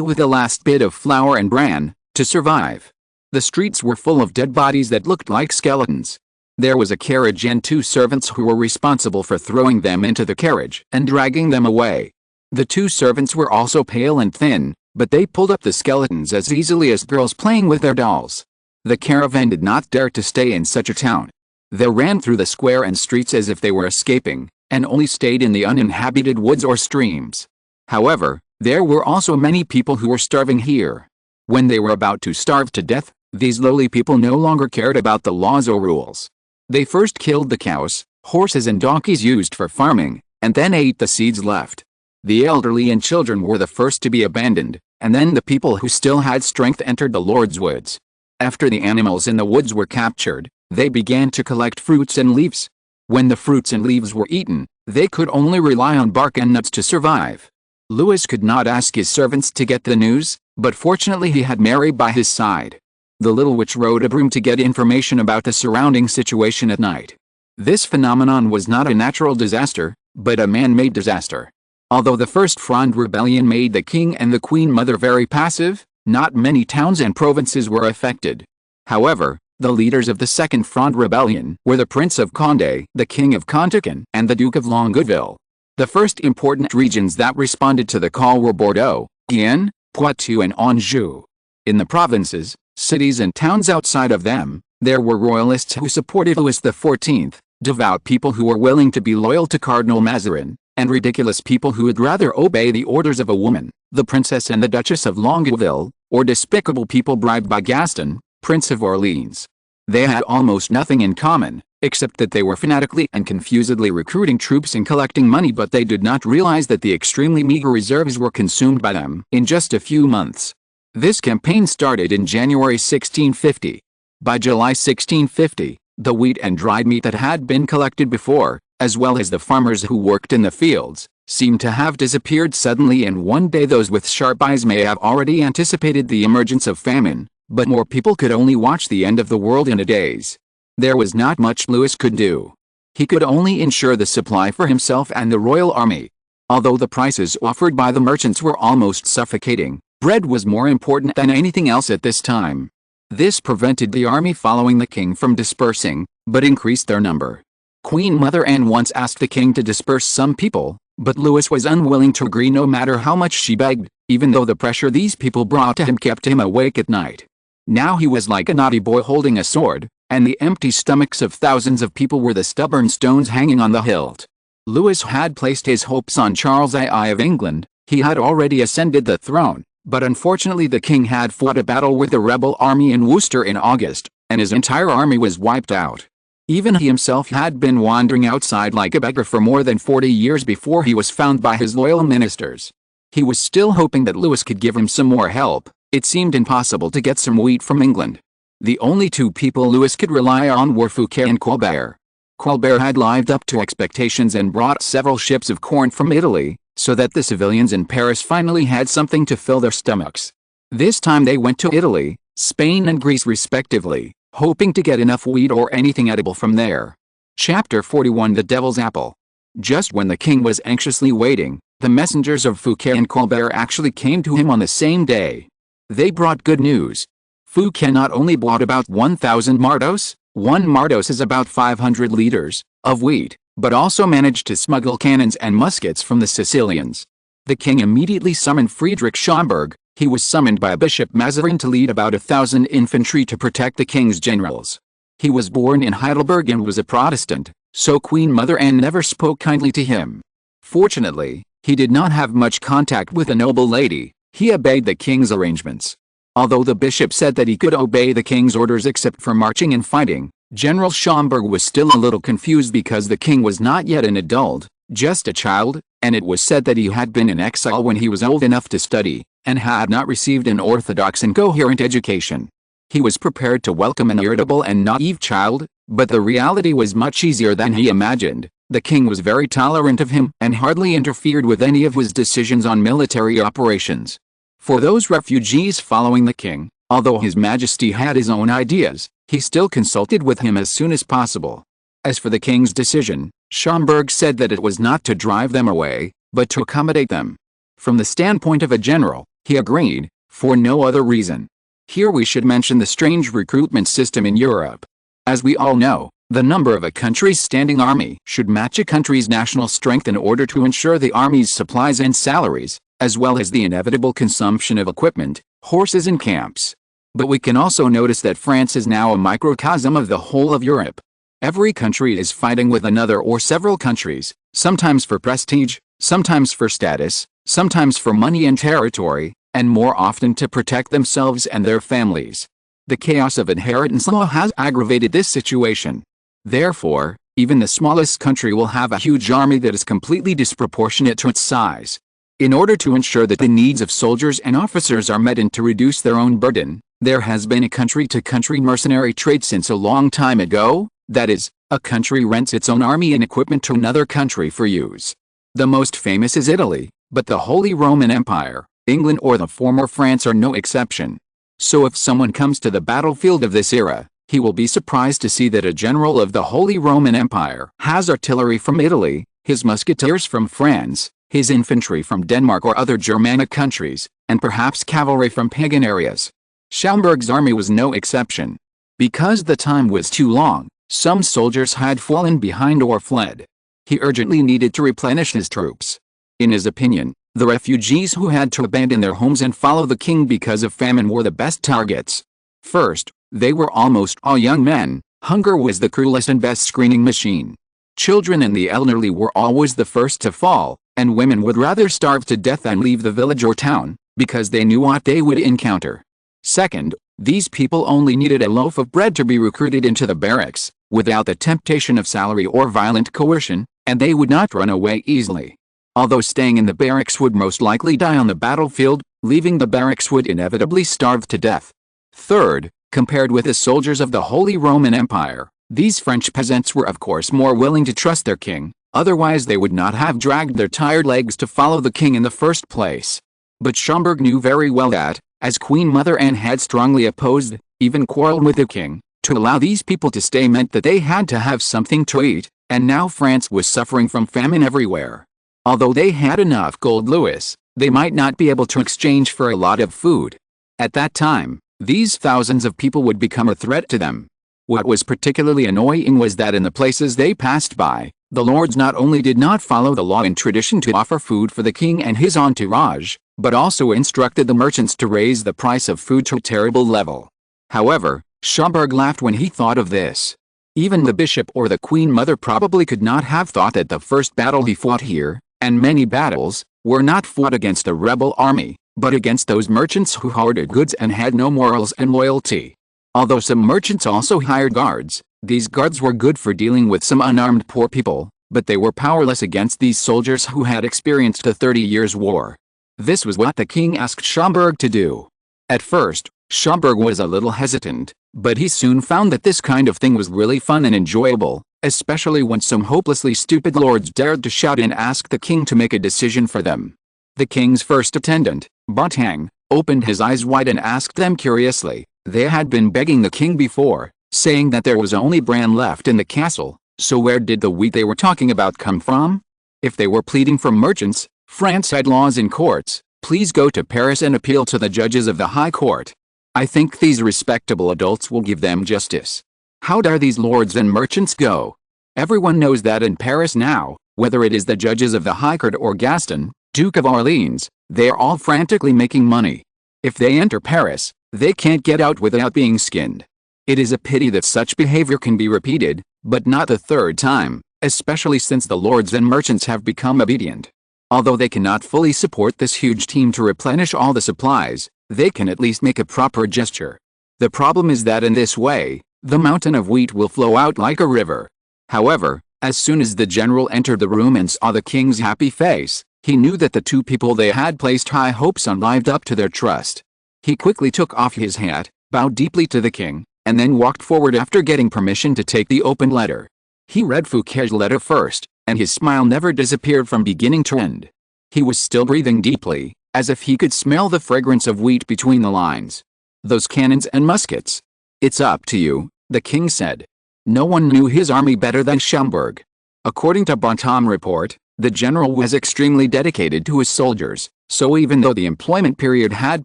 with the last bit of flour and bran, to survive. The streets were full of dead bodies that looked like skeletons. There was a carriage and 2 servants who were responsible for throwing them into the carriage and dragging them away. The 2 servants were also pale and thin, but they pulled up the skeletons as easily as girls playing with their dolls. The caravan did not dare to stay in such a town. They ran through the square and streets as if they were escaping, and only stayed in the uninhabited woods or streams. However, there were also many people who were starving here. When they were about to starve to death, these lowly people no longer cared about the laws or rules. They first killed the cows, horses and donkeys used for farming, and then ate the seeds left. The elderly and children were the first to be abandoned, and then the people who still had strength entered the Lord's woods. After the animals in the woods were captured, they began to collect fruits and leaves. When the fruits and leaves were eaten, they could only rely on bark and nuts to survive. Louis could not ask his servants to get the news, but fortunately he had Mary by his side. The little witch rode a broom to get information about the surrounding situation at night. This phenomenon was not a natural disaster, but a man-made disaster. Although the First Fronde Rebellion made the king and the queen mother very passive, not many towns and provinces were affected. However, the leaders of the Second Fronde Rebellion were the Prince of Condé, the King of Contacan, and the Duke of Longueville. The first important regions that responded to the call were Bordeaux, Guienne, Poitou and Anjou. In the provinces, Cities and towns outside of them, there were royalists who supported Louis XIV, devout people who were willing to be loyal to Cardinal Mazarin, and ridiculous people who would rather obey the orders of a woman, the Princess and the Duchess of Longueville, or despicable people bribed by Gaston, Prince of Orleans. They had almost nothing in common, except that they were fanatically and confusedly recruiting troops and collecting money, but they did not realize that the extremely meager reserves were consumed by them in just a few months. This campaign started in January 1650. By July 1650, the wheat and dried meat that had been collected before, as well as the farmers who worked in the fields, seemed to have disappeared suddenly, and one day those with sharp eyes may have already anticipated the emergence of famine, but more people could only watch the end of the world in a daze. There was not much Louis could do. He could only ensure the supply for himself and the royal army. Although the prices offered by the merchants were almost suffocating, bread was more important than anything else at this time. This prevented the army following the king from dispersing, but increased their number. Queen Mother Anne once asked the king to disperse some people, but Louis was unwilling to agree no matter how much she begged, even though the pressure these people brought to him kept him awake at night. Now he was like a naughty boy holding a sword, and the empty stomachs of thousands of people were the stubborn stones hanging on the hilt. Louis had placed his hopes on Charles II of England. He had already ascended the throne, but unfortunately the king had fought a battle with the rebel army in Worcester in August, and his entire army was wiped out. Even he himself had been wandering outside like a beggar for more than 40 years before he was found by his loyal ministers. He was still hoping that Louis could give him some more help. It seemed impossible to get some wheat from England. The only two people Louis could rely on were Fouquet and Colbert. Colbert had lived up to expectations and brought several ships of corn from Italy, so that the civilians in Paris finally had something to fill their stomachs. This time they went to Italy, Spain and Greece respectively, hoping to get enough wheat or anything edible from there. Chapter 41 The Devil's Apple. Just when the king was anxiously waiting, the messengers of Fouquet and Colbert actually came to him on the same day. They brought good news. Fouquet not only bought about 1,000 mardos, 1 mardos is about 500 liters, of wheat, but also managed to smuggle cannons and muskets from the Sicilians. The king immediately summoned Friedrich Schomberg. He was summoned by Bishop Mazarin to lead about 1,000 infantry to protect the king's generals. He was born in Heidelberg and was a Protestant, so Queen Mother Anne never spoke kindly to him. Fortunately, he did not have much contact with the noble lady. He obeyed the king's arrangements. Although the bishop said that he could obey the king's orders except for marching and fighting, General Schomberg was still a little confused because the king was not yet an adult, just a child, and it was said that he had been in exile when he was old enough to study, and had not received an orthodox and coherent education. He was prepared to welcome an irritable and naive child, but the reality was much easier than he imagined. The king was very tolerant of him and hardly interfered with any of his decisions on military operations. For those refugees following the king, although His Majesty had his own ideas, he still consulted with him as soon as possible. As for the king's decision, Schomberg said that it was not to drive them away, but to accommodate them. From the standpoint of a general, he agreed, for no other reason. Here we should mention the strange recruitment system in Europe. As we all know, the number of a country's standing army should match a country's national strength in order to ensure the army's supplies and salaries, as well as the inevitable consumption of equipment, horses and camps. But we can also notice that France is now a microcosm of the whole of Europe. Every country is fighting with another or several countries, sometimes for prestige, sometimes for status, sometimes for money and territory, and more often to protect themselves and their families. The chaos of inheritance law has aggravated this situation. Therefore, even the smallest country will have a huge army that is completely disproportionate to its size. In order to ensure that the needs of soldiers and officers are met and to reduce their own burden, there has been a country-to-country mercenary trade since a long time ago. That is, a country rents its own army and equipment to another country for use. The most famous is Italy, but the Holy Roman Empire, England or the former France are no exception. So if someone comes to the battlefield of this era, he will be surprised to see that a general of the Holy Roman Empire has artillery from Italy, his musketeers from France, his infantry from Denmark or other Germanic countries, and perhaps cavalry from pagan areas. Schomberg's army was no exception. Because the time was too long, some soldiers had fallen behind or fled. He urgently needed to replenish his troops. In his opinion, the refugees who had to abandon their homes and follow the king because of famine were the best targets. First, they were almost all young men. Hunger was the cruelest and best screening machine. Children and the elderly were always the first to fall, and women would rather starve to death than leave the village or town, because they knew what they would encounter. Second, these people only needed a loaf of bread to be recruited into the barracks, without the temptation of salary or violent coercion, and they would not run away easily. Although staying in the barracks would most likely die on the battlefield, leaving the barracks would inevitably starve to death. Third, compared with the soldiers of the Holy Roman Empire, these French peasants were of course more willing to trust their king, otherwise they would not have dragged their tired legs to follow the king in the first place. But Schomberg knew very well that, as Queen Mother Anne had strongly opposed, even quarreled with the king, to allow these people to stay meant that they had to have something to eat, and now France was suffering from famine everywhere. Although they had enough gold louis, they might not be able to exchange for a lot of food. At that time, these thousands of people would become a threat to them. What was particularly annoying was that in the places they passed by, the lords not only did not follow the law and tradition to offer food for the king and his entourage, but also instructed the merchants to raise the price of food to a terrible level. However, Schomberg laughed when he thought of this. Even the bishop or the queen mother probably could not have thought that the first battle he fought here, and many battles, were not fought against a rebel army, but against those merchants who hoarded goods and had no morals and loyalty. Although some merchants also hired guards, these guards were good for dealing with some unarmed poor people, but they were powerless against these soldiers who had experienced a 30 years' war. This was what the king asked Schomberg to do. At first, Schomberg was a little hesitant, but he soon found that this kind of thing was really fun and enjoyable, especially when some hopelessly stupid lords dared to shout and ask the king to make a decision for them. The king's first attendant, Bontang, opened his eyes wide and asked them curiously. They had been begging the king before, saying that there was only bran left in the castle, so where did the wheat they were talking about come from? If they were pleading from merchants, France had laws in courts. Please go to Paris and appeal to the judges of the High Court. I think these respectable adults will give them justice. How dare these lords and merchants go? Everyone knows that in Paris now, whether it is the judges of the High Court or Gaston, Duke of Orleans, they are all frantically making money. If they enter Paris, they can't get out without being skinned. It is a pity that such behavior can be repeated, but not the third time, especially since the lords and merchants have become obedient. Although they cannot fully support this huge team to replenish all the supplies, they can at least make a proper gesture. The problem is that in this way, the mountain of wheat will flow out like a river. However, as soon as the general entered the room and saw the king's happy face, he knew that the two people they had placed high hopes on lived up to their trust. He quickly took off his hat, bowed deeply to the king, and then walked forward after getting permission to take the open letter. He read Fouquet's letter first, and his smile never disappeared from beginning to end. He was still breathing deeply, as if he could smell the fragrance of wheat between the lines. Those cannons and muskets. It's up to you, the king said. No one knew his army better than Schomberg. According to Bontemps' report, the general was extremely dedicated to his soldiers, so even though the employment period had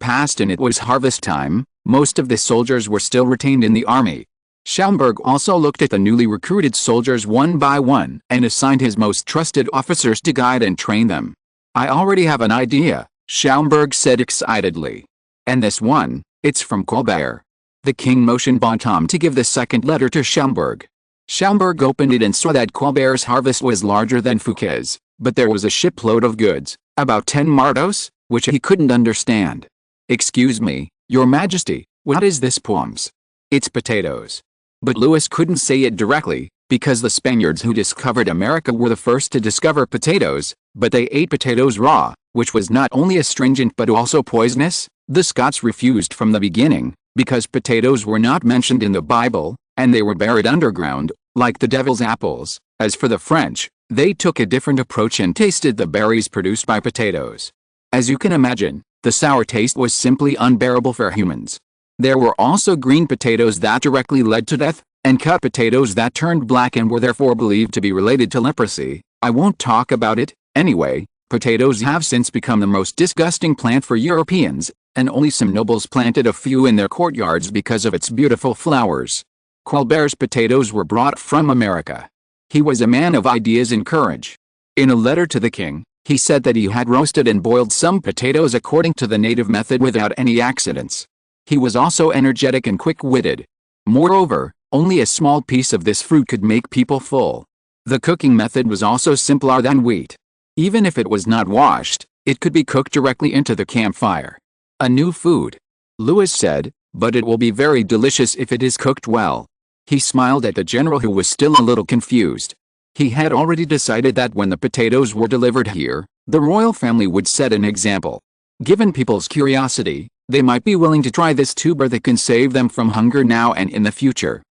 passed and it was harvest time, most of the soldiers were still retained in the army. Schomberg also looked at the newly recruited soldiers one by one and assigned his most trusted officers to guide and train them. I already have an idea, Schomberg said excitedly. And this one, it's from Colbert. The king motioned Bontemps to give the second letter to Schomberg. Schomberg opened it and saw that Colbert's harvest was larger than Fouquet's, but there was a shipload of goods, about 10 mardos, which he couldn't understand. Excuse me, your majesty, what is this poems? It's potatoes. But Louis couldn't say it directly, because the Spaniards who discovered America were the first to discover potatoes, but they ate potatoes raw, which was not only astringent but also poisonous. The Scots refused from the beginning, because potatoes were not mentioned in the Bible, and they were buried underground, like the devil's apples. As for the French, they took a different approach and tasted the berries produced by potatoes. As you can imagine, the sour taste was simply unbearable for humans. There were also green potatoes that directly led to death, and cut potatoes that turned black and were therefore believed to be related to leprosy. I won't talk about it, anyway. Potatoes have since become the most disgusting plant for Europeans, and only some nobles planted a few in their courtyards because of its beautiful flowers. Colbert's potatoes were brought from America. He was a man of ideas and courage. In a letter to the king, he said that he had roasted and boiled some potatoes according to the native method without any accidents. He was also energetic and quick-witted. Moreover, only a small piece of this fruit could make people full. The cooking method was also simpler than wheat. Even if it was not washed, it could be cooked directly into the campfire. A new food, Louis said, but it will be very delicious if it is cooked well. He smiled at the general, who was still a little confused. He had already decided that when the potatoes were delivered here, the royal family would set an example. Given people's curiosity, they might be willing to try this tuber that can save them from hunger now and in the future.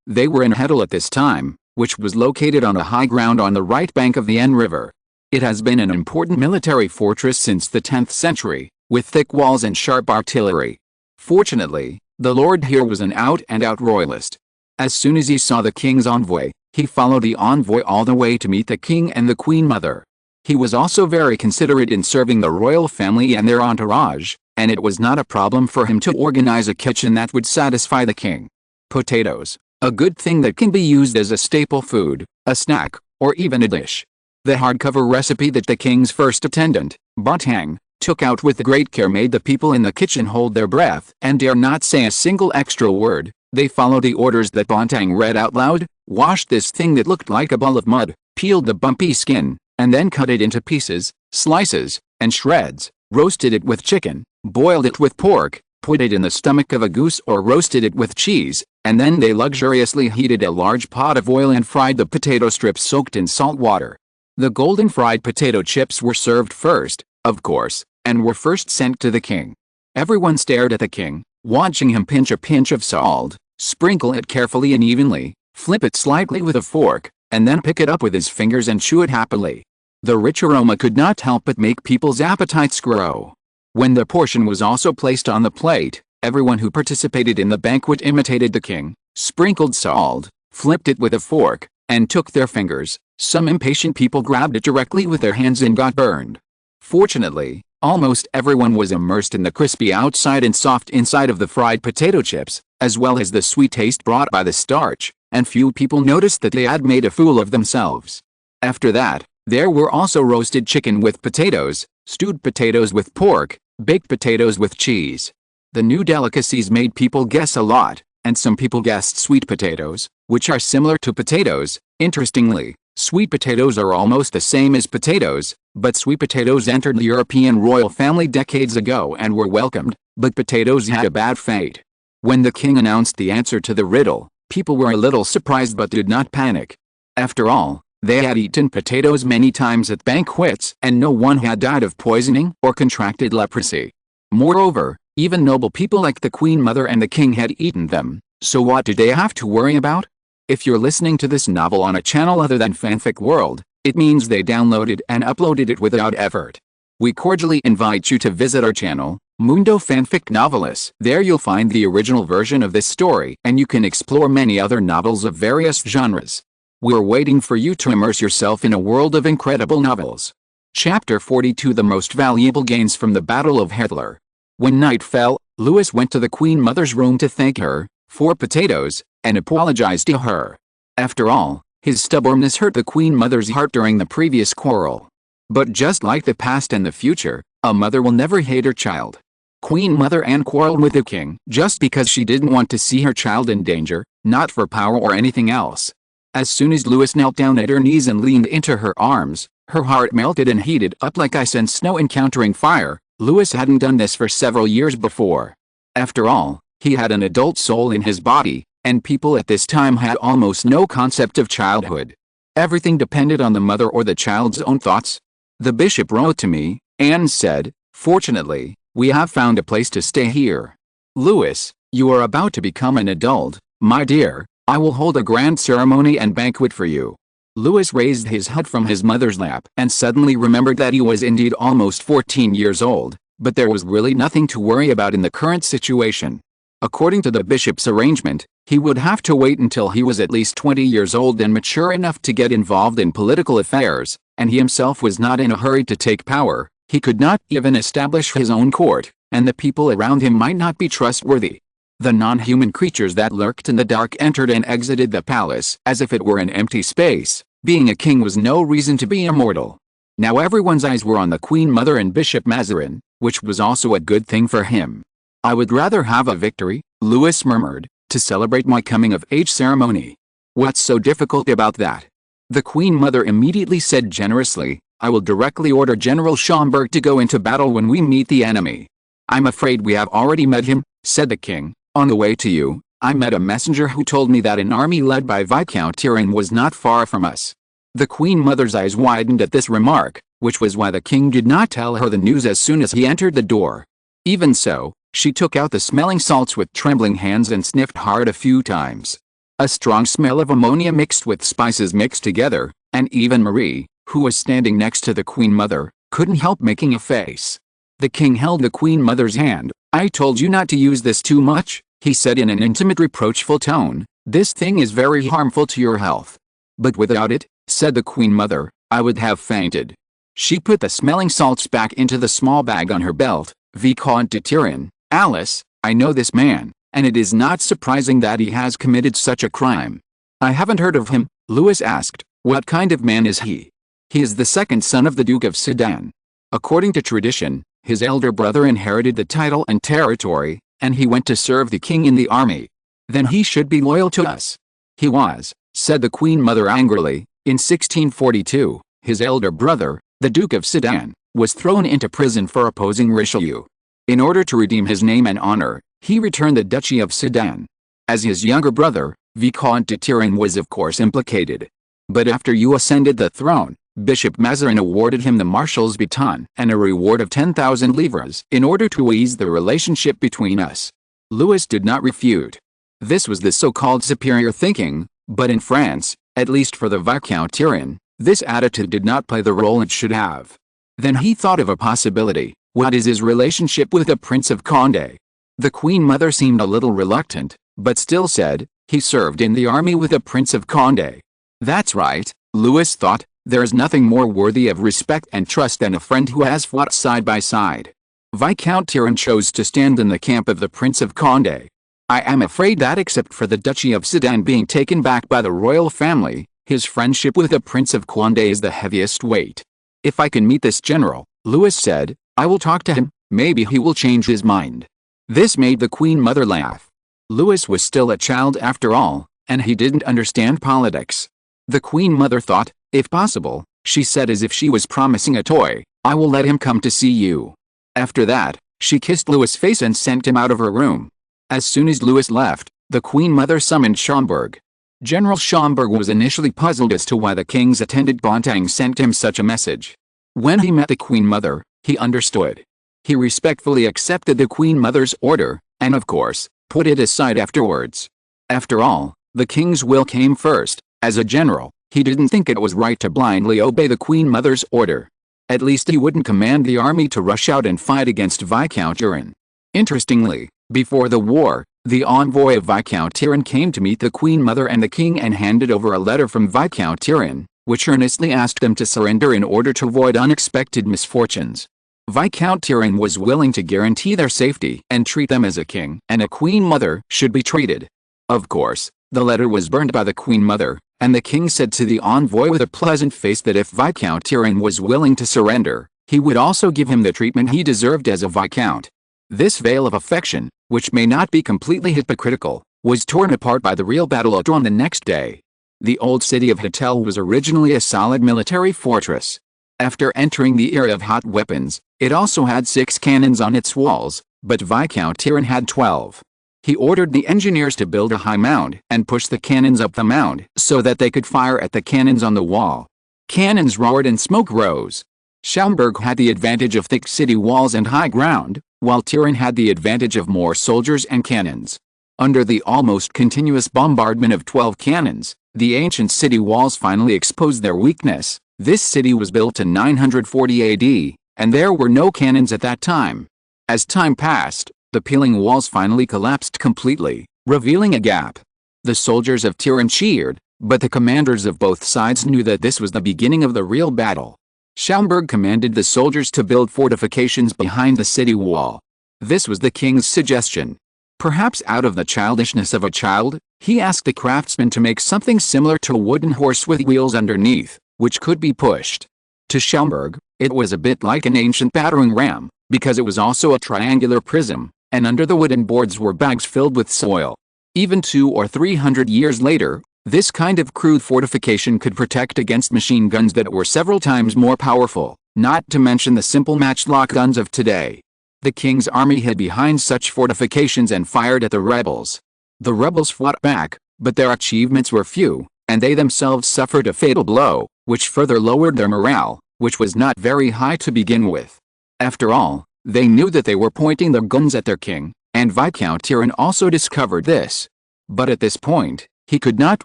They were in Hedel at this time, which was located on a high ground on the right bank of the Aisne River. It has been an important military fortress since the 10th century, with thick walls and sharp artillery. Fortunately, the lord here was an out-and-out royalist. As soon as he saw the king's envoy, he followed the envoy all the way to meet the king and the queen mother. He was also very considerate in serving the royal family and their entourage, and it was not a problem for him to organize a kitchen that would satisfy the king. Potatoes, a good thing that can be used as a staple food, a snack, or even a dish. The hardcover recipe that the king's first attendant, Bontang, took out with great care made the people in the kitchen hold their breath and dare not say a single extra word. They followed the orders that Bontang read out loud, washed this thing that looked like a ball of mud, peeled the bumpy skin, and then cut it into pieces, slices, and shreds, roasted it with chicken, boiled it with pork, put it in the stomach of a goose or roasted it with cheese, and then they luxuriously heated a large pot of oil and fried the potato strips soaked in salt water. The golden fried potato chips were served first, of course, and were first sent to the king. Everyone stared at the king, watching him pinch a pinch of salt, sprinkle it carefully and evenly, flip it slightly with a fork, and then pick it up with his fingers and chew it happily. The rich aroma could not help but make people's appetites grow. When the portion was also placed on the plate, everyone who participated in the banquet imitated the king, sprinkled salt, flipped it with a fork, and took their fingers. Some impatient people grabbed it directly with their hands and got burned. Fortunately, almost everyone was immersed in the crispy outside and soft inside of the fried potato chips, as well as the sweet taste brought by the starch, and few people noticed that they had made a fool of themselves. After that, there were also roasted chicken with potatoes, stewed potatoes with pork, baked potatoes with cheese. The new delicacies made people guess a lot, and some people guessed sweet potatoes, which are similar to potatoes. Interestingly, sweet potatoes are almost the same as potatoes, but sweet potatoes entered the European royal family decades ago and were welcomed, but potatoes had a bad fate. When the king announced the answer to the riddle, people were a little surprised but did not panic. After all, they had eaten potatoes many times at banquets and no one had died of poisoning or contracted leprosy. Moreover, even noble people like the Queen Mother and the King had eaten them, so what did they have to worry about? If you're listening to this novel on a channel other than Fanfic World, it means they downloaded and uploaded it without effort. We cordially invite you to visit our channel, Mundo Fanfic Novelis. There you'll find the original version of this story and you can explore many other novels of various genres. We're waiting for you to immerse yourself in a world of incredible novels. Chapter 42: The Most Valuable Gains from the Battle of Hitler. When night fell, Louis went to the Queen Mother's room to thank her for potatoes and apologized to her. After all, his stubbornness hurt the Queen Mother's heart during the previous quarrel. But just like the past and the future, a mother will never hate her child. Queen Mother Anne quarreled with the king just because she didn't want to see her child in danger, not for power or anything else. As soon as Louis knelt down at her knees and leaned into her arms, her heart melted and heated up like ice and snow encountering fire. Louis hadn't done this for several years before. After all, he had an adult soul in his body, and people at this time had almost no concept of childhood. Everything depended on the mother or the child's own thoughts. The bishop wrote to me, Anne said, "Fortunately, we have found a place to stay here. Louis, you are about to become an adult, my dear. I will hold a grand ceremony and banquet for you." Louis raised his head from his mother's lap and suddenly remembered that he was indeed almost 14 years old, but there was really nothing to worry about in the current situation. According to the bishop's arrangement, he would have to wait until he was at least 20 years old and mature enough to get involved in political affairs, and he himself was not in a hurry to take power. He could not even establish his own court, and the people around him might not be trustworthy. The non-human creatures that lurked in the dark entered and exited the palace as if it were an empty space. Being a king was no reason to be immortal. Now everyone's eyes were on the Queen Mother and Bishop Mazarin, which was also a good thing for him. I would rather have a victory, Louis murmured, to celebrate my coming-of-age ceremony. What's so difficult about that? The Queen Mother immediately said generously, I will directly order General Schomberg to go into battle when we meet the enemy. I'm afraid we have already met him, said the king. On the way to you, I met a messenger who told me that an army led by Viscount Tyrone was not far from us. The Queen Mother's eyes widened at this remark, which was why the king did not tell her the news as soon as he entered the door. Even so, she took out the smelling salts with trembling hands and sniffed hard a few times. A strong smell of ammonia mixed with spices mixed together, and even Marie, who was standing next to the Queen Mother, couldn't help making a face. The king held the Queen Mother's hand. I told you not to use this too much, he said in an intimate reproachful tone. This thing is very harmful to your health. But without it, said the Queen Mother, I would have fainted. She put the smelling salts back into the small bag on her belt. Vicomte de Tyrone, Alice, I know this man, and it is not surprising that he has committed such a crime. I haven't heard of him, Louis asked. What kind of man is he? He is the second son of the Duke of Sedan. According to tradition, his elder brother inherited the title and territory, and he went to serve the king in the army. Then he should be loyal to us. He was, said the Queen Mother angrily. In 1642, his elder brother, the Duke of Sedan, was thrown into prison for opposing Richelieu. In order to redeem his name and honor, he returned the Duchy of Sedan. As his younger brother, Vicomte de Tyrone was of course implicated. But after you ascended the throne, Bishop Mazarin awarded him the Marshal's baton and a reward of 10,000 livres in order to ease the relationship between us. Louis did not refute. This was the so-called superior thinking, but in France, at least for the Viscount Tyrone, this attitude did not play the role it should have. Then he thought of a possibility. What is his relationship with the Prince of Condé? The Queen Mother seemed a little reluctant, but still said, he served in the army with the Prince of Condé. That's right, Louis thought, there is nothing more worthy of respect and trust than a friend who has fought side by side. Viscount Tyrone chose to stand in the camp of the Prince of Condé. I am afraid that except for the Duchy of Sedan being taken back by the royal family, his friendship with the Prince of Condé is the heaviest weight. If I can meet this general, Louis said, I will talk to him, maybe he will change his mind. This made the Queen Mother laugh. Louis was still a child after all, and he didn't understand politics. The Queen Mother thought, if possible, she said as if she was promising a toy, I will let him come to see you. After that, she kissed Louis' face and sent him out of her room. As soon as Louis left, the Queen Mother summoned Schomberg. General Schomberg was initially puzzled as to why the king's attendant Bontang sent him such a message. When he met the Queen Mother, he understood. He respectfully accepted the Queen Mother's order, and of course, put it aside afterwards. After all, the king's will came first. As a general, he didn't think it was right to blindly obey the Queen Mother's order. At least he wouldn't command the army to rush out and fight against Viscount Tyrone. Interestingly, before the war, the envoy of Viscount Tyrone came to meet the Queen Mother and the king and handed over a letter from Viscount Tyrone, which earnestly asked them to surrender in order to avoid unexpected misfortunes. Viscount Tyrone was willing to guarantee their safety and treat them as a king and a Queen Mother should be treated. Of course, the letter was burned by the Queen Mother, and the king said to the envoy with a pleasant face that if Viscount Tyrone was willing to surrender, he would also give him the treatment he deserved as a viscount. This veil of affection, which may not be completely hypocritical, was torn apart by the real battle at dawn the next day. The old city of Hetel was originally a solid military fortress. After entering the era of hot weapons, it also had 6 cannons on its walls, but Viscount Tyrone had 12. He ordered the engineers to build a high mound and push the cannons up the mound so that they could fire at the cannons on the wall. Cannons roared and smoke rose. Schomberg had the advantage of thick city walls and high ground, while Tyrone had the advantage of more soldiers and cannons. Under the almost continuous bombardment of 12 cannons, the ancient city walls finally exposed their weakness. This city was built in 940 AD, and there were no cannons at that time. As time passed, the peeling walls finally collapsed completely, revealing a gap. The soldiers of Tyrone cheered, but the commanders of both sides knew that this was the beginning of the real battle. Schomberg commanded the soldiers to build fortifications behind the city wall. This was the king's suggestion. Perhaps out of the childishness of a child, he asked the craftsmen to make something similar to a wooden horse with wheels underneath, which could be pushed. To Schomberg, it was a bit like an ancient battering ram, because it was also a triangular prism, and under the wooden boards were bags filled with soil. Even 200 or 300 years later, this kind of crude fortification could protect against machine guns that were several times more powerful, not to mention the simple matchlock guns of today. The king's army hid behind such fortifications and fired at the rebels. The rebels fought back, but their achievements were few, and they themselves suffered a fatal blow, which further lowered their morale, which was not very high to begin with. After all, they knew that they were pointing their guns at their king, and Viscount Tyrone also discovered this. But at this point, he could not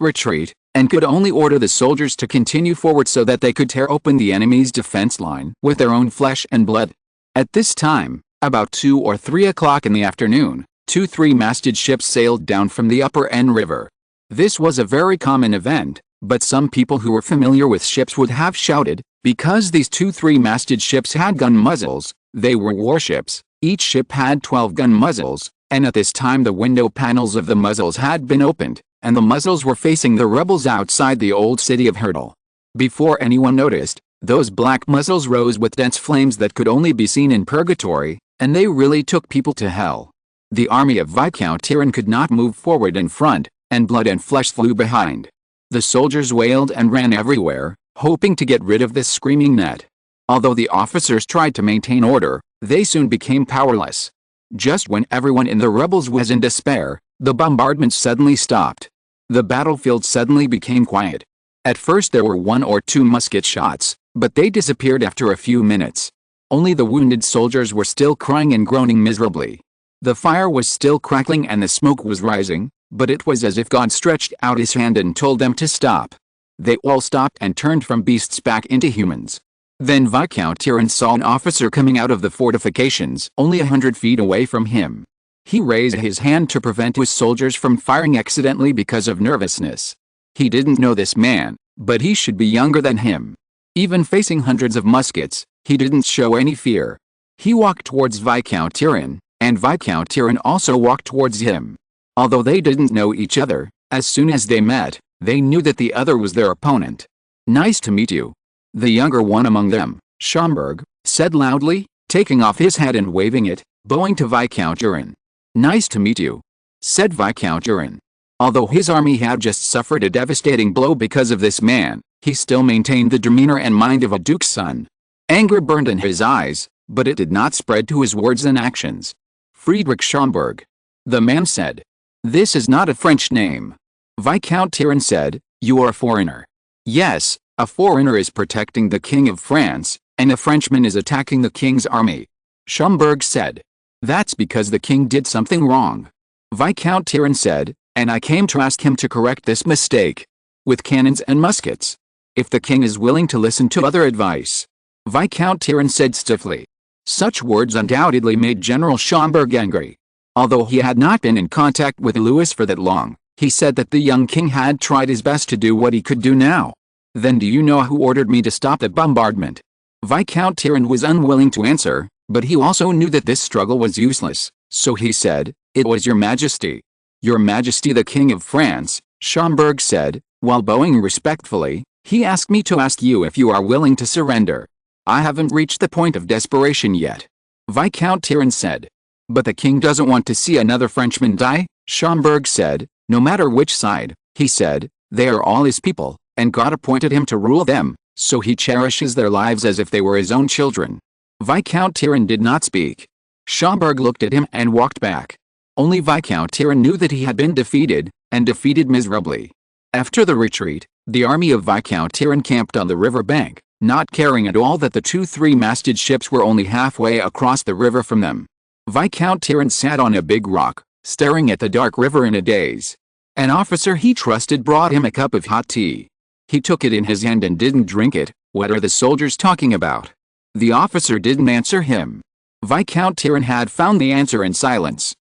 retreat, and could only order the soldiers to continue forward so that they could tear open the enemy's defense line with their own flesh and blood. At this time, about 2 or 3 o'clock in the afternoon, 2 three-masted ships sailed down from the upper N River. This was a very common event, but some people who were familiar with ships would have shouted, because these 2 three-masted ships had gun muzzles, they were warships. Each ship had 12 gun muzzles, and at this time the window panels of the muzzles had been opened, and the muzzles were facing the rebels outside the old city of Hurdle. Before anyone noticed, those black muzzles rose with dense flames that could only be seen in purgatory, and they really took people to hell. The army of Viscount Tyrone could not move forward in front, and blood and flesh flew behind. The soldiers wailed and ran everywhere, hoping to get rid of this screaming net. Although the officers tried to maintain order, they soon became powerless. Just when everyone in the rebels was in despair, the bombardment suddenly stopped. The battlefield suddenly became quiet. At first there were 1 or 2 musket shots, but they disappeared after a few minutes. Only the wounded soldiers were still crying and groaning miserably. The fire was still crackling and the smoke was rising, but it was as if God stretched out his hand and told them to stop. They all stopped and turned from beasts back into humans. Then Viscount Tyrone saw an officer coming out of the fortifications only 100 feet away from him. He raised his hand to prevent his soldiers from firing accidentally because of nervousness. He didn't know this man, but he should be younger than him. Even facing hundreds of muskets, he didn't show any fear. He walked towards Viscount Tyrone, and Viscount Tyrone also walked towards him. Although they didn't know each other, as soon as they met, they knew that the other was their opponent. "Nice to meet you." The younger one among them, Schomberg, said loudly, taking off his hat and waving it, bowing to Viscount Tyrone. "Nice to meet you," said Viscount Tyrone. Although his army had just suffered a devastating blow because of this man, he still maintained the demeanor and mind of a duke's son. Anger burned in his eyes, but it did not spread to his words and actions. "Friedrich Schomberg," the man said. "This is not a French name." Viscount Tyrone said, "You are a foreigner." "Yes, a foreigner is protecting the King of France, and a Frenchman is attacking the King's army." Schomberg said. "That's because the King did something wrong." Viscount Tyrone said, "And I came to ask him to correct this mistake. With cannons and muskets. If the King is willing to listen to other advice." Viscount Tyrone said stiffly. Such words undoubtedly made General Schomberg angry. Although he had not been in contact with Louis for that long, he said that the young king had tried his best to do what he could do now. "Then do you know who ordered me to stop the bombardment?" Viscount Tyrone was unwilling to answer, but he also knew that this struggle was useless, so he said, "It was your Majesty." "Your Majesty the King of France," Schomberg said, while bowing respectfully. "He asked me to ask you if you are willing to surrender." "I haven't reached the point of desperation yet," Viscount Tyrone said. "But the king doesn't want to see another Frenchman die," Schomberg said. "No matter which side," he said, "they are all his people, and God appointed him to rule them, so he cherishes their lives as if they were his own children." Viscount Tyrone did not speak. Schomberg looked at him and walked back. Only Viscount Tyrone knew that he had been defeated, and defeated miserably. After the retreat, the army of Viscount Tyrone camped on the river bank, not caring at all that the 2 three-masted ships were only halfway across the river from them. Viscount Tyrone sat on a big rock, staring at the dark river in a daze. An officer he trusted brought him a cup of hot tea. He took it in his hand and didn't drink it. "What are the soldiers talking about?" The officer didn't answer him. Viscount Tyrone had found the answer in silence.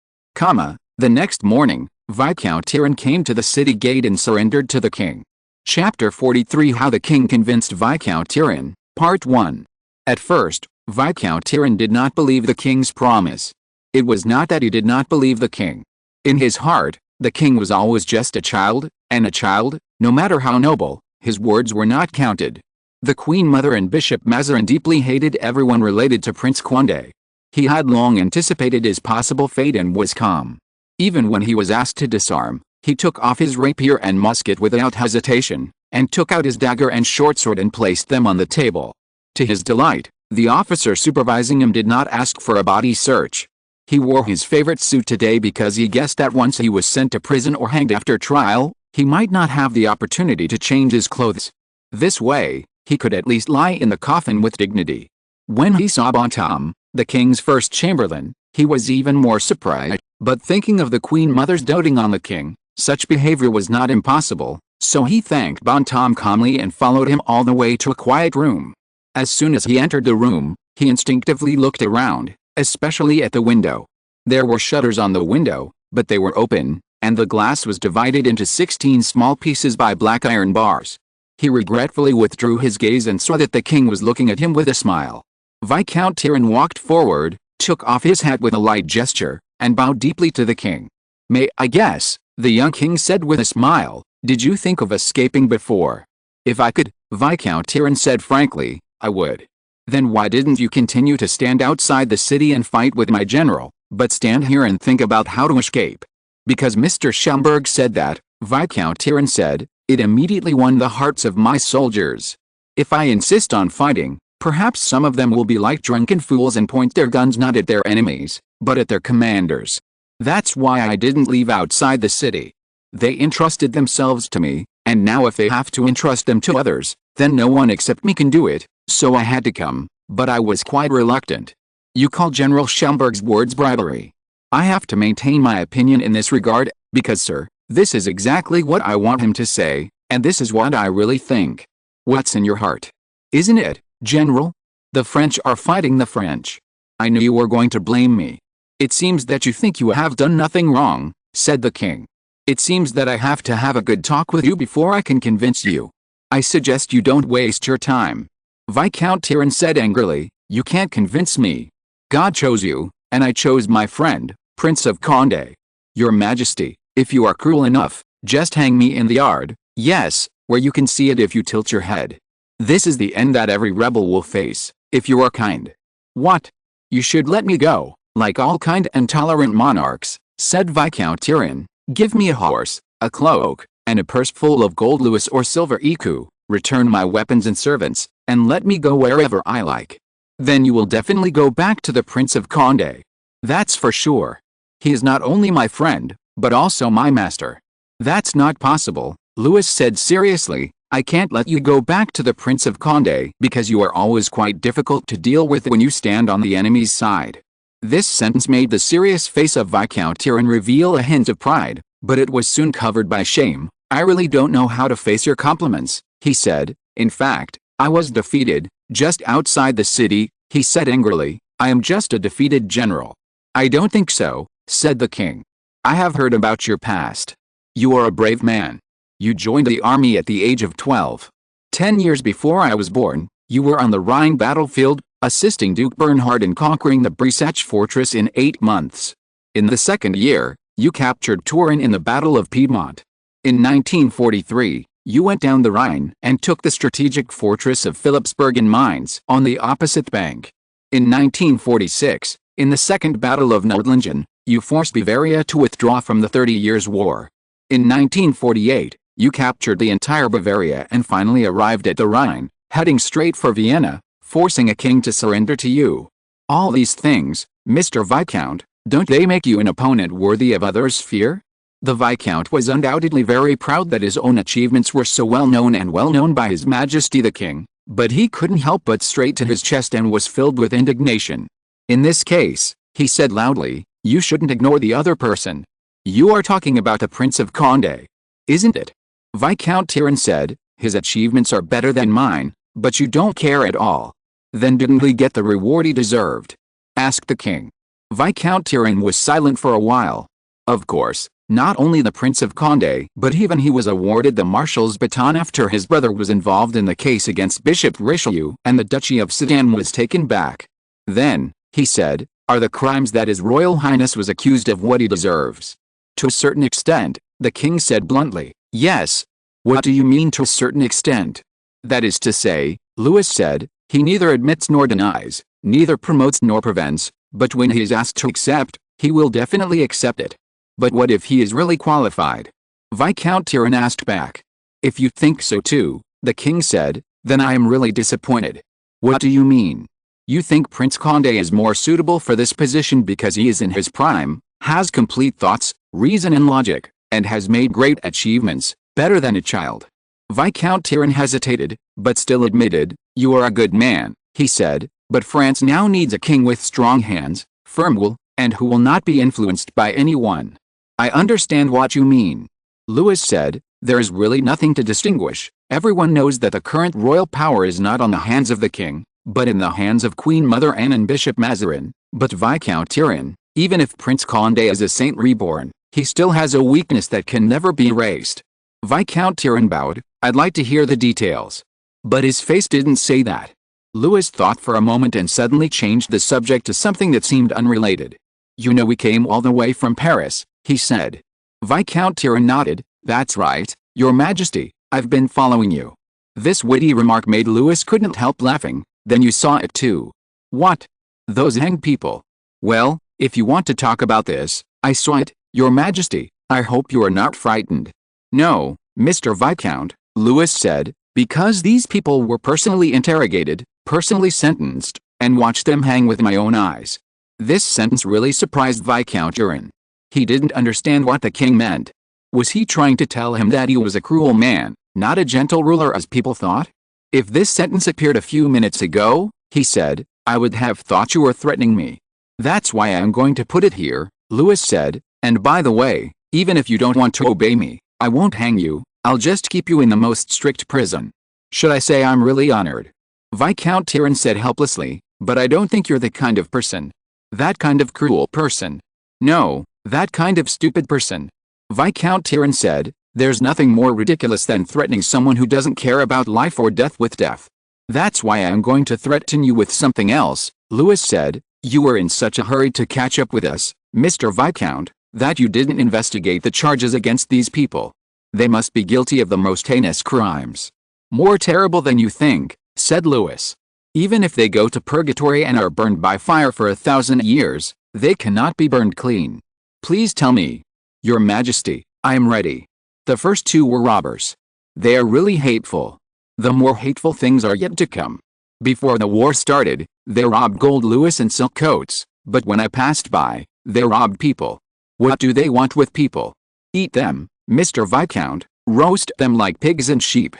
The next morning, Viscount Tyrone came to the city gate and surrendered to the king. Chapter 43 How the King Convinced Viscount Tyrone, Part 1. At first, Viscount Tyrone did not believe the king's promise. It was not that he did not believe the king. In his heart, the king was always just a child, and a child, no matter how noble, his words were not counted. The Queen Mother and Bishop Mazarin deeply hated everyone related to Prince Condé. He had long anticipated his possible fate and was calm. Even when he was asked to disarm, he took off his rapier and musket without hesitation, and took out his dagger and short sword and placed them on the table. To his delight, the officer supervising him did not ask for a body search. He wore his favorite suit today because he guessed that once he was sent to prison or hanged after trial, he might not have the opportunity to change his clothes. This way, he could at least lie in the coffin with dignity. When he saw Bonhomme, the king's first chamberlain, he was even more surprised, but thinking of the Queen Mother's doting on the king, such behavior was not impossible, so he thanked Bonhomme calmly and followed him all the way to a quiet room. As soon as he entered the room, he instinctively looked around, especially at the window. There were shutters on the window, but they were open, and the glass was divided into 16 small pieces by black iron bars. He regretfully withdrew his gaze and saw that the king was looking at him with a smile. Viscount Tyrrell walked forward, took off his hat with a light gesture, and bowed deeply to the king. "May I guess," the young king said with a smile, "did you think of escaping before?" "If I could," Viscount Tyrrell said frankly, "I would." "Then why didn't you continue to stand outside the city and fight with my general, but stand here and think about how to escape?" "Because Mr. Schomberg said that," Viscount Tyrrell said. "It immediately won the hearts of my soldiers. If I insist on fighting, perhaps some of them will be like drunken fools and point their guns not at their enemies, but at their commanders. That's why I didn't leave outside the city. They entrusted themselves to me, and now if they have to entrust them to others, then no one except me can do it, so I had to come, but I was quite reluctant." "You call General Schomberg's words bribery?" "I have to maintain my opinion in this regard, because sir, this is exactly what I want him to say, and this is what I really think." "What's in your heart?" "Isn't it, General? The French are fighting the French. I knew you were going to blame me." "It seems that you think you have done nothing wrong," said the king. "It seems that I have to have a good talk with you before I can convince you. I suggest you don't waste your time." Viscount Tyrrell said angrily, "You can't convince me. God chose you, and I chose my friend, Prince of Condé. Your Majesty, if you are cruel enough, just hang me in the yard, yes, where you can see it if you tilt your head. This is the end that every rebel will face, if you are kind." "What? You should let me go, like all kind and tolerant monarchs," said Viscount Tyrrell. "Give me a horse, a cloak, and a purse full of gold louis or silver écus, return my weapons and servants, and let me go wherever I like. Then you will definitely go back to the Prince of Condé. That's for sure. He is not only my friend, but also my master." "That's not possible," Louis said seriously. "I can't let you go back to the Prince of Condé because you are always quite difficult to deal with when you stand on the enemy's side." This sentence made the serious face of Viscount Tyrrell reveal a hint of pride, but it was soon covered by shame. "I really don't know how to face your compliments," he said. "In fact, I was defeated, just outside the city," he said angrily. "I am just a defeated general." "I don't think so," said the king. "I have heard about your past. You are a brave man. You joined the army at the age of 12. 10 years before I was born, you were on the Rhine battlefield, assisting Duke Bernhard in conquering the Breisach fortress in 8 months. In the second year, you captured Turin in the Battle of Piedmont. In 1943, you went down the Rhine and took the strategic fortress of Philipsburg in Mainz on the opposite bank. In 1946, in the Second Battle of Nordlingen, you forced Bavaria to withdraw from the 30 Years' War. In 1948, you captured the entire Bavaria and finally arrived at the Rhine, heading straight for Vienna, forcing a king to surrender to you. All these things, Mr. Viscount, don't they make you an opponent worthy of others' fear?" The Viscount was undoubtedly very proud that his own achievements were so well known and well known by His Majesty the King, but he couldn't help but straight to his chest and was filled with indignation. "In this case," he said loudly, "you shouldn't ignore the other person. You are talking about the Prince of Condé, isn't it?" Viscount Tyrrell said, "His achievements are better than mine, but you don't care at all." "Then didn't he get the reward he deserved?" asked the king. Viscount Tyrrell was silent for a while. "Of course, not only the Prince of Condé, but even he was awarded the Marshal's baton after his brother was involved in the case against Bishop Richelieu and the Duchy of Sedan was taken back. Then, he said, are the crimes that His Royal Highness was accused of what he deserves?" "To a certain extent," the king said bluntly. "Yes." "What do you mean to a certain extent?" "That is to say," Louis said, "he neither admits nor denies, neither promotes nor prevents, But when he is asked to accept, he will definitely accept it. But what if he is really qualified? Viscount Tyrrell asked back. If you think so too, the king said, then I am really disappointed. What do you mean? You think Prince Condé is more suitable for this position because he is in his prime, has complete thoughts, reason and logic, and has made great achievements, better than a child. Viscount Tyrrell hesitated, but still admitted, you are a good man, he said, but France now needs a king with strong hands, firm will, and who will not be influenced by anyone. I understand what you mean. Louis said, there is really nothing to distinguish. Everyone knows that the current royal power is not on the hands of the king, but in the hands of Queen Mother Anne and Bishop Mazarin. But Viscount Tyrrell, even if Prince Condé is a saint reborn, he still has a weakness that can never be erased. Viscount Tyrrell bowed. I'd like to hear the details. But his face didn't say that. Louis thought for a moment and suddenly changed the subject to something that seemed unrelated. You know, we came all the way from Paris, he said. Viscount Tyrrell nodded. That's right, Your Majesty, I've been following you. This witty remark made Louis couldn't help laughing. Then you saw it too. What? Those hanged people. Well, if you want to talk about this, I saw it, Your Majesty. I hope you are not frightened. No, Mr. Viscount, Louis said, because these people were personally interrogated, personally sentenced, and watched them hang with my own eyes. This sentence really surprised Viscount Tyrrell. He didn't understand what the king meant. Was he trying to tell him that he was a cruel man, not a gentle ruler as people thought? If this sentence appeared a few minutes ago, he said, I would have thought you were threatening me. That's why I'm going to put it here, Louis said, and by the way, even if you don't want to obey me, I won't hang you, I'll just keep you in the most strict prison. Should I say I'm really honored? Viscount Tyrrell said helplessly, but I don't think you're the kind of person. That kind of cruel person. No, that kind of stupid person. Viscount Tyrrell said, there's nothing more ridiculous than threatening someone who doesn't care about life or death with death. That's why I'm going to threaten you with something else, Louis said. You were in such a hurry to catch up with us, Mr. Viscount, that you didn't investigate the charges against these people. They must be guilty of the most heinous crimes. More terrible than you think, said Louis. Even if they go to purgatory and are burned by fire for 1,000 years, they cannot be burned clean. Please tell me. Your Majesty, I am ready. The first two were robbers. They are really hateful. The more hateful things are yet to come. Before the war started, they robbed gold Louis and silk coats, but when I passed by, they robbed people. What do they want with people? Eat them, Mr. Viscount, roast them like pigs and sheep.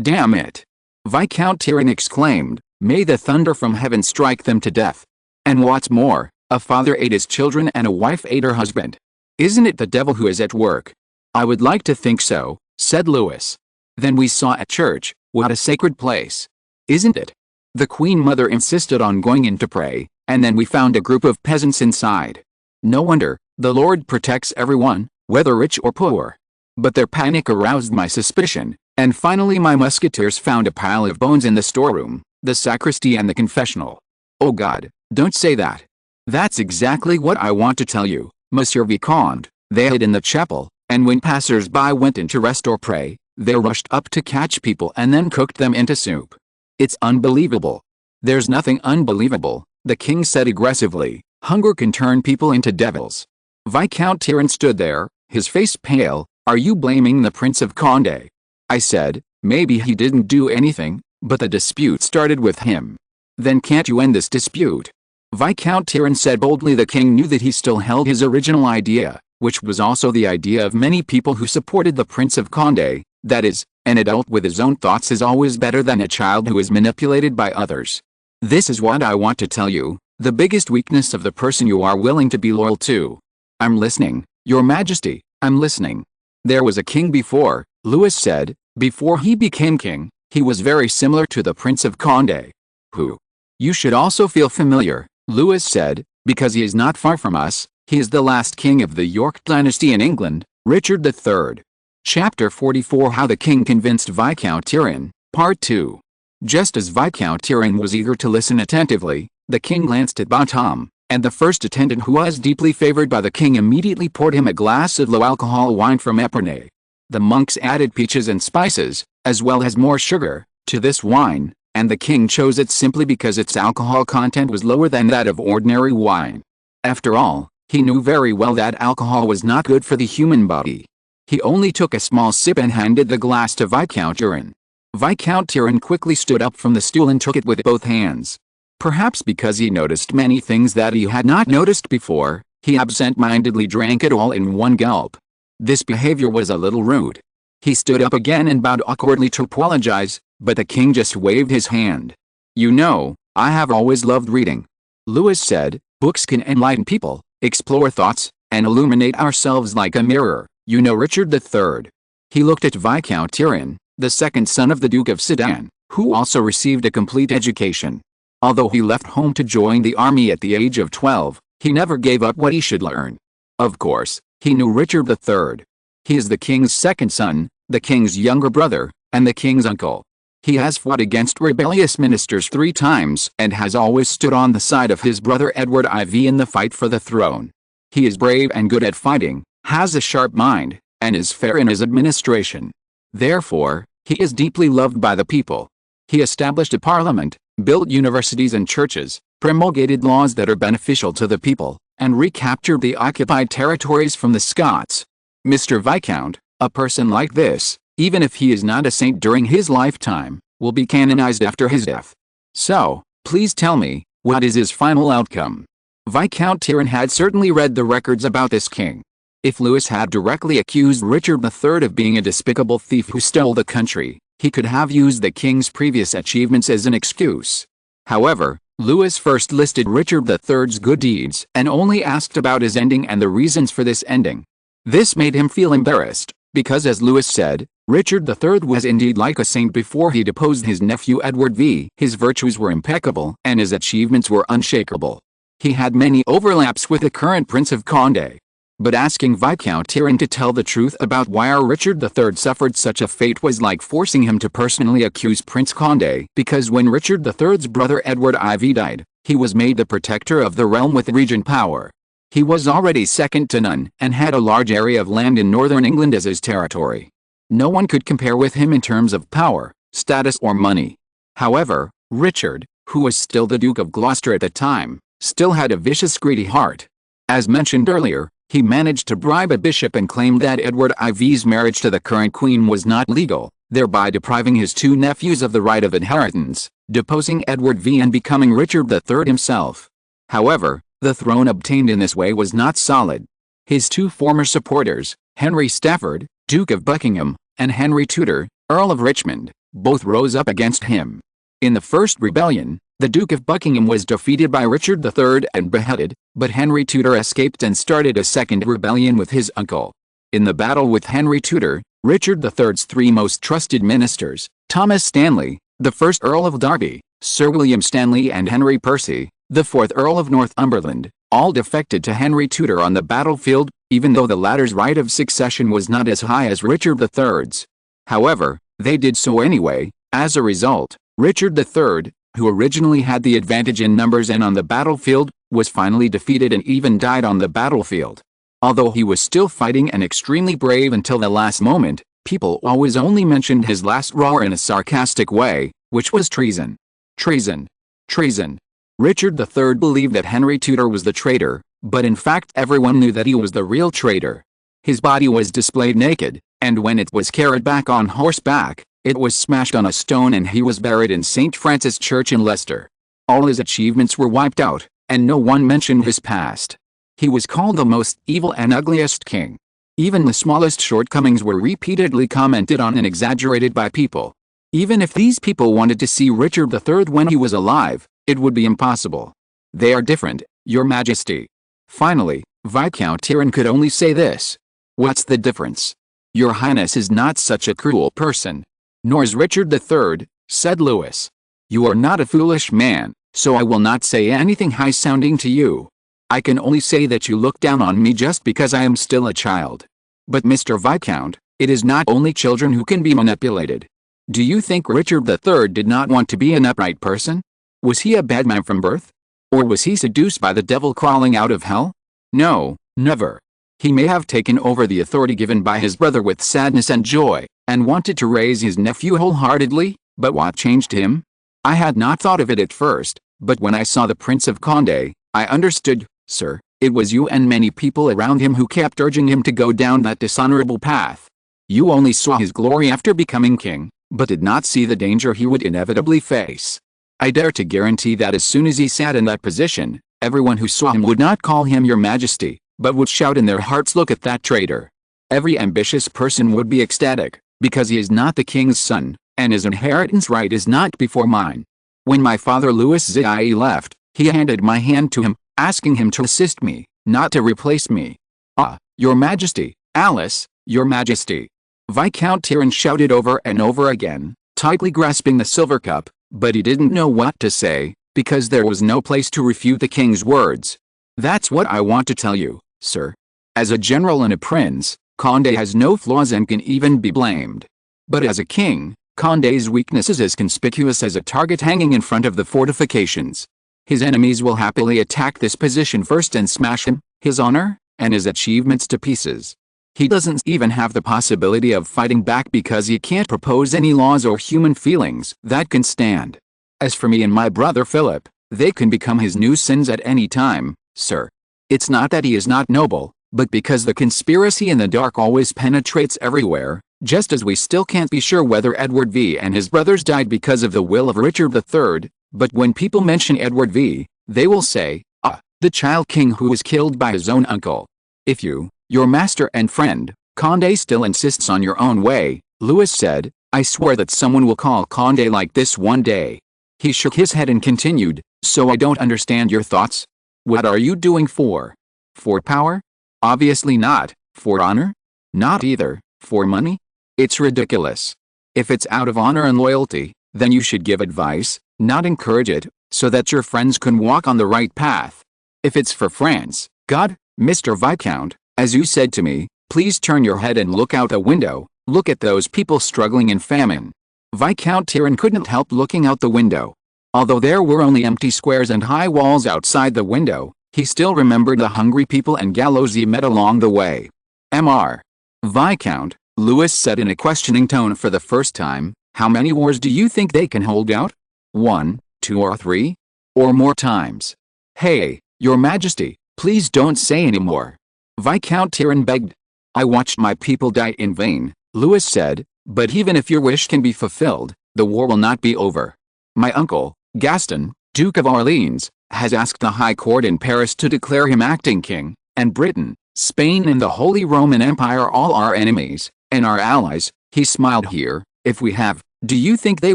Damn it! Viscount Tyrrell exclaimed, may the thunder from heaven strike them to death. And what's more, a father ate his children and a wife ate her husband. Isn't it the devil who is at work? I would like to think so, said Louis. Then we saw a church, what a sacred place. Isn't it? The Queen Mother insisted on going in to pray, and then we found a group of peasants inside. No wonder, the Lord protects everyone, whether rich or poor. But their panic aroused my suspicion, and finally my musketeers found a pile of bones in the storeroom, the sacristy and the confessional. Oh God, don't say that. That's exactly what I want to tell you, Monsieur Vicomte. They hid in the chapel, and when passers-by went in to rest or pray, they rushed up to catch people and then cooked them into soup. It's unbelievable. There's nothing unbelievable, the king said aggressively. Hunger can turn people into devils. Viscount Tyrrell stood there, his face pale. Are you blaming the Prince of Condé? I said, maybe he didn't do anything, but the dispute started with him. Then can't you end this dispute? Viscount Tyrrell said boldly. The king knew that he still held his original idea, which was also the idea of many people who supported the Prince of Condé, that is, an adult with his own thoughts is always better than a child who is manipulated by others. This is what I want to tell you, the biggest weakness of the person you are willing to be loyal to. I'm listening, Your Majesty, I'm listening. There was a king before, Louis said. Before he became king, he was very similar to the Prince of Condé. Who? You should also feel familiar, Louis said, because he is not far from us. He is the last king of the York dynasty in England, Richard III. Chapter 44. How the King Convinced Viscount Tyrrell, Part 2. Just as Viscount Tyrrell was eager to listen attentively, the king glanced at Bonhomme, and the first attendant, who was deeply favored by the king, immediately poured him a glass of low-alcohol wine from Epernay. The monks added peaches and spices, as well as more sugar, to this wine, and the king chose it simply because its alcohol content was lower than that of ordinary wine. After all, he knew very well that alcohol was not good for the human body. He only took a small sip and handed the glass to Viscount Turin. Viscount Turin quickly stood up from the stool and took it with both hands. Perhaps because he noticed many things that he had not noticed before, he absent-mindedly drank it all in one gulp. This behavior was a little rude. He stood up again and bowed awkwardly to apologize, but the king just waved his hand. "You know, I have always loved reading," Louis said. "Books can enlighten people, explore thoughts, and illuminate ourselves like a mirror. You know Richard III." He looked at Viscount Turin, the second son of the Duke of Sedan, who also received a complete education. Although he left home to join the army at the age of 12, he never gave up what he should learn. Of course, he knew Richard III. He is the king's second son, the king's younger brother, and the king's uncle. He has fought against rebellious ministers 3 times and has always stood on the side of his brother Edward IV in the fight for the throne. He is brave and good at fighting, has a sharp mind, and is fair in his administration. Therefore, he is deeply loved by the people. He established a parliament, built universities and churches, promulgated laws that are beneficial to the people, and recaptured the occupied territories from the Scots. Mr. Viscount, a person like this, even if he is not a saint during his lifetime, will be canonized after his death. So, please tell me, what is his final outcome? Viscount Turin had certainly read the records about this king. If Louis had directly accused Richard III of being a despicable thief who stole the country, he could have used the king's previous achievements as an excuse. However, Louis first listed Richard III's good deeds and only asked about his ending and the reasons for this ending. This made him feel embarrassed, because as Louis said, Richard III was indeed like a saint before he deposed his nephew Edward V. His virtues were impeccable and his achievements were unshakable. He had many overlaps with the current Prince of Condé. But asking Viscount Turin to tell the truth about why Richard III suffered such a fate was like forcing him to personally accuse Prince Condé, because when Richard III's brother Edward IV died, he was made the protector of the realm with regent power. He was already second to none and had a large area of land in northern England as his territory. No one could compare with him in terms of power, status or money. However, Richard, who was still the Duke of Gloucester at the time, still had a vicious, greedy heart. As mentioned earlier, he managed to bribe a bishop and claimed that Edward IV's marriage to the current queen was not legal, thereby depriving his 2 nephews of the right of inheritance, deposing Edward V and becoming Richard III himself. However, the throne obtained in this way was not solid. His 2 former supporters, Henry Stafford, Duke of Buckingham, and Henry Tudor, Earl of Richmond, both rose up against him. In the first rebellion, the Duke of Buckingham was defeated by Richard III and beheaded, but Henry Tudor escaped and started a second rebellion with his uncle. In the battle with Henry Tudor, Richard III's 3 most trusted ministers, Thomas Stanley, the 1st Earl of Derby, Sir William Stanley and Henry Percy, the 4th Earl of Northumberland, all defected to Henry Tudor on the battlefield, even though the latter's right of succession was not as high as Richard III's. However, they did so anyway. As a result, Richard III, who originally had the advantage in numbers and on the battlefield, was finally defeated and even died on the battlefield. Although he was still fighting and extremely brave until the last moment, people always only mentioned his last roar in a sarcastic way, which was treason. Treason. Treason. Richard III believed that Henry Tudor was the traitor, but in fact everyone knew that he was the real traitor. His body was displayed naked, and when it was carried back on horseback, it was smashed on a stone and he was buried in St. Francis Church in Leicester. All his achievements were wiped out, and no one mentioned his past. He was called the most evil and ugliest king. Even the smallest shortcomings were repeatedly commented on and exaggerated by people. Even if these people wanted to see Richard III when he was alive, it would be impossible. They are different, Your Majesty. Finally, Viscount Turin could only say this. What's the difference? Your Highness is not such a cruel person. Nor is Richard III, said Louis. You are not a foolish man, so I will not say anything high-sounding to you. I can only say that you look down on me just because I am still a child. But Mr. Viscount, it is not only children who can be manipulated. Do you think Richard III did not want to be an upright person? Was he a bad man from birth? Or was he seduced by the devil crawling out of hell? No, never. He may have taken over the authority given by his brother with sadness and joy, and wanted to raise his nephew wholeheartedly, but what changed him? I had not thought of it at first, but when I saw the Prince of Condé, I understood, sir. It was you and many people around him who kept urging him to go down that dishonorable path. You only saw his glory after becoming king, but did not see the danger he would inevitably face. I dare to guarantee that as soon as he sat in that position, everyone who saw him would not call him your majesty, but would shout in their hearts, look at that traitor. Every ambitious person would be ecstatic, because he is not the king's son, and his inheritance right is not before mine. When my father Louis XIV left, he handed my hand to him, asking him to assist me, not to replace me. Ah, your majesty, Alice, your majesty. Viscount Tyrrell shouted over and over again, tightly grasping the silver cup, but he didn't know what to say, because there was no place to refute the king's words. That's what I want to tell you, sir. As a general and a prince, Condé has no flaws and can even be blamed. But as a king, Condé's weakness is as conspicuous as a target hanging in front of the fortifications. His enemies will happily attack this position first and smash him, his honor, and his achievements to pieces. He doesn't even have the possibility of fighting back because he can't propose any laws or human feelings that can stand. As for me and my brother Philip, they can become his new sins at any time, sir. It's not that he is not noble, but because the conspiracy in the dark always penetrates everywhere, just as we still can't be sure whether Edward V and his brothers died because of the will of Richard III, but when people mention Edward V, they will say, ah, the child king who was killed by his own uncle. If you, your master and friend, Condé still insists on your own way, Louis said, I swear that someone will call Condé like this one day. He shook his head and continued, so I don't understand your thoughts. What are you doing for? For power? Obviously not. For honor? Not either. For money? It's ridiculous. If it's out of honor and loyalty, then you should give advice, not encourage it, so that your friends can walk on the right path. If it's for France, God, Mr. Viscount, as you said to me, please turn your head and look out the window, look at those people struggling in famine. Viscount Tyrrell couldn't help looking out the window. Although there were only empty squares and high walls outside the window, he still remembered the hungry people and gallows he met along the way. Mr. Viscount, Louis said in a questioning tone for the first time, how many wars do you think they can hold out? 1, 2 or 3? Or more times? Hey, your majesty, please don't say any more. Viscount Tyrrell begged. I watched my people die in vain, Louis said, but even if your wish can be fulfilled, the war will not be over. My uncle, Gaston, Duke of Orleans, has asked the High Court in Paris to declare him acting king, and Britain, Spain and the Holy Roman Empire all our enemies, and our allies. He smiled here. If we have, do you think they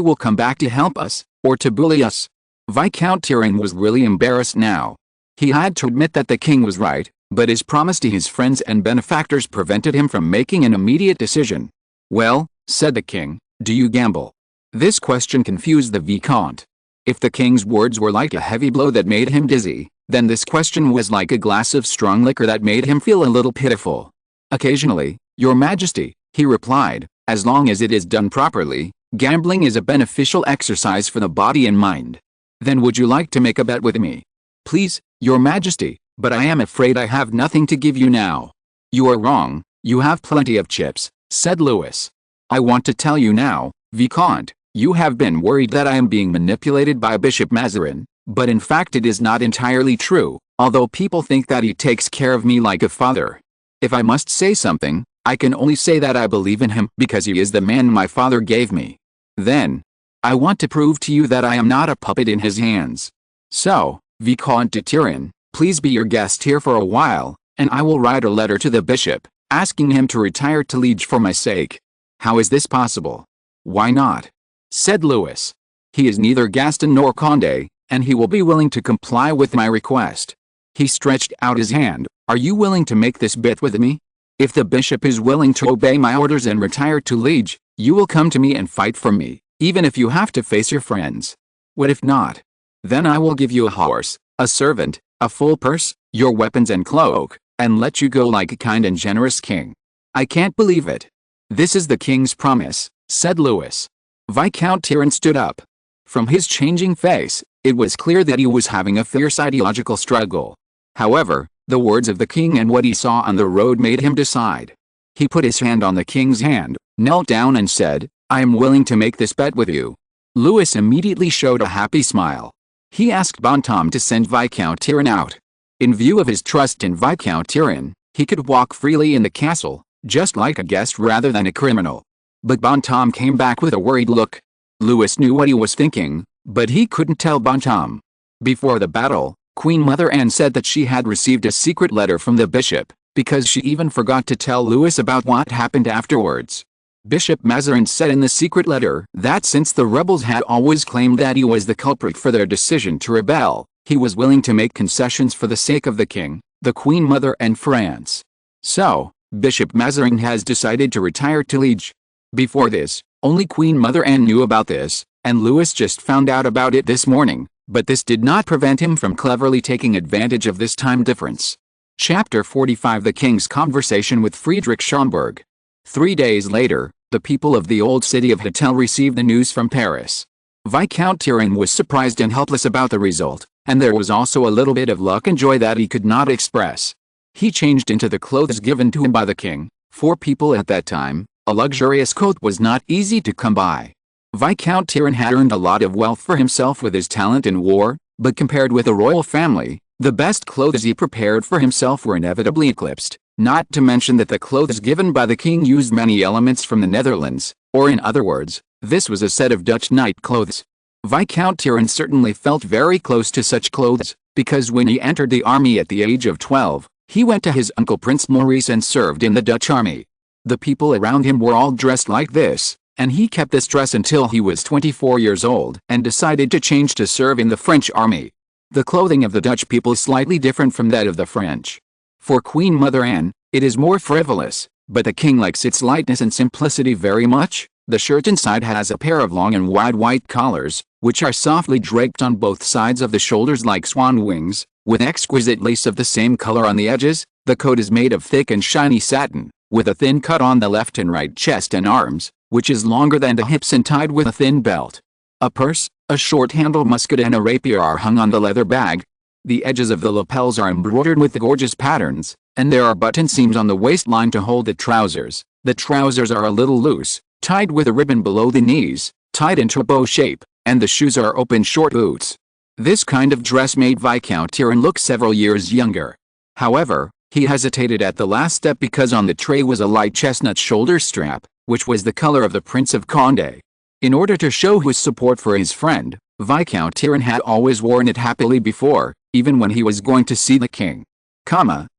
will come back to help us, or to bully us? Viscount Tyrrell was really embarrassed now. He had to admit that the king was right, but his promise to his friends and benefactors prevented him from making an immediate decision. Well, said the king, do you gamble? This question confused the Vicomte. If the king's words were like a heavy blow that made him dizzy, then this question was like a glass of strong liquor that made him feel a little pitiful. Occasionally, your majesty, he replied, as long as it is done properly, gambling is a beneficial exercise for the body and mind. Then would you like to make a bet with me? Please, your majesty, but I am afraid I have nothing to give you now. You are wrong, you have plenty of chips, said Louis. I want to tell you now, Vicomte, you have been worried that I am being manipulated by Bishop Mazarin, but in fact it is not entirely true, although people think that he takes care of me like a father. If I must say something, I can only say that I believe in him because he is the man my father gave me. Then, I want to prove to you that I am not a puppet in his hands. So, Vicomte de Tyrrell, please be your guest here for a while, and I will write a letter to the bishop, asking him to retire to Liege for my sake. How is this possible? Why not? Said Louis. He is neither Gaston nor Condé, and he will be willing to comply with my request. He stretched out his hand. Are you willing to make this bet with me? If the bishop is willing to obey my orders and retire to Liege, you will come to me and fight for me, even if you have to face your friends. What if not? Then I will give you a horse, a servant, a full purse, your weapons and cloak, and let you go like a kind and generous king. I can't believe it. This is the king's promise, said Louis. Viscount Tyrrell stood up. From his changing face, it was clear that he was having a fierce ideological struggle. However, the words of the king and what he saw on the road made him decide. He put his hand on the king's hand, knelt down and said, I am willing to make this bet with you. Louis immediately showed a happy smile. He asked Bonhomme to send Viscount Tyrrell out. In view of his trust in Viscount Tyrrell, he could walk freely in the castle, just like a guest rather than a criminal. But Bonhomme came back with a worried look. Louis knew what he was thinking, but he couldn't tell Bonhomme. Before the battle, Queen Mother Anne said that she had received a secret letter from the bishop, because she even forgot to tell Louis about what happened afterwards. Bishop Mazarin said in the secret letter that since the rebels had always claimed that he was the culprit for their decision to rebel, he was willing to make concessions for the sake of the king, the Queen Mother and France. So, Bishop Mazarin has decided to retire to Liege. Before this, only Queen Mother Anne knew about this, and Louis just found out about it this morning, but this did not prevent him from cleverly taking advantage of this time difference. Chapter 45 The King's Conversation with Friedrich Schomberg. 3 days later, the people of the old city of Hotel received the news from Paris. Viscount Tyrrell was surprised and helpless about the result, and there was also a little bit of luck and joy that he could not express. He changed into the clothes given to him by the king. For people at that time, a luxurious coat was not easy to come by. Viscount Tyrrell had earned a lot of wealth for himself with his talent in war, but compared with the royal family, the best clothes he prepared for himself were inevitably eclipsed, not to mention that the clothes given by the king used many elements from the Netherlands, or in other words, this was a set of Dutch night clothes. Viscount Tyrrell certainly felt very close to such clothes, because when he entered the army at the age of 12, he went to his uncle Prince Maurice and served in the Dutch army. The people around him were all dressed like this, and he kept this dress until he was 24 years old and decided to change to serve in the French army. The clothing of the Dutch people is slightly different from that of the French. For Queen Mother Anne, it is more frivolous, but the king likes its lightness and simplicity very much. The shirt inside has a pair of long and wide white collars, which are softly draped on both sides of the shoulders like swan wings, with exquisite lace of the same color on the edges. The coat is made of thick and shiny satin, with a thin cut on the left and right chest and arms, which is longer than the hips and tied with a thin belt. A purse, a short-handled musket and a rapier are hung on the leather bag. The edges of the lapels are embroidered with the gorgeous patterns, and there are button seams on the waistline to hold the trousers. The trousers are a little loose, tied with a ribbon below the knees, tied into a bow shape, and the shoes are open short boots. This kind of dress made Viscount Tyrrell look several years younger. However, he hesitated at the last step because on the tray was a light chestnut shoulder strap, which was the color of the Prince of Condé. In order to show his support for his friend, Viscount Tyrrell had always worn it happily before, even when he was going to see the king.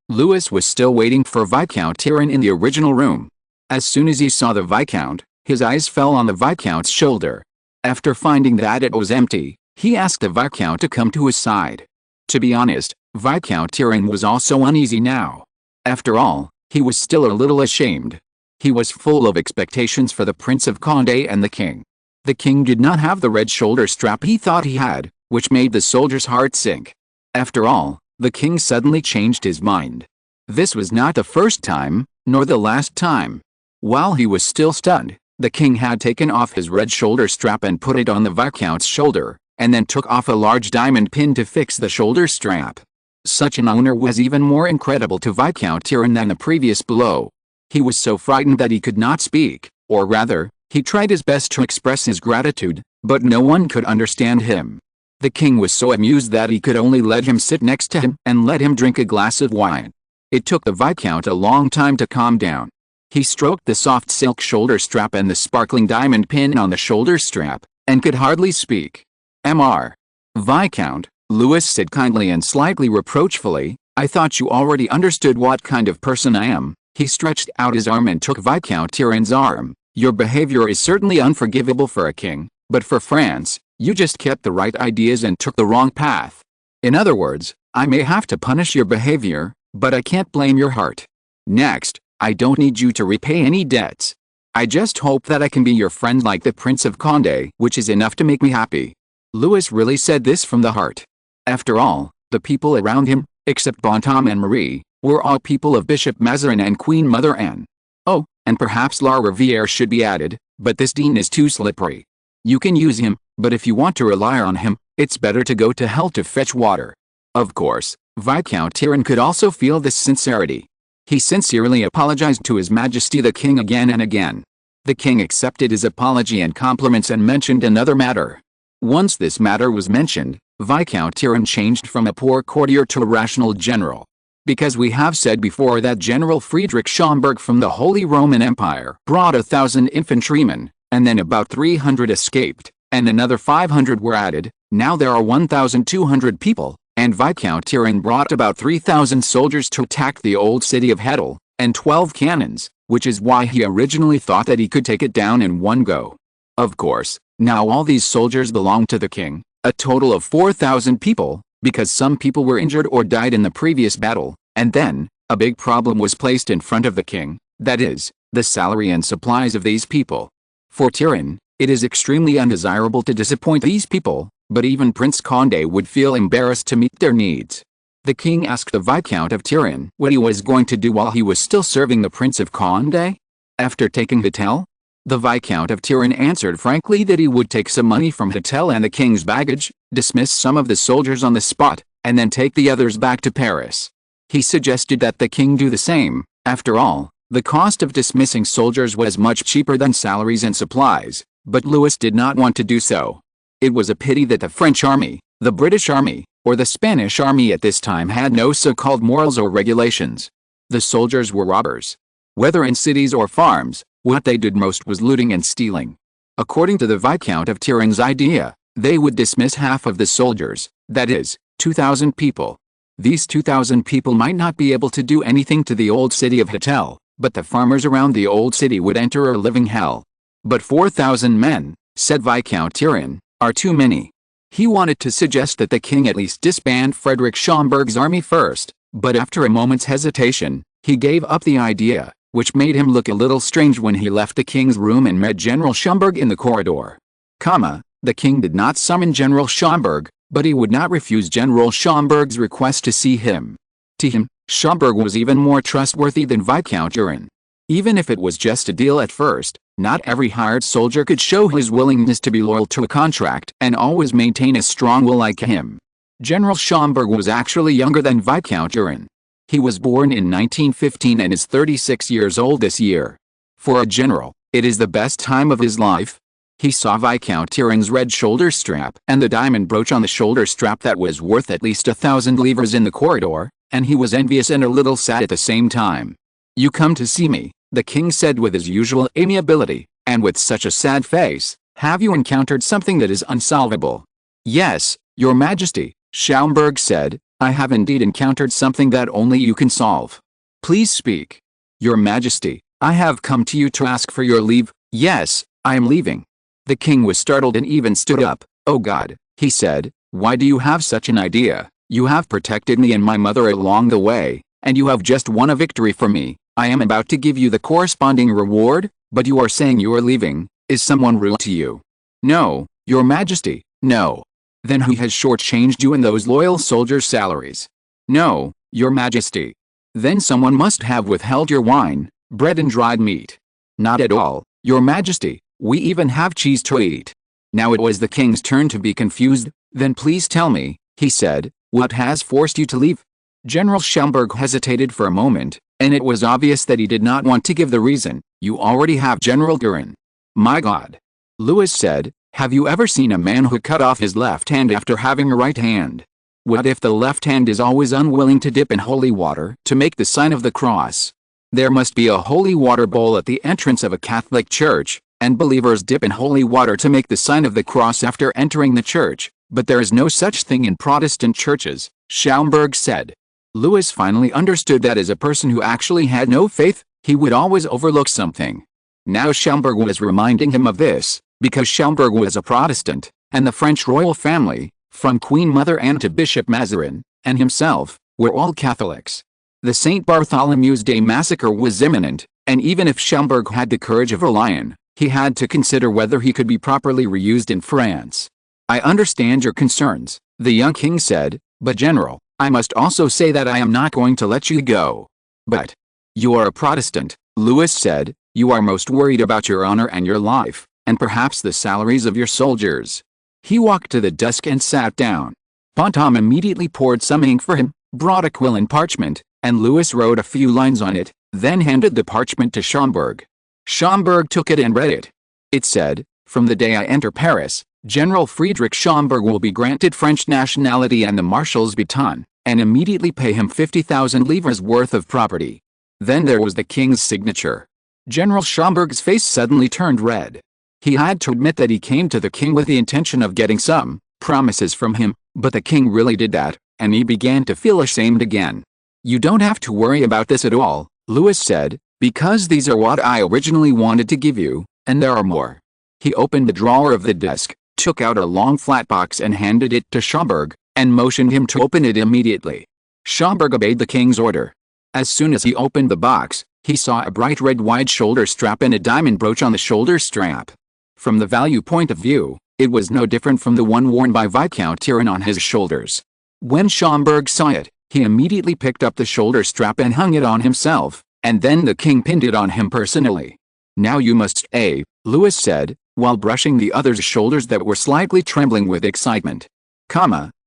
Louis was still waiting for Viscount Tyrrell in the original room. As soon as he saw the Viscount, his eyes fell on the Viscount's shoulder. After finding that it was empty, he asked the Viscount to come to his side. To be honest, Viscount Tyrrell was also uneasy now. After all, he was still a little ashamed. He was full of expectations for the Prince of Condé and the king. The king did not have the red shoulder strap he thought he had, which made the soldier's heart sink. After all, the king suddenly changed his mind. This was not the first time, nor the last time. While he was still stunned, the king had taken off his red shoulder strap and put it on the Viscount's shoulder, and then took off a large diamond pin to fix the shoulder strap. Such an honor was even more incredible to Viscount Tyrrell than the previous blow. He was so frightened that he could not speak, or rather, he tried his best to express his gratitude, but no one could understand him. The king was so amused that he could only let him sit next to him and let him drink a glass of wine. It took the Viscount a long time to calm down. He stroked the soft silk shoulder strap and the sparkling diamond pin on the shoulder strap, and could hardly speak. Mr. Viscount, Louis said kindly and slightly reproachfully, I thought you already understood what kind of person I am. He stretched out his arm and took Viscount Tyrrell's arm. Your behavior is certainly unforgivable for a king, but for France, you just kept the right ideas and took the wrong path. In other words, I may have to punish your behavior, but I can't blame your heart. Next, I don't need you to repay any debts. I just hope that I can be your friend like the Prince of Condé, which is enough to make me happy. Louis really said this from the heart. After all, the people around him, except Bonhomme and Marie, were all people of Bishop Mazarin and Queen Mother Anne. Oh, and perhaps La Riviere should be added, but this dean is too slippery. You can use him, but if you want to rely on him, it's better to go to hell to fetch water. Of course, Viscount Tyrrell could also feel this sincerity. He sincerely apologized to His Majesty the King again and again. The king accepted his apology and compliments and mentioned another matter. Once this matter was mentioned, Viscount Turenne changed from a poor courtier to a rational general. Because we have said before that General Friedrich Schomberg from the Holy Roman Empire brought 1,000 infantrymen, and then about 300 escaped, and another 500 were added. Now there are 1,200 people, and Viscount Turenne brought about 3,000 soldiers to attack the old city of Hettel, and 12 cannons, which is why he originally thought that he could take it down in one go. Of course, now all these soldiers belong to the king, a total of 4,000 people, because some people were injured or died in the previous battle, and then, a big problem was placed in front of the king, that is, the salary and supplies of these people. For Turenne, it is extremely undesirable to disappoint these people, but even Prince Condé would feel embarrassed to meet their needs. The king asked the Viscount of Turenne what he was going to do while he was still serving the Prince of Condé. After taking Hettel? The Viscount of Turenne answered frankly that he would take some money from Hettel and the king's baggage, dismiss some of the soldiers on the spot, and then take the others back to Paris. He suggested that the king do the same. After all, the cost of dismissing soldiers was much cheaper than salaries and supplies, but Louis did not want to do so. It was a pity that the French army, the British army, or the Spanish army at this time had no so-called morals or regulations. The soldiers were robbers. Whether in cities or farms, what they did most was looting and stealing. According to the Viscount of Turenne's idea, they would dismiss half of the soldiers, that is, 2,000 people. These 2,000 people might not be able to do anything to the old city of Hettel, but the farmers around the old city would enter a living hell. But 4,000 men, said Viscount Turenne, are too many. He wanted to suggest that the king at least disband Frederick Schomberg's army first, but after a moment's hesitation, he gave up the idea, which made him look a little strange when he left the king's room and met General Schomberg in the corridor. The king did not summon General Schomberg, but he would not refuse General Schomberg's request to see him. To him, Schomberg was even more trustworthy than Viscount Turenne. Even if it was just a deal at first, not every hired soldier could show his willingness to be loyal to a contract and always maintain a strong will like him. General Schomberg was actually younger than Viscount Turenne. He was born in 1915 and is 36 years old this year. For a general, it is the best time of his life. He saw Viscount Turenne's red shoulder strap and the diamond brooch on the shoulder strap that was worth at least 1,000 livres in the corridor, and he was envious and a little sad at the same time. "You come to see me," the king said with his usual amiability, and with such a sad face. "Have you encountered something that is unsolvable?" "Yes, your majesty," Schomberg said, "I have indeed encountered something that only you can solve." "Please speak." "Your majesty, I have come to you to ask for your leave." "Yes, I am leaving." The king was startled and even stood up. "Oh God," he said, "why do you have such an idea? You have protected me and my mother along the way, and you have just won a victory for me. I am about to give you the corresponding reward, but you are saying you are leaving. Is someone rude to you?" "No, your majesty, no." "Then who has shortchanged you in those loyal soldiers' salaries?" "No, your majesty." "Then someone must have withheld your wine, bread and dried meat." "Not at all, your majesty. We even have cheese to eat." Now it was the king's turn to be confused. "Then please tell me," he said, "what has forced you to leave?" General Schomberg hesitated for a moment, and it was obvious that he did not want to give the reason. "You already have General Turenne." "My God," Louis said, "have you ever seen a man who cut off his left hand after having a right hand? What if the left hand is always unwilling to dip in holy water to make the sign of the cross? There must be a holy water bowl at the entrance of a Catholic church, and believers dip in holy water to make the sign of the cross after entering the church, but there is no such thing in Protestant churches," Schomberg said. Louis finally understood that as a person who actually had no faith, he would always overlook something. Now Schomberg was reminding him of this, because Schomberg was a Protestant, and the French royal family, from Queen Mother Anne to Bishop Mazarin, and himself, were all Catholics. The St. Bartholomew's Day massacre was imminent, and even if Schomberg had the courage of a lion, he had to consider whether he could be properly reused in France. "I understand your concerns," the young king said, "but General, I must also say that I am not going to let you go." "But you are a Protestant," Louis said, "you are most worried about your honor and your life, and perhaps the salaries of your soldiers." He walked to the desk and sat down. Pontom immediately poured some ink for him, brought a quill and parchment, and Louis wrote a few lines on it, then handed the parchment to Schomberg. Schomberg took it and read it. It said, "From the day I enter Paris, General Friedrich Schomberg will be granted French nationality and the Marshal's baton, and immediately pay him 50,000 livres worth of property." Then there was the king's signature. General Schomberg's face suddenly turned red. He had to admit that he came to the king with the intention of getting some promises from him, but the king really did that, and he began to feel ashamed again. "You don't have to worry about this at all," Louis said, "because these are what I originally wanted to give you, and there are more." He opened the drawer of the desk, took out a long flat box and handed it to Schomberg, and motioned him to open it immediately. Schomberg obeyed the king's order. As soon as he opened the box, he saw a bright red wide shoulder strap and a diamond brooch on the shoulder strap. From the value point of view, it was no different from the one worn by Viscount Tyrone on his shoulders. When Schomberg saw it, he immediately picked up the shoulder strap and hung it on himself, and then the king pinned it on him personally. "Now you must stay," Louis said, while brushing the other's shoulders that were slightly trembling with excitement.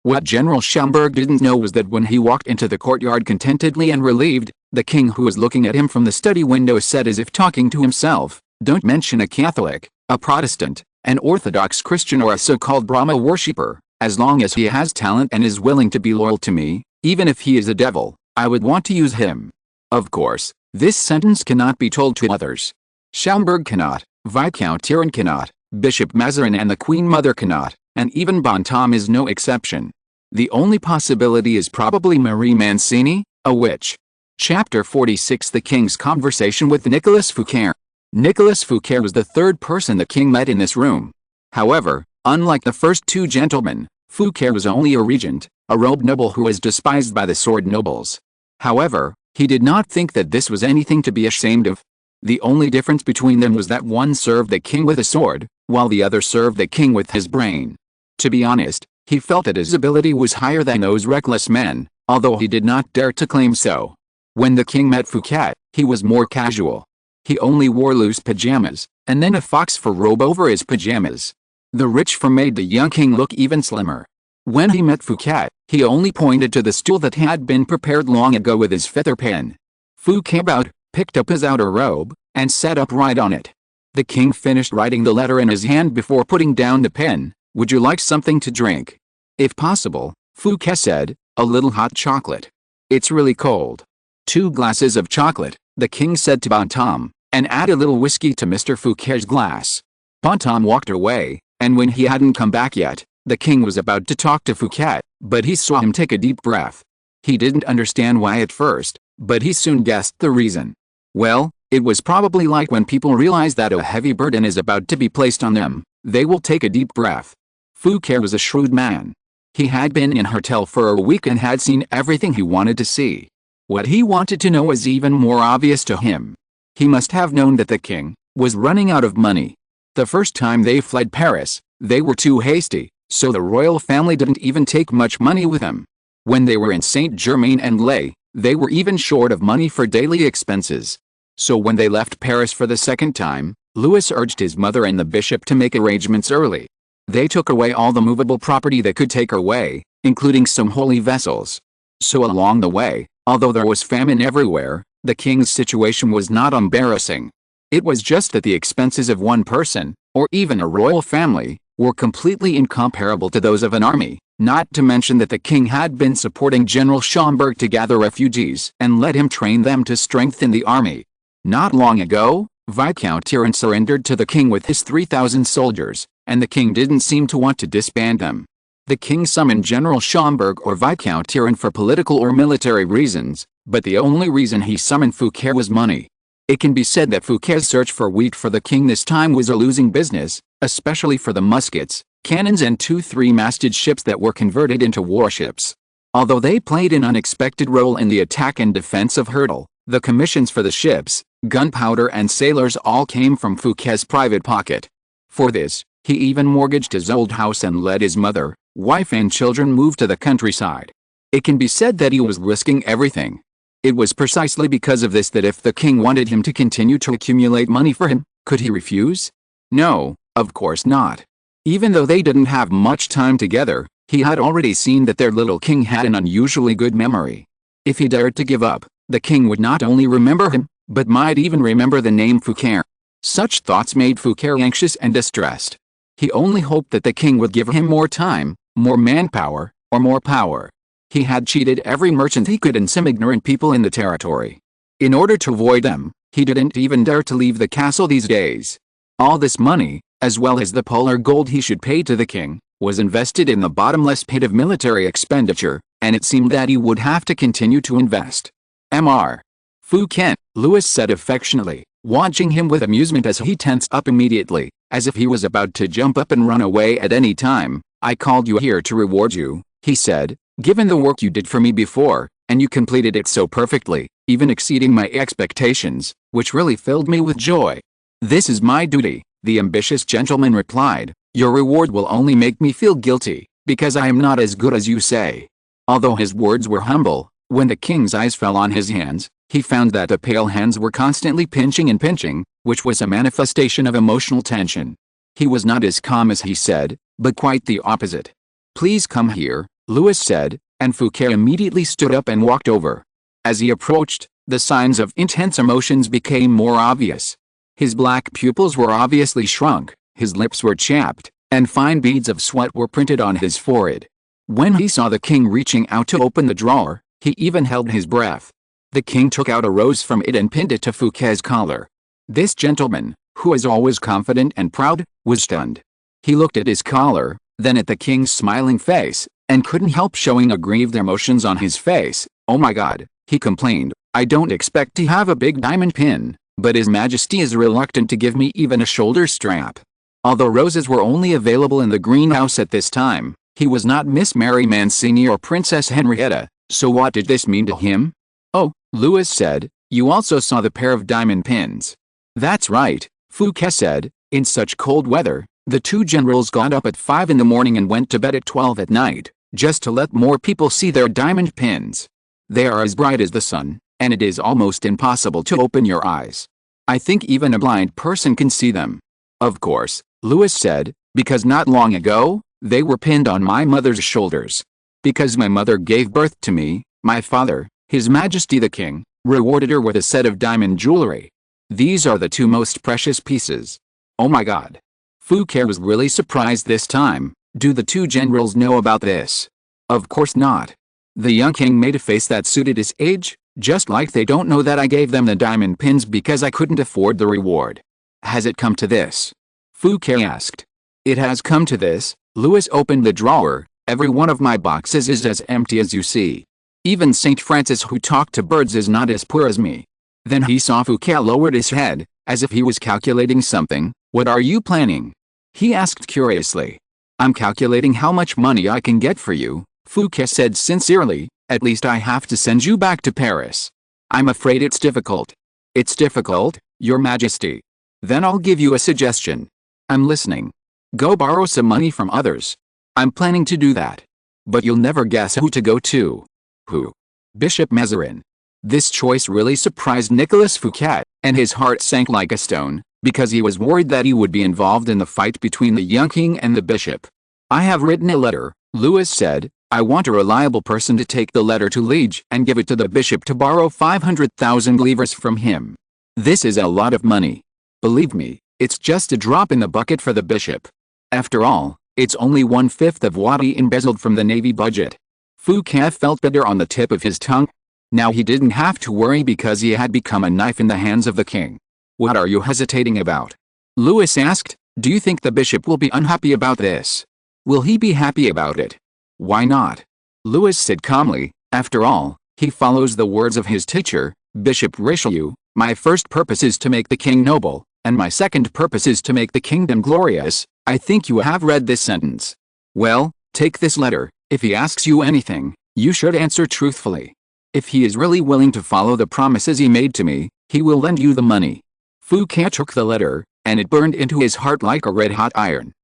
What General Schomberg didn't know was that when he walked into the courtyard contentedly and relieved, the king, who was looking at him from the study window, said as if talking to himself, "Don't mention a Catholic, a Protestant, an Orthodox Christian, or a so-called Brahma worshipper. As long as he has talent and is willing to be loyal to me, even if he is a devil, I would want to use him." Of course, this sentence cannot be told to others. Schomberg cannot, Viscount Tyrone cannot, Bishop Mazarin and the Queen Mother cannot, and even Bonhomme is no exception. The only possibility is probably Marie Mancini, a witch. Chapter 46: The King's Conversation with Nicolas Fouquet. Nicolas Fouquet was the third person the king met in this room. However, unlike the first two gentlemen, Fouquet was only a regent, a robed noble who was despised by the sword nobles. However, he did not think that this was anything to be ashamed of. The only difference between them was that one served the king with a sword, while the other served the king with his brain. To be honest, he felt that his ability was higher than those reckless men, although he did not dare to claim so. When the king met Fouquet, he was more casual. He only wore loose pajamas, and then a fox fur robe over his pajamas. The rich fur made the young king look even slimmer. When he met Fouquet, he only pointed to the stool that had been prepared long ago with his feather pen. Fouquet bowed, picked up his outer robe, and sat upright on it. The king finished writing the letter in his hand before putting down the pen. "Would you like something to drink?" "If possible," Fouquet said, "a little hot chocolate. It's really cold." "2 glasses of chocolate," the king said to Bonhomme, "and add a little whiskey to Mr. Fouquet's glass." Bonhomme walked away, and when he hadn't come back yet, the king was about to talk to Fouquet, but he saw him take a deep breath. He didn't understand why at first, but he soon guessed the reason. Well, it was probably like when people realize that a heavy burden is about to be placed on them, they will take a deep breath. Fouquet was a shrewd man. He had been in hotel for a week and had seen everything he wanted to see. What he wanted to know was even more obvious to him. He must have known that the king was running out of money. The first time they fled Paris, they were too hasty, so the royal family didn't even take much money with them. When they were in Saint-Germain-en-Laye, they were even short of money for daily expenses. So when they left Paris for the second time, Louis urged his mother and the bishop to make arrangements early. They took away all the movable property they could take away, including some holy vessels. So along the way, although there was famine everywhere, the king's situation was not embarrassing. It was just that the expenses of one person, or even a royal family, were completely incomparable to those of an army, not to mention that the king had been supporting General Schomberg to gather refugees and let him train them to strengthen the army. Not long ago, Viscount Tyrone surrendered to the king with his 3,000 soldiers, and the king didn't seem to want to disband them. The king summoned General Schomberg or Viscount Tyrone for political or military reasons, but the only reason he summoned Fouquet was money. It can be said that Fouquet's search for wheat for the king this time was a losing business, especially for the muskets, cannons and 2 3-masted ships that were converted into warships. Although they played an unexpected role in the attack and defense of Hurtle, the commissions for the ships, gunpowder and sailors all came from Fouquet's private pocket. For this, he even mortgaged his old house and let his mother, wife and children move to the countryside. It can be said that he was risking everything. It was precisely because of this that if the king wanted him to continue to accumulate money for him, could he refuse? No, of course not. Even though they didn't have much time together, he had already seen that their little king had an unusually good memory. If he dared to give up, the king would not only remember him, but might even remember the name Fouquet. Such thoughts made Fouquet anxious and distressed. He only hoped that the king would give him more time, more manpower, or more power. He had cheated every merchant he could and some ignorant people in the territory. In order to avoid them, he didn't even dare to leave the castle these days. All this money, as well as the polar gold he should pay to the king, was invested in the bottomless pit of military expenditure, and it seemed that he would have to continue to invest. Mr. Fouquet, Louis said affectionately, watching him with amusement as he tensed up immediately, as if he was about to jump up and run away at any time. I called you here to reward you, he said, given the work you did for me before, and you completed it so perfectly, even exceeding my expectations, which really filled me with joy. This is my duty, the ambitious gentleman replied. Your reward will only make me feel guilty, because I am not as good as you say. Although his words were humble, when the king's eyes fell on his hands, he found that the pale hands were constantly pinching and pinching, which was a manifestation of emotional tension. He was not as calm as he said, but quite the opposite. Please come here, Louis said, and Fouquet immediately stood up and walked over. As he approached, the signs of intense emotions became more obvious. His black pupils were obviously shrunk, his lips were chapped, and fine beads of sweat were printed on his forehead. When he saw the king reaching out to open the drawer, he even held his breath. The king took out a rose from it and pinned it to Fouquet's collar. This gentleman, who was always confident and proud, was stunned. He looked at his collar, then at the king's smiling face, and couldn't help showing aggrieved emotions on his face. Oh my God, he complained, I don't expect to have a big diamond pin, but His Majesty is reluctant to give me even a shoulder strap. Although roses were only available in the greenhouse at this time, he was not Miss Mary Mancini or Princess Henrietta, so what did this mean to him? Oh, Louis said, you also saw the pair of diamond pins. That's right, Fouquet said, in such cold weather, the two generals got up at 5 in the morning and went to bed at 12 at night, just to let more people see their diamond pins. They are as bright as the sun, and it is almost impossible to open your eyes. I think even a blind person can see them. Of course, Louis said, because not long ago, they were pinned on my mother's shoulders. Because my mother gave birth to me, my father, His Majesty the King, rewarded her with a set of diamond jewelry. These are the two most precious pieces. Oh my God. Fouquet was really surprised this time. Do the two generals know about this? Of course not. The young king made a face that suited his age, just like they don't know that I gave them the diamond pins because I couldn't afford the reward. Has it come to this? Fouquet asked. It has come to this. Louis opened the drawer. Every one of my boxes is as empty as you see. Even Saint Francis who talked to birds is not as poor as me. Then he saw Fouquet lowered his head, as if he was calculating something. What are you planning? He asked curiously. I'm calculating how much money I can get for you, Fouquet said sincerely. At least I have to send you back to Paris. I'm afraid it's difficult. It's difficult, Your Majesty. Then I'll give you a suggestion. I'm listening. Go borrow some money from others. I'm planning to do that. But you'll never guess who to go to. Who? Bishop Mazarin. This choice really surprised Nicolas Fouquet, and his heart sank like a stone, because he was worried that he would be involved in the fight between the young king and the bishop. I have written a letter, Louis said. I want a reliable person to take the letter to Liege and give it to the bishop to borrow 500,000 livres from him. This is a lot of money. Believe me, it's just a drop in the bucket for the bishop. After all, it's only 1/5 of what he embezzled from the navy budget. Fouquet felt bitter on the tip of his tongue. Now he didn't have to worry because he had become a knife in the hands of the king. What are you hesitating about? Louis asked. Do you think the bishop will be unhappy about this? Will he be happy about it? Why not? Louis said calmly. After all, he follows the words of his teacher, Bishop Richelieu. My first purpose is to make the king noble, and my second purpose is to make the kingdom glorious. I think you have read this sentence. Well, take this letter. If he asks you anything, you should answer truthfully. If he is really willing to follow the promises he made to me, he will lend you the money. Fouquet took the letter, and it burned into his heart like a red-hot iron.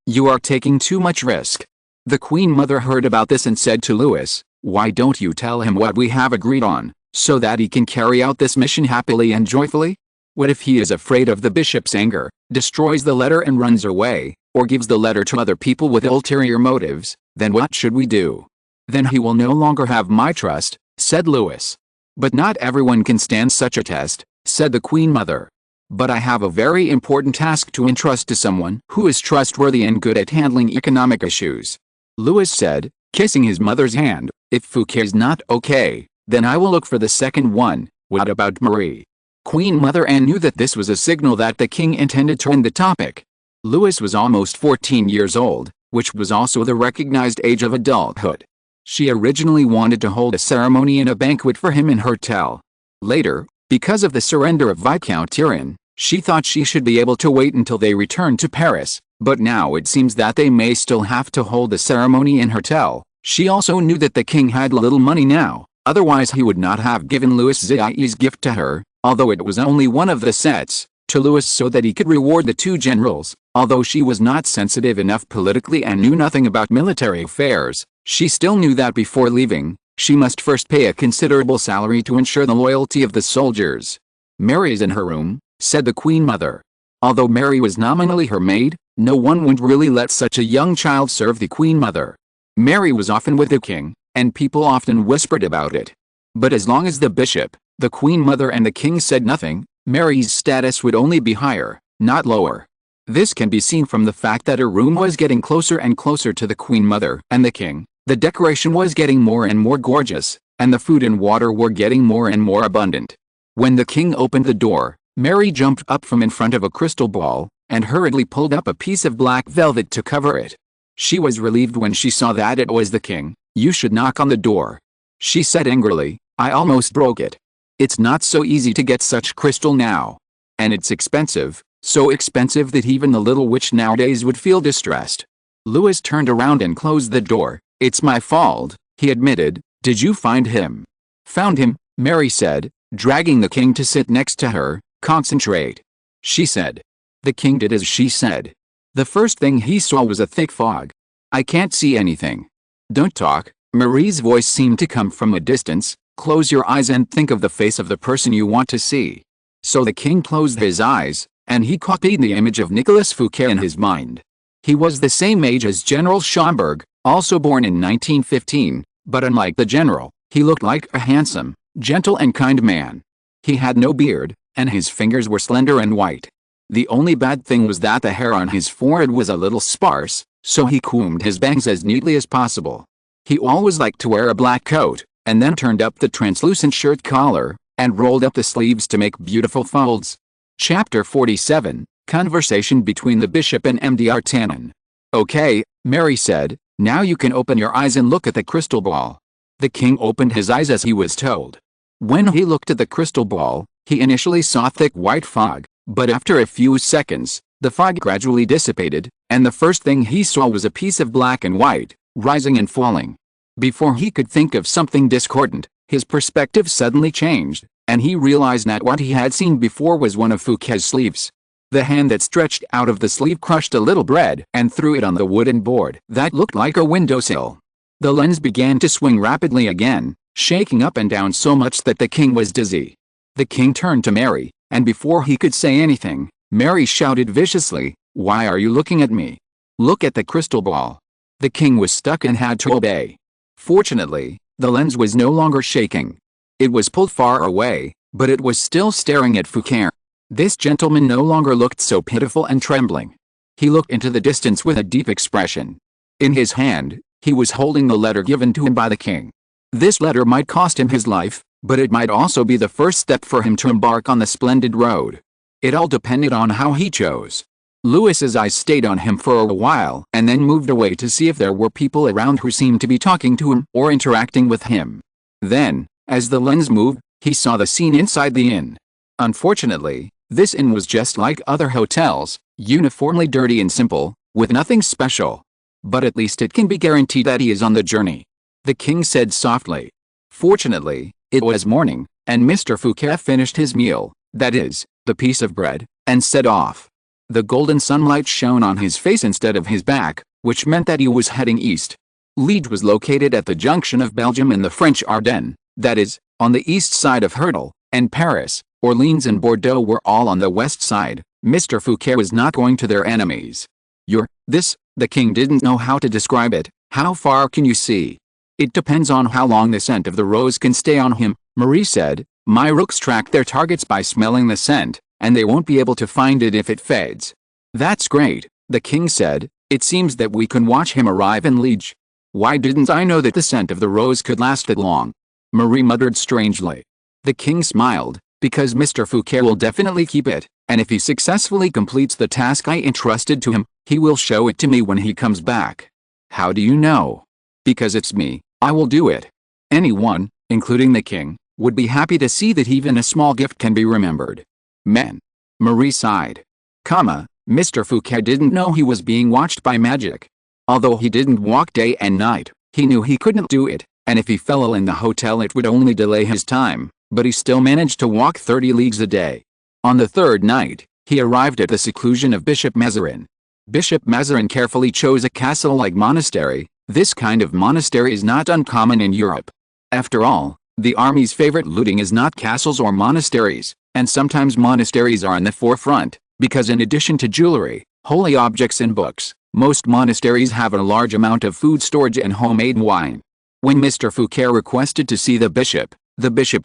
You are taking too much risk. The Queen Mother heard about this and said to Louis, why don't you tell him what we have agreed on, so that he can carry out this mission happily and joyfully? What if he is afraid of the bishop's anger, destroys the letter and runs away, or gives the letter to other people with ulterior motives? Then what should we do? Then he will no longer have my trust, said Louis. But not everyone can stand such a test, said the Queen Mother. But I have a very important task to entrust to someone who is trustworthy and good at handling economic issues. Louis said, kissing his mother's hand. If Fouquet's not okay, then I will look for the second one. What about Marie? Queen Mother Anne knew that this was a signal that the king intended to end the topic. Louis was almost 14 years old, which was also the recognized age of adulthood. She originally wanted to hold a ceremony and a banquet for him in her hotel. Later, because of the surrender of Viscount Tyrian, she thought she should be able to wait until they returned to Paris, but now it seems that they may still have to hold the ceremony in her hotel. She also knew that the king had little money now, otherwise he would not have given Louis XIV's gift to her, although it was only one of the sets, to Louis so that he could reward the two generals. Although she was not sensitive enough politically and knew nothing about military affairs, she still knew that before leaving, she must first pay a considerable salary to ensure the loyalty of the soldiers. "Mary is in her room," said the Queen Mother. Although Mary was nominally her maid, no one would really let such a young child serve the Queen Mother. Mary was often with the king, and people often whispered about it. But as long as the bishop, the Queen Mother and the king said nothing, Mary's status would only be higher, not lower. This can be seen from the fact that her room was getting closer and closer to the Queen Mother and the king. The decoration was getting more and more gorgeous, and the food and water were getting more and more abundant. When the king opened the door, Mary jumped up from in front of a crystal ball, and hurriedly pulled up a piece of black velvet to cover it. She was relieved when she saw that it was the king. "You should knock on the door," she said angrily. "I almost broke it. It's not so easy to get such crystal now. And it's expensive, so expensive that even the little witch nowadays would feel distressed." Louis turned around and closed the door. "It's my fault," he admitted. "Did you find him?" "Found him," Mary said, dragging the king to sit next to her. "Concentrate," she said. The king did as she said. The first thing he saw was a thick fog. "I can't see anything." "Don't talk," Marie's voice seemed to come from a distance. "Close your eyes and think of the face of the person you want to see." So the king closed his eyes, and he copied the image of Nicolas Fouquet in his mind. He was the same age as General Schomberg, also born in 1915, but unlike the general, he looked like a handsome, gentle and kind man. He had no beard, and his fingers were slender and white. The only bad thing was that the hair on his forehead was a little sparse, so he combed his bangs as neatly as possible. He always liked to wear a black coat, and then turned up the translucent shirt collar, and rolled up the sleeves to make beautiful folds. Chapter 47, Conversation between the Bishop and M. d'Artagnan. "Okay," Mary said, "now you can open your eyes and look at the crystal ball." The king opened his eyes as he was told. When he looked at the crystal ball, he initially saw thick white fog, but after a few seconds, the fog gradually dissipated, and the first thing he saw was a piece of black and white, rising and falling. Before he could think of something discordant, his perspective suddenly changed, and he realized that what he had seen before was one of Fouquet's sleeves. The hand that stretched out of the sleeve crushed a little bread and threw it on the wooden board that looked like a windowsill. The lens began to swing rapidly again, shaking up and down so much that the king was dizzy. The king turned to Mary, and before he could say anything, Mary shouted viciously, "Why are you looking at me? Look at the crystal ball." The king was stuck and had to obey. Fortunately, the lens was no longer shaking. It was pulled far away, but it was still staring at Fouquet. This gentleman no longer looked so pitiful and trembling. He looked into the distance with a deep expression. In his hand, he was holding the letter given to him by the king. This letter might cost him his life, but it might also be the first step for him to embark on the splendid road. It all depended on how he chose. Louis's eyes stayed on him for a while and then moved away to see if there were people around who seemed to be talking to him or interacting with him. Then, as the lens moved, he saw the scene inside the inn. Unfortunately, this inn was just like other hotels, uniformly dirty and simple, with nothing special. But at least it can be guaranteed that he is on the journey, the king said softly. Fortunately, it was morning, and Mr. Fouquet finished his meal, that is, the piece of bread, and set off. The golden sunlight shone on his face instead of his back, which meant that he was heading east. Liege was located at the junction of Belgium and the French Ardennes, that is, on the east side of Hurdle, and Paris, Orleans and Bordeaux were all on the west side. Mr. Fouquet was not going to their enemies. The king didn't know how to describe it. How far can you see? It depends on how long the scent of the rose can stay on him, Marie said. My rooks track their targets by smelling the scent, and they won't be able to find it if it fades. That's great, the king said. It seems that we can watch him arrive in Liege. Why didn't I know that the scent of the rose could last that long? Marie muttered strangely. The king smiled, because Mr. Fouquet will definitely keep it, and if he successfully completes the task I entrusted to him, he will show it to me when he comes back. How do you know? Because it's me, I will do it. Anyone, including the king, would be happy to see that even a small gift can be remembered. Men. Marie sighed. Mr. Fouquet didn't know he was being watched by magic. Although he didn't walk day and night, he knew he couldn't do it, and if he fell ill in the hotel it would only delay his time, but he still managed to walk 30 leagues a day. On the third night, he arrived at the seclusion of Bishop Mazarin. Bishop Mazarin carefully chose a castle-like monastery. This kind of monastery is not uncommon in Europe. After all, the army's favorite looting is not castles or monasteries, and sometimes monasteries are in the forefront, because in addition to jewelry, holy objects and books, most monasteries have a large amount of food storage and homemade wine. When Mr. Fouquet requested to see the bishop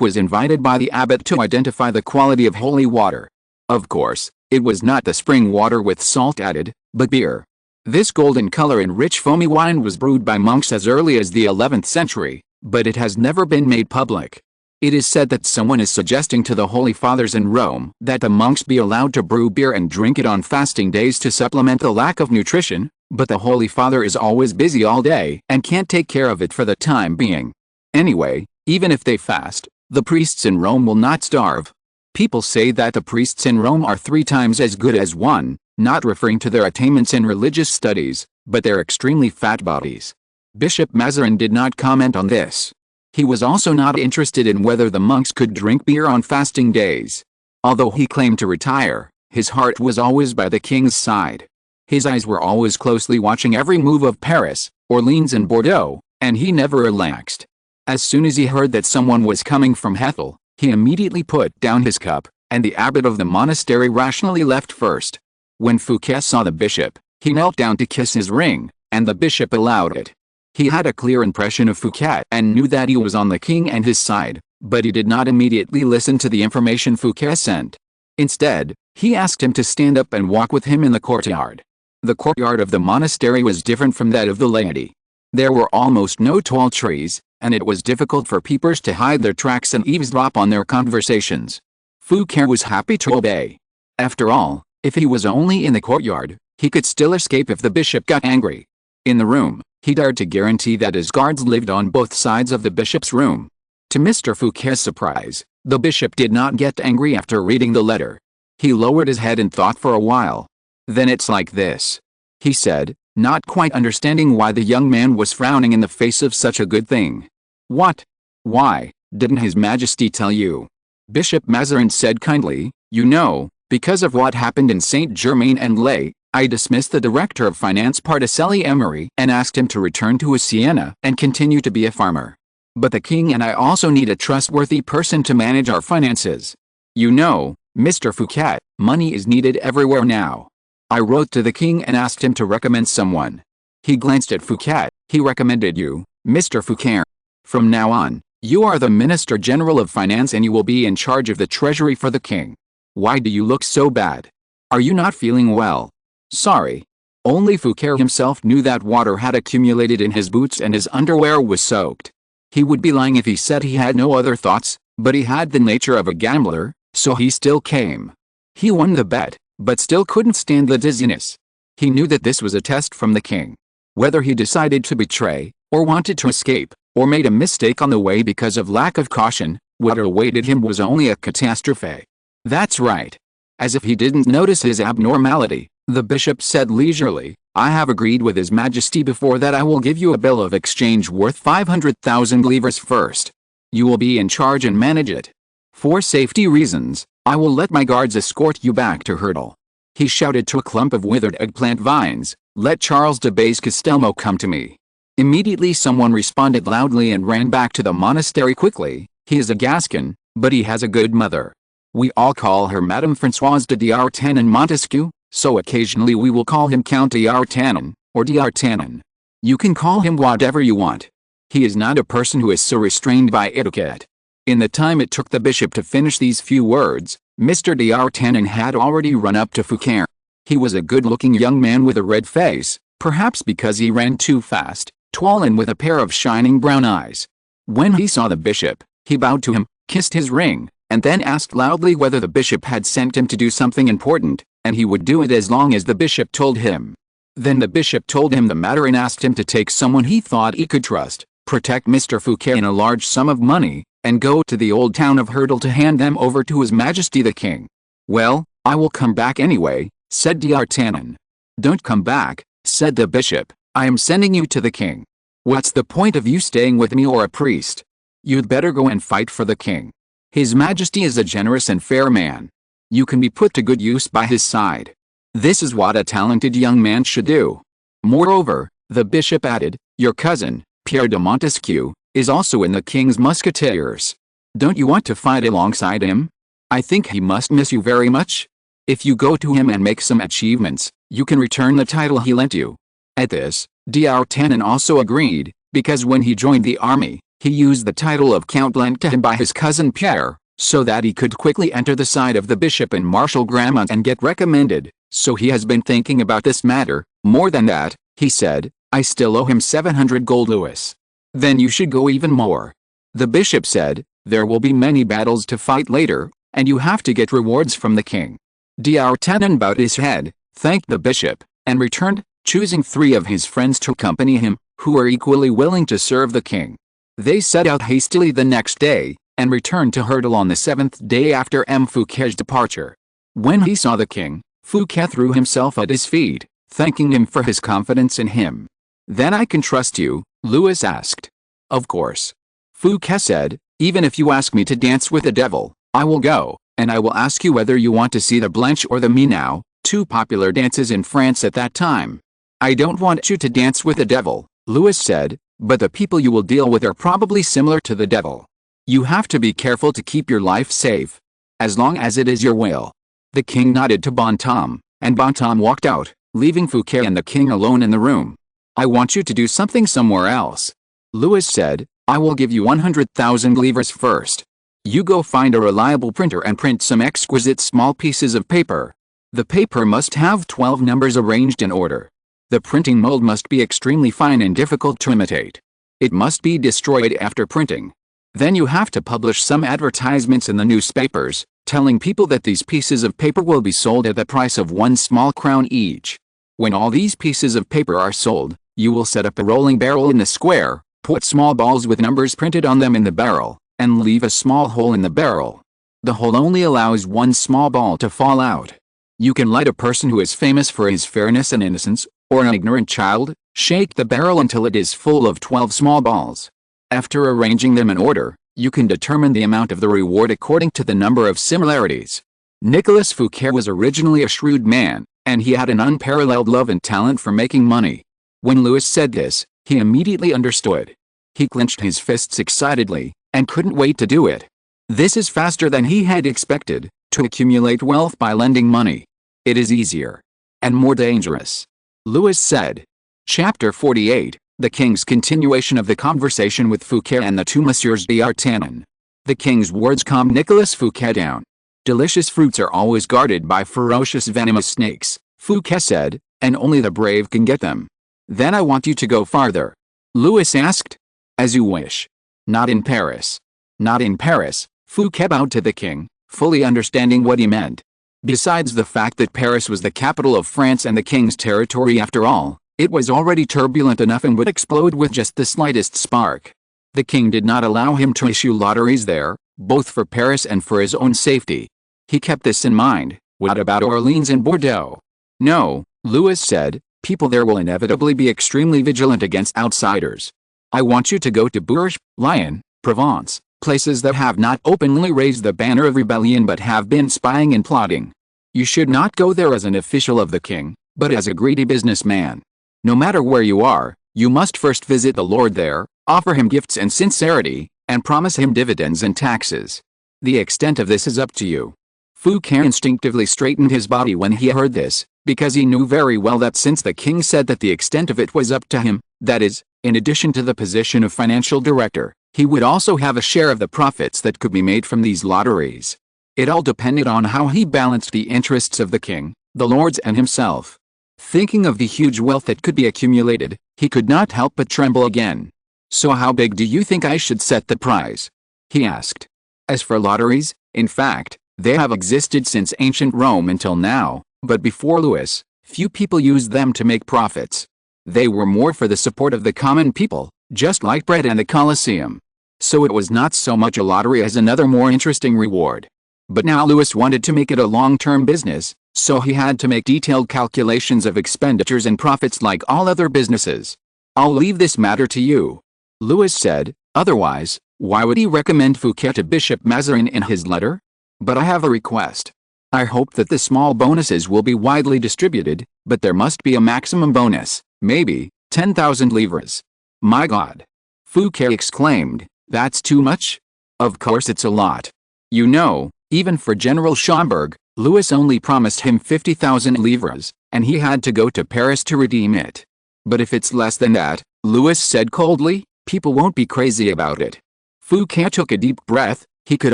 was invited by the abbot to identify the quality of holy water. Of course, it was not the spring water with salt added, but beer. This golden color and rich foamy wine was brewed by monks as early as the 11th century, but it has never been made public. It is said that someone is suggesting to the Holy Fathers in Rome that the monks be allowed to brew beer and drink it on fasting days to supplement the lack of nutrition, but the Holy Father is always busy all day and can't take care of it for the time being. Anyway, even if they fast, the priests in Rome will not starve. People say that the priests in Rome are 3 times as good as one, not referring to their attainments in religious studies, but their extremely fat bodies. Bishop Mazarin did not comment on this. He was also not interested in whether the monks could drink beer on fasting days. Although he claimed to retire, his heart was always by the king's side. His eyes were always closely watching every move of Paris, Orleans and Bordeaux, and he never relaxed. As soon as he heard that someone was coming from Hethel, he immediately put down his cup, and the abbot of the monastery rationally left first. When Fouquet saw the bishop, he knelt down to kiss his ring, and the bishop allowed it. He had a clear impression of Fouquet and knew that he was on the king and his side, but he did not immediately listen to the information Fouquet sent. Instead, he asked him to stand up and walk with him in the courtyard. The courtyard of the monastery was different from that of the laity. There were almost no tall trees, and it was difficult for peepers to hide their tracks and eavesdrop on their conversations. Fouquet was happy to obey. After all, if he was only in the courtyard, he could still escape if the bishop got angry. In the room, he dared to guarantee that his guards lived on both sides of the bishop's room. To Mr. Fouquet's surprise, the bishop did not get angry after reading the letter. He lowered his head and thought for a while. "Then it's like this," he said, not quite understanding why the young man was frowning in the face of such a good thing. "What? Why, didn't His Majesty tell you?" Bishop Mazarin said kindly, "You know, because of what happened in Saint-Germain-en-Laye, I dismissed the director of finance Particelli Emery and asked him to return to Siena and continue to be a farmer. But the king and I also need a trustworthy person to manage our finances. You know, Mr. Fouquet, money is needed everywhere now. I wrote to the king and asked him to recommend someone. He glanced at Fouquet. He recommended you, Mr. Fouquet. From now on, you are the Minister General of Finance and you will be in charge of the treasury for the king. Why do you look so bad? Are you not feeling well?" "Sorry." Only Fouquet himself knew that water had accumulated in his boots and his underwear was soaked. He would be lying if he said he had no other thoughts, but he had the nature of a gambler, so he still came. He won the bet, but still couldn't stand the dizziness. He knew that this was a test from the king. Whether he decided to betray, or wanted to escape, or made a mistake on the way because of lack of caution, what awaited him was only a catastrophe. "That's right." As if he didn't notice his abnormality, the bishop said leisurely, "I have agreed with His Majesty before that I will give you a bill of exchange worth 500,000 livres first. You will be in charge and manage it. For safety reasons, I will let my guards escort you back to Hurdle." He shouted to a clump of withered eggplant vines, "Let Charles de Baze-Castelmo come to me." Immediately someone responded loudly and ran back to the monastery quickly. "He is a Gascon, but he has a good mother. We all call her Madame Françoise de D'Artagnan Montesquieu, so occasionally we will call him Count D'Artagnan, or D'Artagnan. You can call him whatever you want. He is not a person who is so restrained by etiquette." In the time it took the bishop to finish these few words, Mr. D'Artagnan had already run up to Fouquet. He was a good-looking young man with a red face, perhaps because he ran too fast, tall and with a pair of shining brown eyes. When he saw the bishop, he bowed to him, kissed his ring, and then asked loudly whether the bishop had sent him to do something important, and he would do it as long as the bishop told him. Then the bishop told him the matter and asked him to take someone he thought he could trust, protect Mr. Fouquet in a large sum of money, and go to the old town of Hurdle to hand them over to His Majesty the King. "Well, I will come back anyway," said D'Artagnan. "Don't come back," said the bishop. "I am sending you to the king. What's the point of you staying with me or a priest? You'd better go and fight for the king. His Majesty is a generous and fair man. You can be put to good use by his side. This is what a talented young man should do." Moreover, the bishop added, "Your cousin, Pierre de Montesquieu, is also in the king's musketeers. Don't you want to fight alongside him? I think he must miss you very much. If you go to him and make some achievements, you can return the title he lent you." At this, D'Artagnan also agreed, because when he joined the army, he used the title of Count lent to him by his cousin Pierre, so that he could quickly enter the side of the bishop and Marshal Gramont and get recommended. "So he has been thinking about this matter. More than that," he said, "I still owe him 700 gold louis. Then you should go even more." The bishop said, "There will be many battles to fight later, and you have to get rewards from the king." D'Artagnan bowed his head, thanked the bishop, and returned, choosing 3 of his friends to accompany him, who were equally willing to serve the king. They set out hastily the next day, and returned to Hurdle on the 7th day after M. Fouquet's departure. When he saw the king, Fouquet threw himself at his feet, thanking him for his confidence in him. "Then I can trust you?" Louis asked. "Of course." Fouquet said, "Even if you ask me to dance with the devil, I will go, and I will ask you whether you want to see the Blanche or the Minau, 2 popular dances in France at that time." "I don't want you to dance with the devil," Louis said, "but the people you will deal with are probably similar to the devil. You have to be careful to keep your life safe, as long as it is your will." The king nodded to Bontemps, and Bontemps walked out, leaving Fouquet and the king alone in the room. "I want you to do something somewhere else," Louis said. "I will give you 100,000 livres first. You go find a reliable printer and print some exquisite small pieces of paper. The paper must have 12 numbers arranged in order. The printing mold must be extremely fine and difficult to imitate. It must be destroyed after printing. Then you have to publish some advertisements in the newspapers, telling people that these pieces of paper will be sold at the price of 1 small crown each. When all these pieces of paper are sold, you will set up a rolling barrel in the square, put small balls with numbers printed on them in the barrel, and leave a small hole in the barrel. The hole only allows 1 small ball to fall out. You can let a person who is famous for his fairness and innocence, or an ignorant child, shake the barrel until it is full of 12 small balls. After arranging them in order, you can determine the amount of the reward according to the number of similarities. Nicolas Fouquet was originally a shrewd man, and he had an unparalleled love and talent for making money. When Louis said this, he immediately understood. He clenched his fists excitedly, and couldn't wait to do it. This is faster than he had expected, to accumulate wealth by lending money. It is easier. And more dangerous. Louis said. Chapter 48. The King's continuation of the conversation with Fouquet and the 2 Messieurs D'Artagnan. The King's words calmed Nicolas Fouquet down. "Delicious fruits are always guarded by ferocious venomous snakes," Fouquet said, "and only the brave can get them." "Then I want you to go farther," Louis asked. "As you wish." "Not in Paris." "Not in Paris," Fouquet bowed to the king, fully understanding what he meant. Besides the fact that Paris was the capital of France and the king's territory after all, it was already turbulent enough and would explode with just the slightest spark. The king did not allow him to issue lotteries there, both for Paris and for his own safety. He kept this in mind. "What about Orleans and Bordeaux?" "No," Louis said, "people there will inevitably be extremely vigilant against outsiders. I want you to go to Bourges, Lyon, Provence, places that have not openly raised the banner of rebellion but have been spying and plotting. You should not go there as an official of the king, but as a greedy businessman. No matter where you are, you must first visit the lord there, offer him gifts and sincerity, and promise him dividends and taxes. The extent of this is up to you." Fouquet instinctively straightened his body when he heard this, because he knew very well that since the king said that the extent of it was up to him, that is, in addition to the position of financial director, he would also have a share of the profits that could be made from these lotteries. It all depended on how he balanced the interests of the king, the lords and himself. Thinking of the huge wealth that could be accumulated, he could not help but tremble again. "So how big do you think I should set the prize?" he asked. As for lotteries, in fact, they have existed since ancient Rome until now, but before Louis, few people used them to make profits. They were more for the support of the common people, just like bread and the Colosseum. So it was not so much a lottery as another more interesting reward. But now Louis wanted to make it a long-term business, so he had to make detailed calculations of expenditures and profits like all other businesses. "I'll leave this matter to you," Louis said, otherwise, why would he recommend Fouquet to Bishop Mazarin in his letter? "But I have a request. I hope that the small bonuses will be widely distributed, but there must be a maximum bonus, maybe 10,000 livres. "My God!" Fouquet exclaimed, "that's too much?" "Of course it's a lot. You know, even for General Schomberg, Louis only promised him 50,000 livres, and he had to go to Paris to redeem it. But if it's less than that," Louis said coldly, "people won't be crazy about it." Fouquet took a deep breath. He could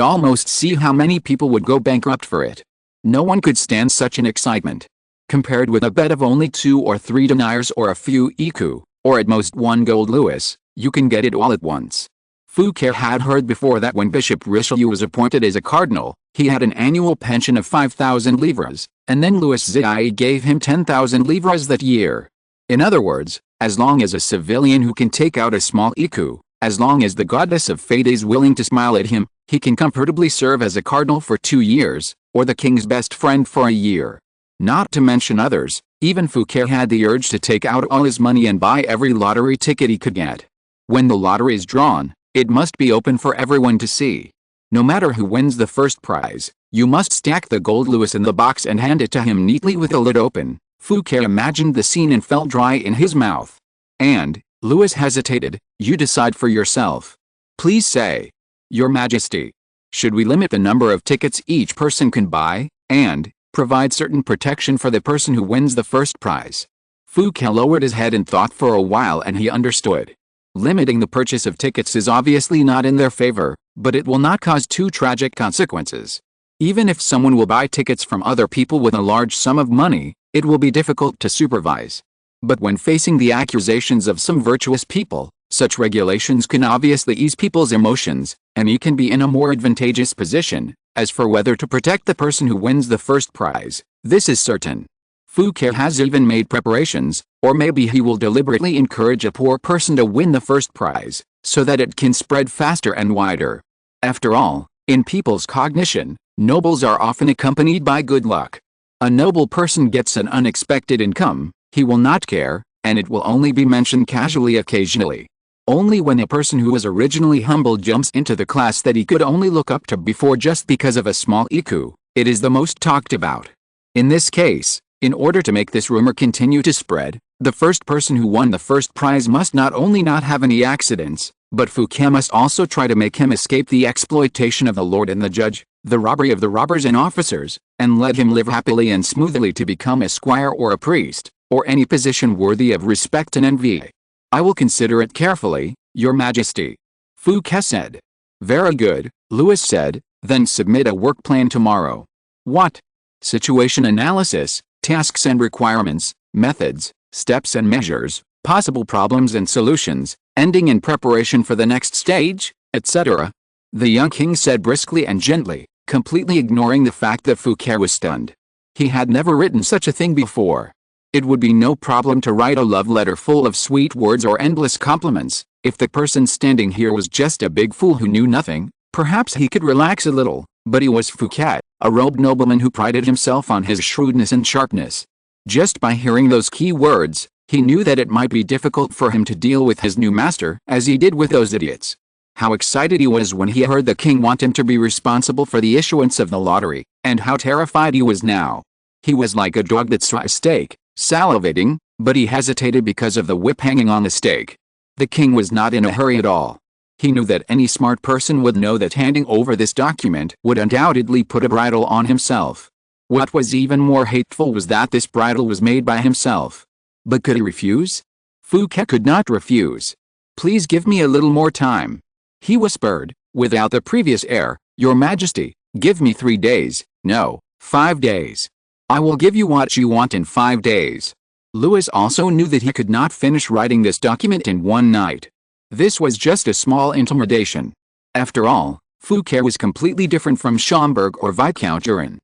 almost see how many people would go bankrupt for it. No one could stand such an excitement. Compared with a bet of only 2 or 3 deniers or a few écus, or at most 1 gold Louis, you can get it all at once. Fouquet had heard before that when Bishop Richelieu was appointed as a cardinal, he had an annual pension of 5,000 livres, and then Louis XIV gave him 10,000 livres that year. In other words, as long as a civilian who can take out a small écu, as long as the goddess of fate is willing to smile at him, he can comfortably serve as a cardinal for 2 years, or the king's best friend for a year. Not to mention others, even Fouquet had the urge to take out all his money and buy every lottery ticket he could get. When the lottery is drawn, it must be open for everyone to see. No matter who wins the first prize, you must stack the gold Louis in the box and hand it to him neatly with the lid open. Fouquet imagined the scene and felt dry in his mouth. "And," Louis hesitated, "you decide for yourself. Please say, Your Majesty, should we limit the number of tickets each person can buy, and provide certain protection for the person who wins the first prize?" Fouquet lowered his head and thought for a while, and he understood. Limiting the purchase of tickets is obviously not in their favor, but it will not cause too tragic consequences. Even if someone will buy tickets from other people with a large sum of money, it will be difficult to supervise. But when facing the accusations of some virtuous people, such regulations can obviously ease people's emotions, and he can be in a more advantageous position. As for whether to protect the person who wins the first prize, this is certain. Fouquet has even made preparations, or maybe he will deliberately encourage a poor person to win the first prize, so that it can spread faster and wider. After all, in people's cognition, nobles are often accompanied by good luck. A noble person gets an unexpected income, he will not care, and it will only be mentioned casually occasionally. Only when a person who was originally humble jumps into the class that he could only look up to before just because of a small écu, it is the most talked about. In this case, in order to make this rumor continue to spread, the first person who won the first prize must not only not have any accidents, but Fouquet must also try to make him escape the exploitation of the lord and the judge, the robbery of the robbers and officers, and let him live happily and smoothly to become a squire or a priest, or any position worthy of respect and envy. "I will consider it carefully, Your Majesty," Fouquet said. "Very good," Louis said, "then submit a work plan tomorrow." "What?" "Situation analysis, tasks and requirements, methods, steps and measures, possible problems and solutions, ending in preparation for the next stage, etc." The young king said briskly and gently, completely ignoring the fact that Fouquet was stunned. He had never written such a thing before. It would be no problem to write a love letter full of sweet words or endless compliments. If the person standing here was just a big fool who knew nothing, perhaps he could relax a little, but he was Fouquet, a robed nobleman who prided himself on his shrewdness and sharpness. Just by hearing those key words, he knew that it might be difficult for him to deal with his new master as he did with those idiots. How excited he was when he heard the king want him to be responsible for the issuance of the lottery, and how terrified he was now. He was like a dog that saw a stake, salivating, but he hesitated because of the whip hanging on the stake. The king was not in a hurry at all. He knew that any smart person would know that handing over this document would undoubtedly put a bridle on himself. What was even more hateful was that this bridle was made by himself. But could he refuse? Fouquet could not refuse. "Please give me a little more time," he whispered, without the previous air. "Your Majesty, Give me 3 days, no, 5 days. I will give you what you want in 5 days. Louis also knew that he could not finish writing this document in one night. This was just a small intimidation. After all, Fouquet was completely different from Schomberg or Viscount Turin.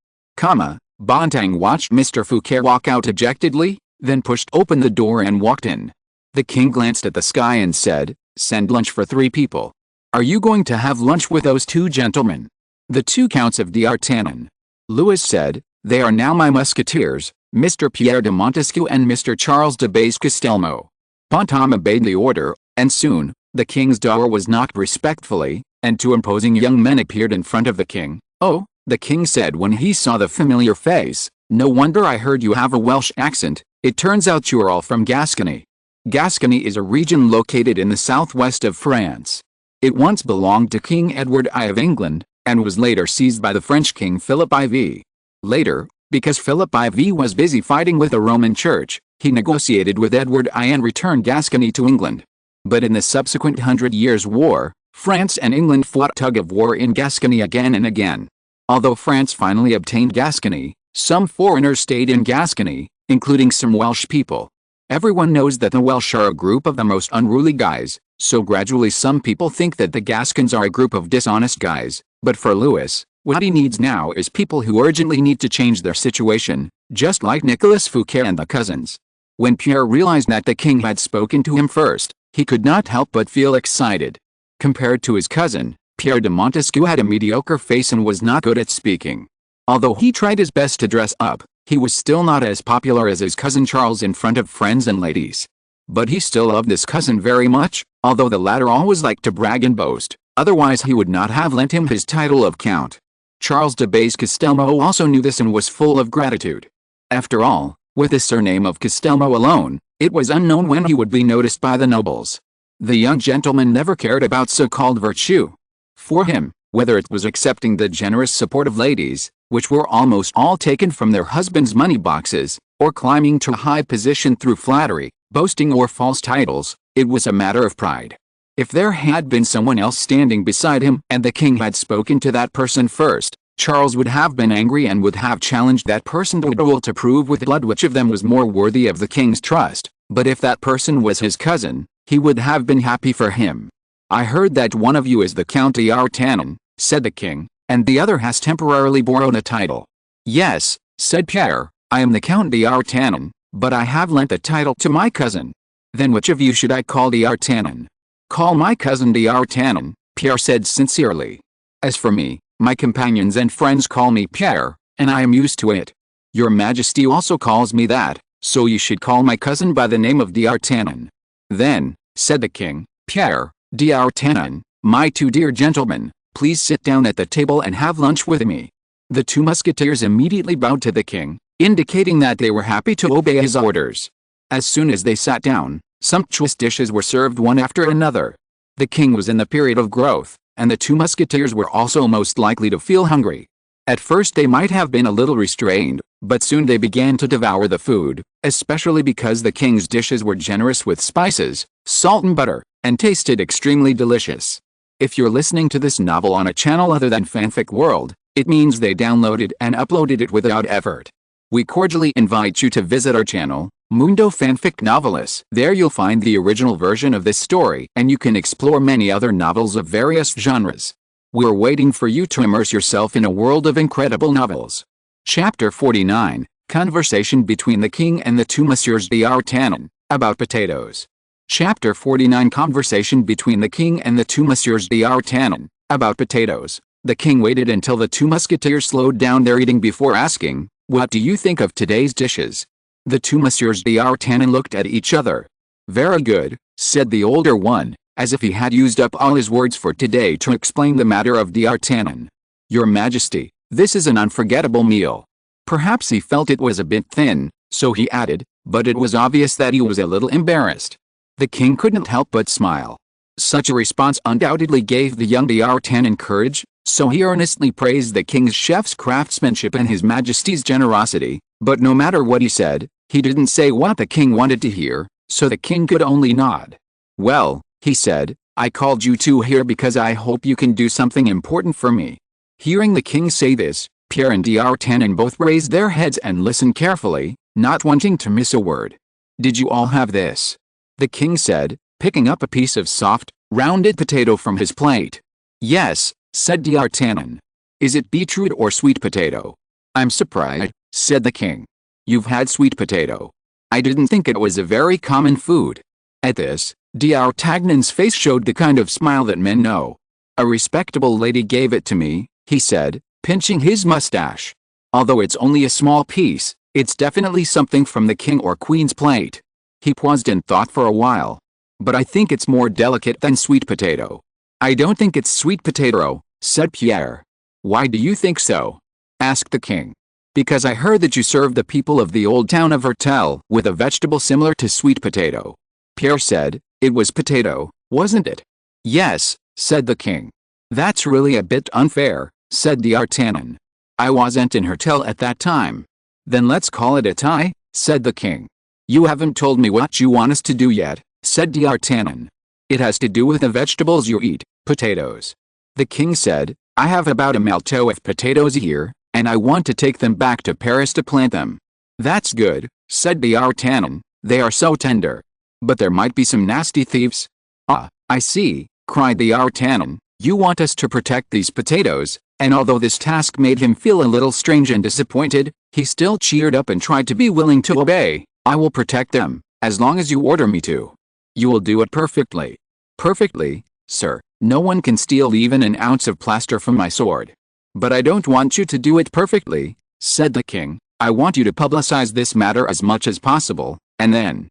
Bontang watched Mr. Fouquet walk out dejectedly, then pushed open the door and walked in. The king glanced at the sky and said, "Send lunch for 3 people. Are you going to have lunch with those 2 gentlemen?" "The 2 Counts of D'Artagnan," Louis said. "They are now my musketeers, Mr. Pierre de Montesquieu and Mr. Charles de Base-Castelnau." Bontam obeyed the order, and soon, the king's door was knocked respectfully, and 2 imposing young men appeared in front of the king. "Oh," the king said when he saw the familiar face, "no wonder I heard you have a Welsh accent. It turns out you are all from Gascony." Gascony is a region located in the southwest of France. It once belonged to King Edward I of England, and was later seized by the French King Philip IV. Later, because Philip IV was busy fighting with the Roman Church, he negotiated with Edward I and returned Gascony to England. But in the subsequent 100 Years' War, France and England fought tug-of-war in Gascony again and again. Although France finally obtained Gascony, some foreigners stayed in Gascony, including some Welsh people. Everyone knows that the Welsh are a group of the most unruly guys, so gradually some people think that the Gascons are a group of dishonest guys, but for Louis, what he needs now is people who urgently need to change their situation, just like Nicolas Fouquet and the cousins. When Pierre realized that the king had spoken to him first, he could not help but feel excited. Compared to his cousin, Pierre de Montesquieu had a mediocre face and was not good at speaking. Although he tried his best to dress up, he was still not as popular as his cousin Charles in front of friends and ladies. But he still loved his cousin very much, although the latter always liked to brag and boast, otherwise he would not have lent him his title of count. Charles de Base-Castelnau also knew this and was full of gratitude. After all, with the surname of Castelnau alone, it was unknown when he would be noticed by the nobles. The young gentleman never cared about so-called virtue. For him, whether it was accepting the generous support of ladies, which were almost all taken from their husbands' money boxes, or climbing to a high position through flattery, boasting or false titles, it was a matter of pride. If there had been someone else standing beside him and the king had spoken to that person first, Charles would have been angry and would have challenged that person to a duel to prove with blood which of them was more worthy of the king's trust. But if that person was his cousin, he would have been happy for him. "I heard that one of you is the Count d'Artagnan," said the king, "and the other has temporarily borrowed a title." "Yes," said Pierre, "I am the Count d'Artagnan, but I have lent the title to my cousin." "Then which of you should I call d'Artagnan?" "Call my cousin d'Artagnan," Pierre said sincerely. "As for me, my companions and friends call me Pierre, and I am used to it. Your Majesty also calls me that, so you should call my cousin by the name of d'Artagnan." "Then," said the king, "Pierre, d'Artagnan, my 2 dear gentlemen, please sit down at the table and have lunch with me." The 2 musketeers immediately bowed to the king, indicating that they were happy to obey his orders. As soon as they sat down, sumptuous dishes were served one after another. The king was in the period of growth, and the 2 musketeers were also most likely to feel hungry. At first they might have been a little restrained, but soon they began to devour the food, especially because the king's dishes were generous with spices, salt and butter, and tasted extremely delicious. If you're listening to this novel on a channel other than Fanfic World, it means they downloaded and uploaded it without effort. We cordially invite you to visit our channel, Mundo Fanfic Novelis. There you'll find the original version of this story, and you can explore many other novels of various genres. We're waiting for you to immerse yourself in a world of incredible novels. Chapter 49, Conversation between the King and the 2 Messieurs d'Artagnan, about potatoes. Chapter 49, Conversation between the King and the 2 Messieurs d'Artagnan, about potatoes. The king waited until the 2 musketeers slowed down their eating before asking, "What do you think of today's dishes?" The 2 Messieurs d'Artagnan looked at each other. "Very good," said the older one, as if he had used up all his words for today to explain the matter of d'Artagnan. "Your Majesty, this is an unforgettable meal." Perhaps he felt it was a bit thin, so he added, but it was obvious that he was a little embarrassed. The king couldn't help but smile. Such a response undoubtedly gave the young d'Artagnan courage, so he earnestly praised the king's chef's craftsmanship and his Majesty's generosity, but no matter what he said, he didn't say what the king wanted to hear, so the king could only nod. "Well," he said, "I called you 2 here because I hope you can do something important for me." Hearing the king say this, Pierre and D'Artagnan both raised their heads and listened carefully, not wanting to miss a word. "Did you all have this?" the king said, picking up a piece of soft, rounded potato from his plate. "Yes," said D'Artagnan. "Is it beetroot or sweet potato?" "I'm surprised," said the king. "You've had sweet potato. I didn't think it was a very common food." At this, D'Artagnan's face showed the kind of smile that men know. "A respectable lady gave it to me," he said, pinching his mustache. "Although it's only a small piece, it's definitely something from the king or queen's plate." He paused and thought for a while. "But I think it's more delicate than sweet potato." "I don't think it's sweet potato," said Pierre. "Why do you think so?" asked the king. "Because I heard that you served the people of the old town of Hertel with a vegetable similar to sweet potato." Pierre said, "It was potato, wasn't it?" "Yes," said the king. "That's really a bit unfair," said D'Artagnan. "I wasn't in Hertel at that time." "Then let's call it a tie," said the king. "You haven't told me what you want us to do yet," said D'Artagnan. "It has to do with the vegetables you eat, potatoes." The king said, "I have about a malto of potatoes here, and I want to take them back to Paris to plant them." "That's good," said D'Artagnan, "they are so tender. But there might be some nasty thieves." "Ah, I see," cried D'Artagnan, "you want us to protect these potatoes," and although this task made him feel a little strange and disappointed, he still cheered up and tried to be willing to obey. "I will protect them, as long as you order me to." "You will do it perfectly." "Perfectly, sir. No one can steal even an ounce of plaster from my sword." "But I don't want you to do it perfectly," said the king. "I want you to publicize this matter as much as possible, and then,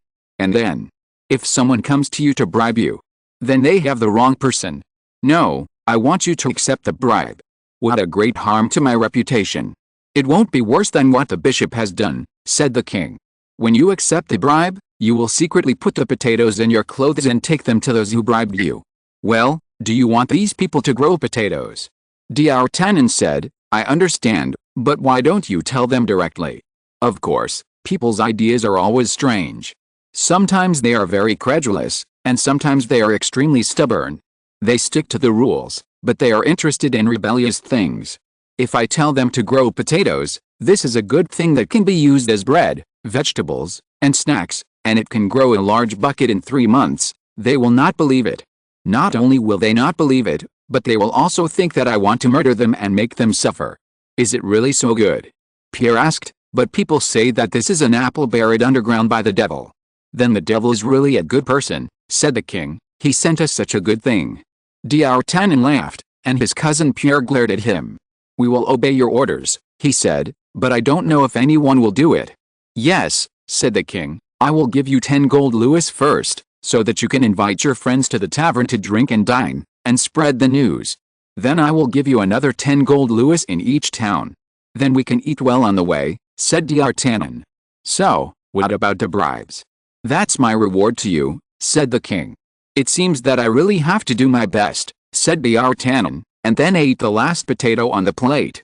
if someone comes to you to bribe you, then they have the wrong person. No, I want you to accept the bribe." "What a great harm to my reputation." "It won't be worse than what the bishop has done," said the king. "When you accept the bribe, you will secretly put the potatoes in your clothes and take them to those who bribed you." "Well, do you want these people to grow potatoes?" D'Artagnan said, "I understand, but why don't you tell them directly?" Of course, people's ideas are always strange. Sometimes they are very credulous, and sometimes they are extremely stubborn. They stick to the rules, but they are interested in rebellious things. If I tell them to grow potatoes, this is a good thing that can be used as bread, vegetables, and snacks, and it can grow a large bucket in 3 months, they will not believe it. Not only will they not believe it, but they will also think that I want to murder them and make them suffer. "Is it really so good?" Pierre asked, "but people say that this is an apple buried underground by the devil." "Then the devil is really a good person," said the king. "He sent us such a good thing." D'Artagnan laughed, and his cousin Pierre glared at him. "We will obey your orders," he said, "but I don't know if anyone will do it." "Yes," said the king, "I will give you 10 gold louis first, so that you can invite your friends to the tavern to drink and dine, and spread the news. Then I will give you another 10 gold louis in each town. Then we can eat well on the way," said D'Artagnan. "So, what about the bribes?" "That's my reward to you," said the king. "It seems that I really have to do my best," said D'Artagnan, and then ate the last potato on the plate.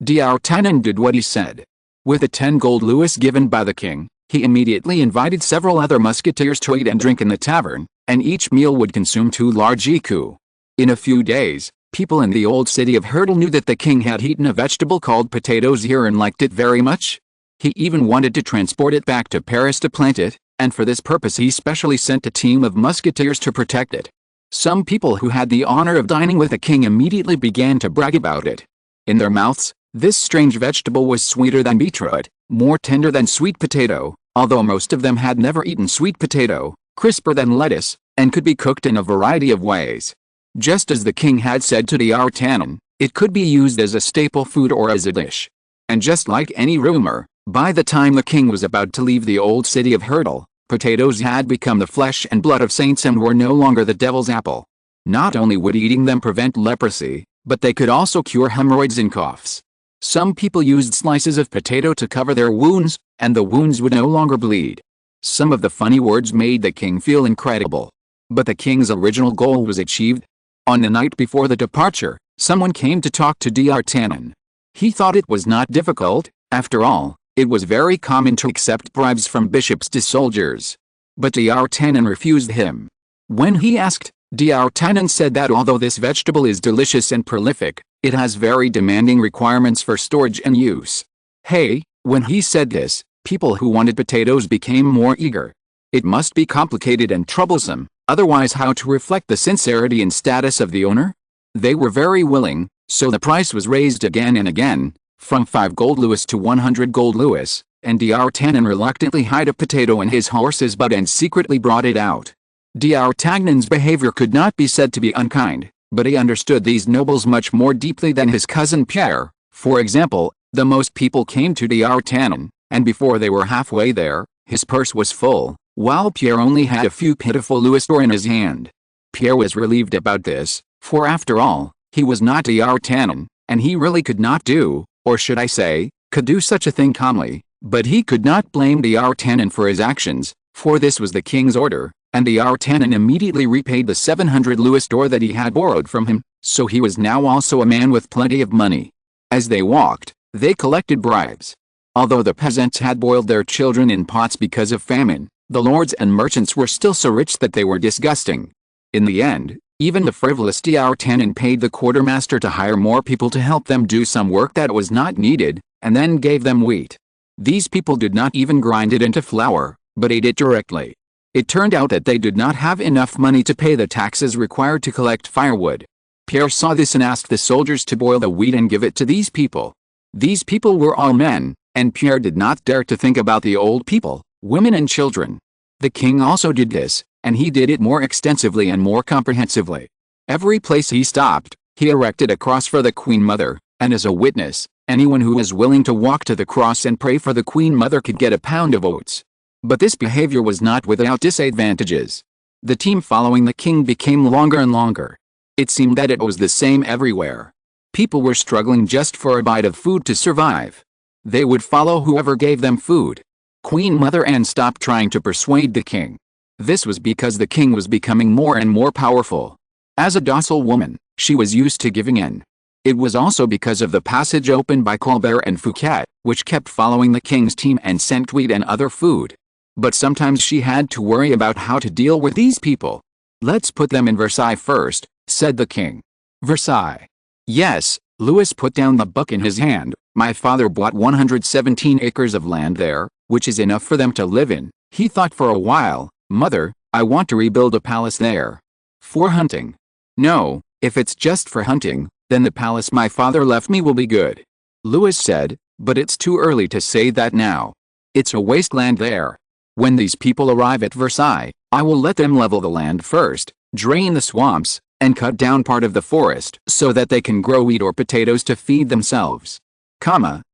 D'Artagnan did what he said. With the 10 gold louis given by the king, he immediately invited several other musketeers to eat and drink in the tavern, and each meal would consume 2 large écus. In a few days, people in the old city of Hertel knew that the king had eaten a vegetable called potatoes here and liked it very much. He even wanted to transport it back to Paris to plant it, and for this purpose he specially sent a team of musketeers to protect it. Some people who had the honor of dining with the king immediately began to brag about it. In their mouths, this strange vegetable was sweeter than beetroot, more tender than sweet potato, although most of them had never eaten sweet potato, crisper than lettuce, and could be cooked in a variety of ways. Just as the king had said to D'Artagnan, it could be used as a staple food or as a dish. And just like any rumor, by the time the king was about to leave the old city of Hertel, potatoes had become the flesh and blood of saints and were no longer the devil's apple. Not only would eating them prevent leprosy, but they could also cure hemorrhoids and coughs. Some people used slices of potato to cover their wounds, and the wounds would no longer bleed. Some of the funny words made the king feel incredible. But the king's original goal was achieved. On the night before the departure, someone came to talk to D'Artagnan. He thought it was not difficult, after all, it was very common to accept bribes from bishops to soldiers. But D'Artagnan refused him. When he asked, D'Artagnan said that although this vegetable is delicious and prolific, It has very demanding requirements for storage and use. Hey, when he said this, people who wanted potatoes became more eager. It must be complicated and troublesome, otherwise how to reflect the sincerity and status of the owner? They were very willing, so the price was raised again and again, from 5 gold louis to 100 gold louis, and D'Artagnan reluctantly hid a potato in his horse's butt and secretly brought it out. D'Artagnan's behavior could not be said to be unkind, but he understood these nobles much more deeply than his cousin Pierre. For example, the most people came to D'Artagnan, and before they were halfway there, his purse was full, while Pierre only had a few pitiful louis d'or in his hand. Pierre was relieved about this, for after all, he was not D'Artagnan, and he really could not do, or should I say, could do such a thing calmly, but he could not blame D'Artagnan for his actions, for this was the king's order, and D'Artagnan immediately repaid the 700 louis d'or that he had borrowed from him, so he was now also a man with plenty of money. As they walked, they collected bribes. Although the peasants had boiled their children in pots because of famine, the lords and merchants were still so rich that they were disgusting. In the end, even the frivolous D'Artagnan paid the quartermaster to hire more people to help them do some work that was not needed, and then gave them wheat. These people did not even grind it into flour, but ate it directly. It turned out that they did not have enough money to pay the taxes required to collect firewood. Pierre saw this and asked the soldiers to boil the wheat and give it to these people. These people were all men, and Pierre did not dare to think about the old people, women and children. The king also did this, and he did it more extensively and more comprehensively. Every place he stopped, he erected a cross for the Queen Mother, and as a witness, anyone who was willing to walk to the cross and pray for the Queen Mother could get a pound of oats. But this behavior was not without disadvantages. The team following the king became longer and longer. It seemed that it was the same everywhere. People were struggling just for a bite of food to survive. They would follow whoever gave them food. Queen Mother Anne stopped trying to persuade the king. This was because the king was becoming more and more powerful. As a docile woman, she was used to giving in. It was also because of the passage opened by Colbert and Fouquet, which kept following the king's team and sent wheat and other food. But sometimes she had to worry about how to deal with these people. "Let's put them in Versailles first," said the king. Versailles. Yes, Louis put down the book in his hand. My father bought 117 acres of land there, which is enough for them to live in. He thought for a while. "Mother, I want to rebuild a palace there." "For hunting?" "No, if it's just for hunting, then the palace my father left me will be good." Louis said, "But it's too early to say that now. It's a wasteland there. When these people arrive at Versailles, I will let them level the land first, drain the swamps, and cut down part of the forest so that they can grow wheat or potatoes to feed themselves.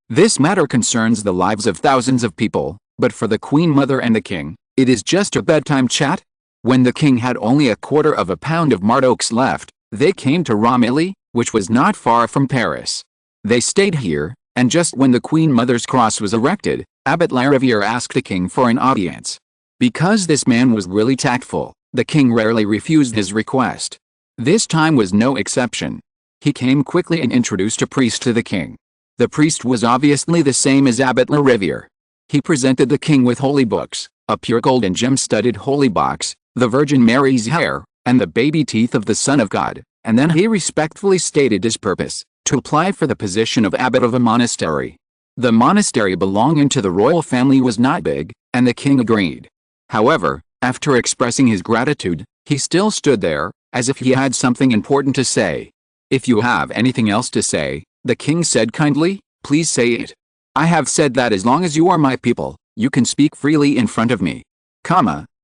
This matter concerns the lives of thousands of people, but for the Queen Mother and the king, it is just a bedtime chat." When the king had only a quarter of a pound of Mardox left, they came to Ramilly, which was not far from Paris. They stayed here, and just when the Queen Mother's cross was erected, Abbot Lariviere asked the king for an audience. Because this man was really tactful, the king rarely refused his request. This time was no exception. He came quickly and introduced a priest to the king. The priest was obviously the same as Abbot Lariviere. He presented the king with holy books, a pure gold and gem-studded holy box, the Virgin Mary's hair, and the baby teeth of the Son of God, and then he respectfully stated his purpose, to apply for the position of abbot of a monastery. The monastery belonging to the royal family was not big, and the king agreed. However, after expressing his gratitude, he still stood there, as if he had something important to say. "If you have anything else to say," the king said kindly, "please say it. I have said that as long as you are my people, you can speak freely in front of me.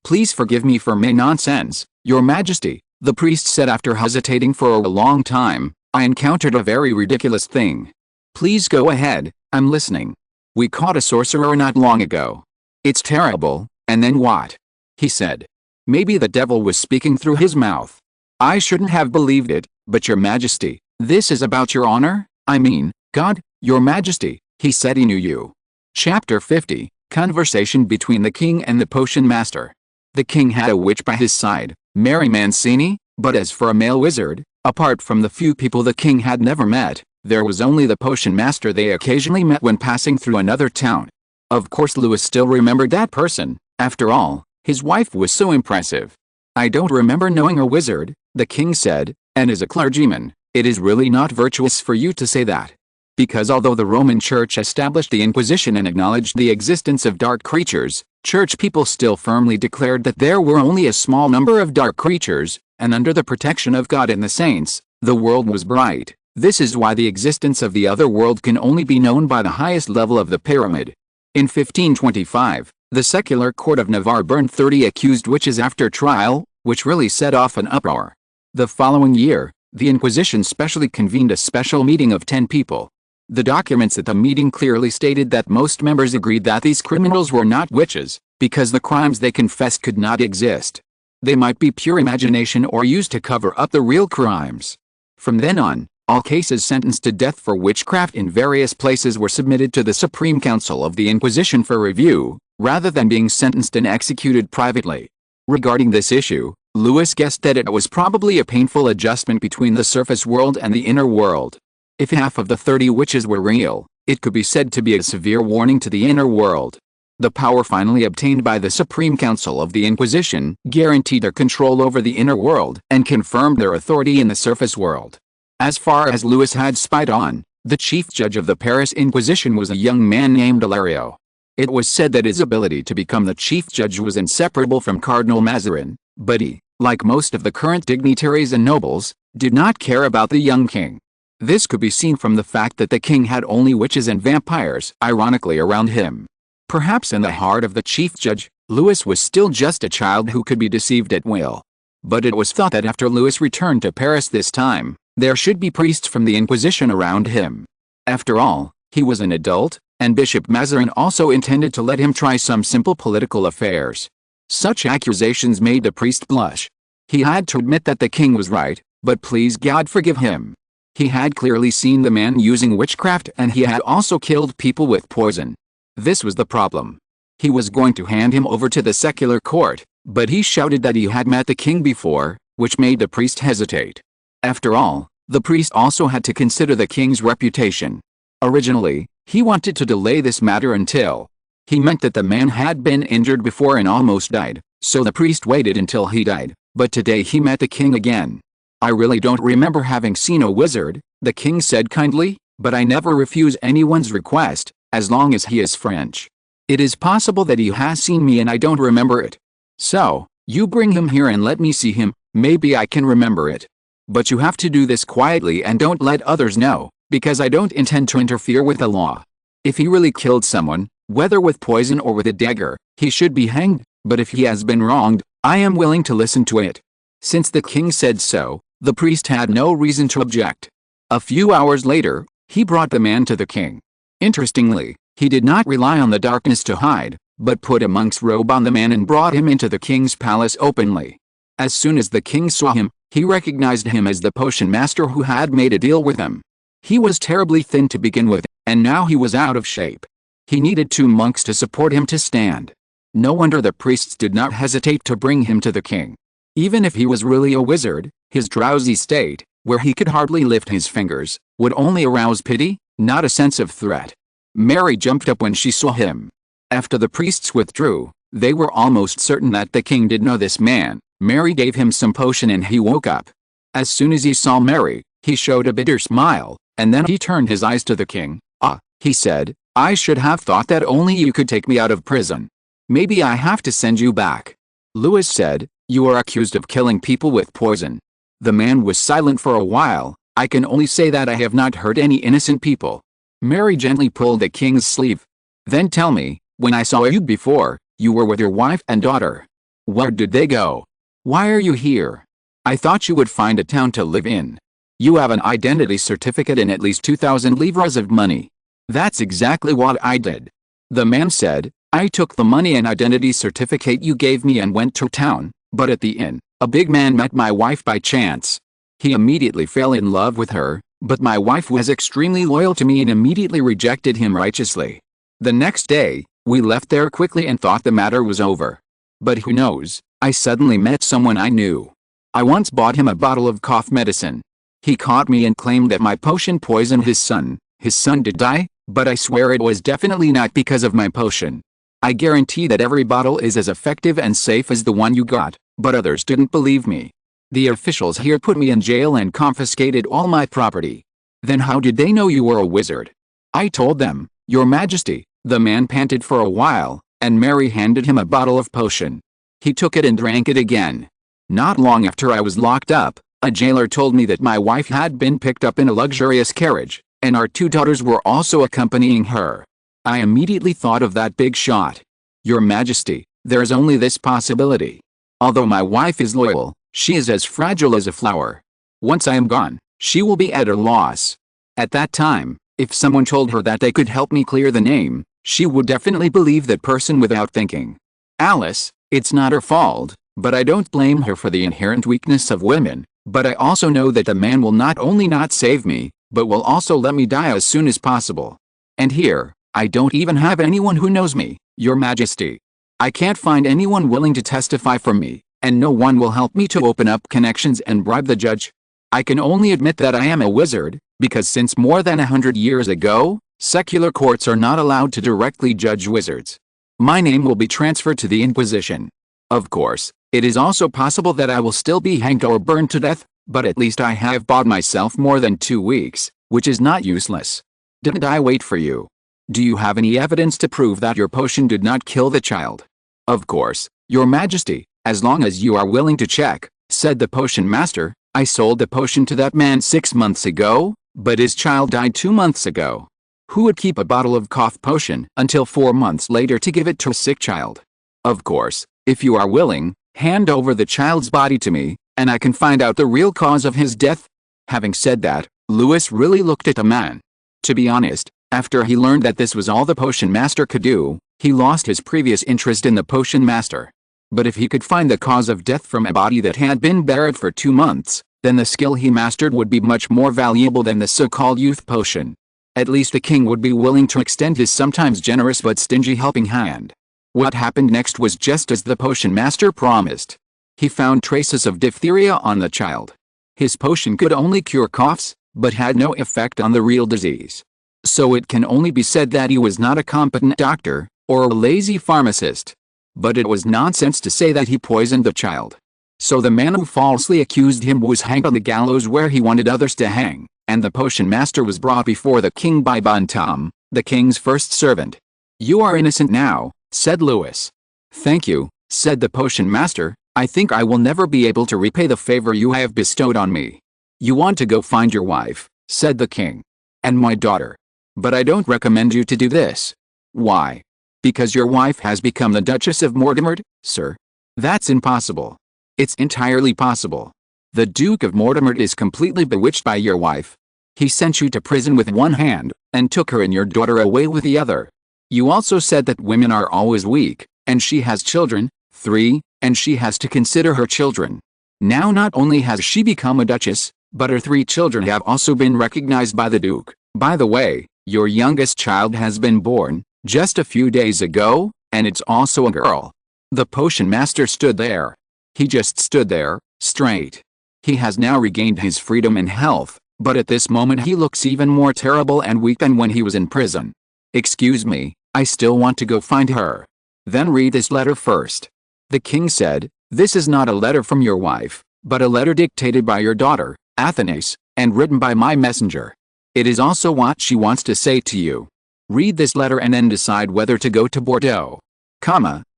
Please forgive me for my nonsense, your majesty," the priest said after hesitating for a long time. "I encountered a very ridiculous thing." "Please go ahead, I'm listening." "We caught a sorcerer not long ago." "It's terrible, and then what?" he said. "Maybe the devil was speaking through his mouth. I shouldn't have believed it, but your majesty, this is about your honor, I mean, God, your majesty, he said he knew you." Chapter 50, Conversation between the king and the potion master. The king had a witch by his side, Mary Mancini, but as for a male wizard, apart from the few people the king had never met, there was only the potion master they occasionally met when passing through another town. Of course Louis still remembered that person. After all, his wife was so impressive. "I don't remember knowing a wizard," the king said, "and as a clergyman, It is really not virtuous for you to say that. Because although the Roman Church established the Inquisition and acknowledged the existence of dark creatures, Church people still firmly declared that there were only a small number of dark creatures, and under the protection of God and the saints, the world was bright. This is why the existence of the other world can only be known by the highest level of the pyramid. In 1525, the secular court of Navarre burned 30 accused witches after trial, which really set off an uproar. The following year, the Inquisition specially convened a special meeting of 10 people. The documents at the meeting clearly stated that most members agreed that these criminals were not witches, because the crimes they confessed could not exist. They might be pure imagination or used to cover up the real crimes. From then on, all cases sentenced to death for witchcraft in various places were submitted to the Supreme Council of the Inquisition for review, rather than being sentenced and executed privately. Regarding this issue, Louis guessed that it was probably a painful adjustment between the surface world and the inner world. If half of the 30 witches were real, it could be said to be a severe warning to the inner world. The power finally obtained by the Supreme Council of the Inquisition guaranteed their control over the inner world and confirmed their authority in the surface world. As far as Louis had spied on, the chief judge of the Paris Inquisition was a young man named Hilario. It was said that his ability to become the chief judge was inseparable from Cardinal Mazarin, but he, like most of the current dignitaries and nobles, did not care about the young king. This could be seen from the fact that the king had only witches and vampires, ironically, around him. Perhaps in the heart of the chief judge, Louis was still just a child who could be deceived at will. But it was thought that after Louis returned to Paris this time, there should be priests from the Inquisition around him. After all, he was an adult, and Bishop Mazarin also intended to let him try some simple political affairs. Such accusations made the priest blush. He had to admit that the king was right, but please God forgive him. He had clearly seen the man using witchcraft, and he had also killed people with poison. This was the problem. He was going to hand him over to the secular court, but he shouted that he had met the king before, which made the priest hesitate. After all, the priest also had to consider the king's reputation. Originally, he wanted to delay this matter until he meant that the man had been injured before and almost died, so the priest waited until he died, but today he met the king again. I really don't remember having seen a wizard, the king said kindly, but I never refuse anyone's request, as long as he is French. It is possible that he has seen me and I don't remember it. So, you bring him here and let me see him, maybe I can remember it. But you have to do this quietly and don't let others know, because I don't intend to interfere with the law. If he really killed someone, whether with poison or with a dagger, he should be hanged, but if he has been wronged, I am willing to listen to it. Since the king said so, the priest had no reason to object. A few hours later, he brought the man to the king. Interestingly, he did not rely on the darkness to hide, but put a monk's robe on the man and brought him into the king's palace openly. As soon as the king saw him, he recognized him as the potion master who had made a deal with him. He was terribly thin to begin with, and now he was out of shape. He needed 2 monks to support him to stand. No wonder the priests did not hesitate to bring him to the king. Even if he was really a wizard, his drowsy state, where he could hardly lift his fingers, would only arouse pity, not a sense of threat. Mary jumped up when she saw him. After the priests withdrew, they were almost certain that the king did know this man. Mary gave him some potion and he woke up. As soon as he saw Mary, he showed a bitter smile, and then he turned his eyes to the king. "Ah," he said, "I should have thought that only you could take me out of prison. Maybe I have to send you back." Louis said, "You are accused of killing people with poison." The man was silent for a while. "I can only say that I have not hurt any innocent people." Mary gently pulled the king's sleeve. "Then tell me, when I saw you before, you were with your wife and daughter. Where did they go? Why are you here? I thought you would find a town to live in. You have an identity certificate and at least 2,000 livres of money." "That's exactly what I did." The man said, "I took the money and identity certificate you gave me and went to town, but at the inn, a big man met my wife by chance. He immediately fell in love with her, but my wife was extremely loyal to me and immediately rejected him righteously. The next day, we left there quickly and thought the matter was over. But who knows, I suddenly met someone I knew. I once bought him a bottle of cough medicine. He caught me and claimed that my potion poisoned his son. His son did die, but I swear it was definitely not because of my potion. I guarantee that every bottle is as effective and safe as the one you got, but others didn't believe me. The officials here put me in jail and confiscated all my property. Then how did they know you were a wizard? I told them, Your Majesty. The man panted for a while, and Mary handed him a bottle of potion. He took it and drank it again. Not long after I was locked up, a jailer told me that my wife had been picked up in a luxurious carriage, and our 2 daughters were also accompanying her. I immediately thought of that big shot. Your Majesty, there is only this possibility. Although my wife is loyal, she is as fragile as a flower. Once I am gone, she will be at a loss. At that time, if someone told her that they could help me clear the name, she would definitely believe that person without thinking. Alice, it's not her fault, but I don't blame her for the inherent weakness of women, but I also know that the man will not only not save me, but will also let me die as soon as possible. And here, I don't even have anyone who knows me, Your Majesty. I can't find anyone willing to testify for me, and no one will help me to open up connections and bribe the judge. I can only admit that I am a wizard, because since more than 100 years ago, secular courts are not allowed to directly judge wizards. My name will be transferred to the Inquisition. Of course, it is also possible that I will still be hanged or burned to death, but at least I have bought myself more than 2 weeks, which is not useless. Didn't I wait for you? Do you have any evidence to prove that your potion did not kill the child? Of course, Your Majesty, as long as you are willing to check, said the potion master. I sold the potion to that man 6 months ago, but his child died 2 months ago. Who would keep a bottle of cough potion until 4 months later to give it to a sick child? Of course, if you are willing, hand over the child's body to me, and I can find out the real cause of his death. Having said that, Louis really looked at the man. To be honest, after he learned that this was all the potion master could do, he lost his previous interest in the potion master. But if he could find the cause of death from a body that had been buried for 2 months, then the skill he mastered would be much more valuable than the so-called youth potion. At least the king would be willing to extend his sometimes generous but stingy helping hand. What happened next was just as the potion master promised. He found traces of diphtheria on the child. His potion could only cure coughs, but had no effect on the real disease. So it can only be said that he was not a competent doctor, or a lazy pharmacist. But it was nonsense to say that he poisoned the child. So the man who falsely accused him was hanged on the gallows where he wanted others to hang, and the potion master was brought before the king by Bantam, the king's first servant. You are innocent now, said Louis. Thank you, said the potion master. I think I will never be able to repay the favor you have bestowed on me. You want to go find your wife, said the king. And my daughter. But I don't recommend you to do this. Why? Because your wife has become the Duchess of Mortimer, sir? That's impossible. It's entirely possible. The Duke of Mortimer is completely bewitched by your wife. He sent you to prison with one hand, and took her and your daughter away with the other. You also said that women are always weak, and she has children, 3, and she has to consider her children. Now not only has she become a duchess, but her 3 children have also been recognized by the Duke. By the way, your youngest child has been born, just a few days ago, and it's also a girl. The potion master stood there. He just stood there, straight. He has now regained his freedom and health, but at this moment he looks even more terrible and weak than when he was in prison. Excuse me, I still want to go find her. Then read this letter first. The king said, this is not a letter from your wife, but a letter dictated by your daughter, Athanase, and written by my messenger. It is also what she wants to say to you. Read this letter and then decide whether to go to Bordeaux.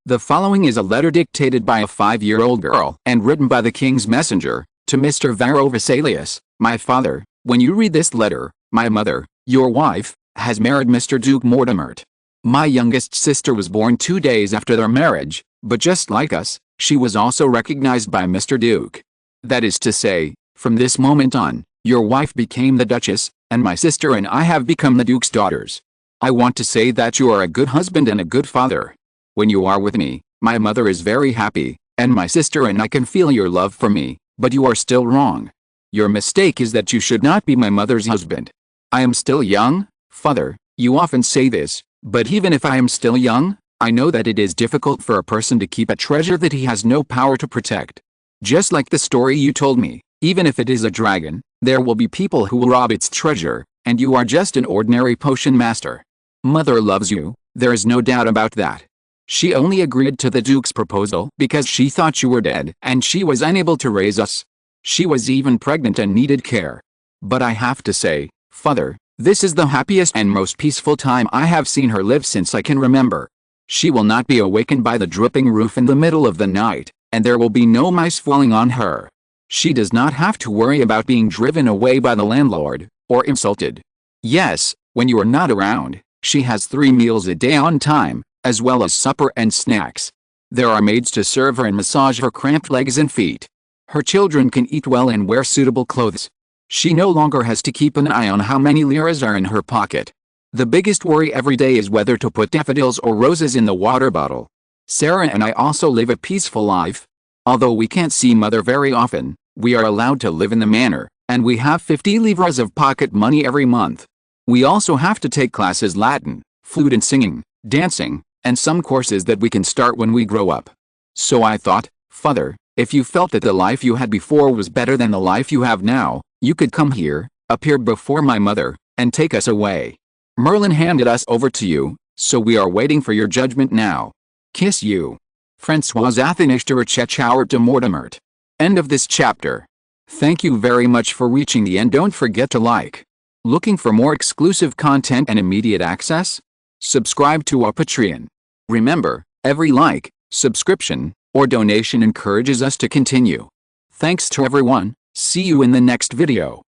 The following is a letter dictated by a 5-year-old girl and written by the king's messenger, to Mr. Varro Vesalius, my father. When you read this letter, my mother, your wife, has married Mr. Duke Mortimer. My youngest sister was born 2 days after their marriage, but just like us, she was also recognized by Mr. Duke. That is to say, from this moment on, your wife became the Duchess, and my sister and I have become the Duke's daughters. I want to say that you are a good husband and a good father. When you are with me, my mother is very happy, and my sister and I can feel your love for me, but you are still wrong. Your mistake is that you should not be my mother's husband. I am still young, father, you often say this, but even if I am still young, I know that it is difficult for a person to keep a treasure that he has no power to protect. Just like the story you told me, even if it is a dragon, there will be people who will rob its treasure, and you are just an ordinary potion master. Mother loves you, there is no doubt about that. She only agreed to the Duke's proposal because she thought you were dead and she was unable to raise us. She was even pregnant and needed care. But I have to say, Father, this is the happiest and most peaceful time I have seen her live since I can remember. She will not be awakened by the dripping roof in the middle of the night, and there will be no mice falling on her. She does not have to worry about being driven away by the landlord, or insulted. Yes, when you are not around, she has 3 meals a day on time, as well as supper and snacks. There are maids to serve her and massage her cramped legs and feet. Her children can eat well and wear suitable clothes. She no longer has to keep an eye on how many liras are in her pocket. The biggest worry every day is whether to put daffodils or roses in the water bottle. Sarah and I also live a peaceful life. Although we can't see Mother very often, we are allowed to live in the manor, and we have 50 livres of pocket money every month. We also have to take classes Latin, flute and singing, dancing, and some courses that we can start when we grow up. So I thought, Father, if you felt that the life you had before was better than the life you have now, you could come here, appear before my mother, and take us away. Merlin handed us over to you, so we are waiting for your judgment now. Kiss you. François Athanishter Chechauer de Mortemert. End of this chapter. Thank you very much for reaching the end. Don't forget to like. Looking for more exclusive content and immediate access? Subscribe to our Patreon. Remember, every like, subscription, or donation encourages us to continue. Thanks to everyone. See you in the next video.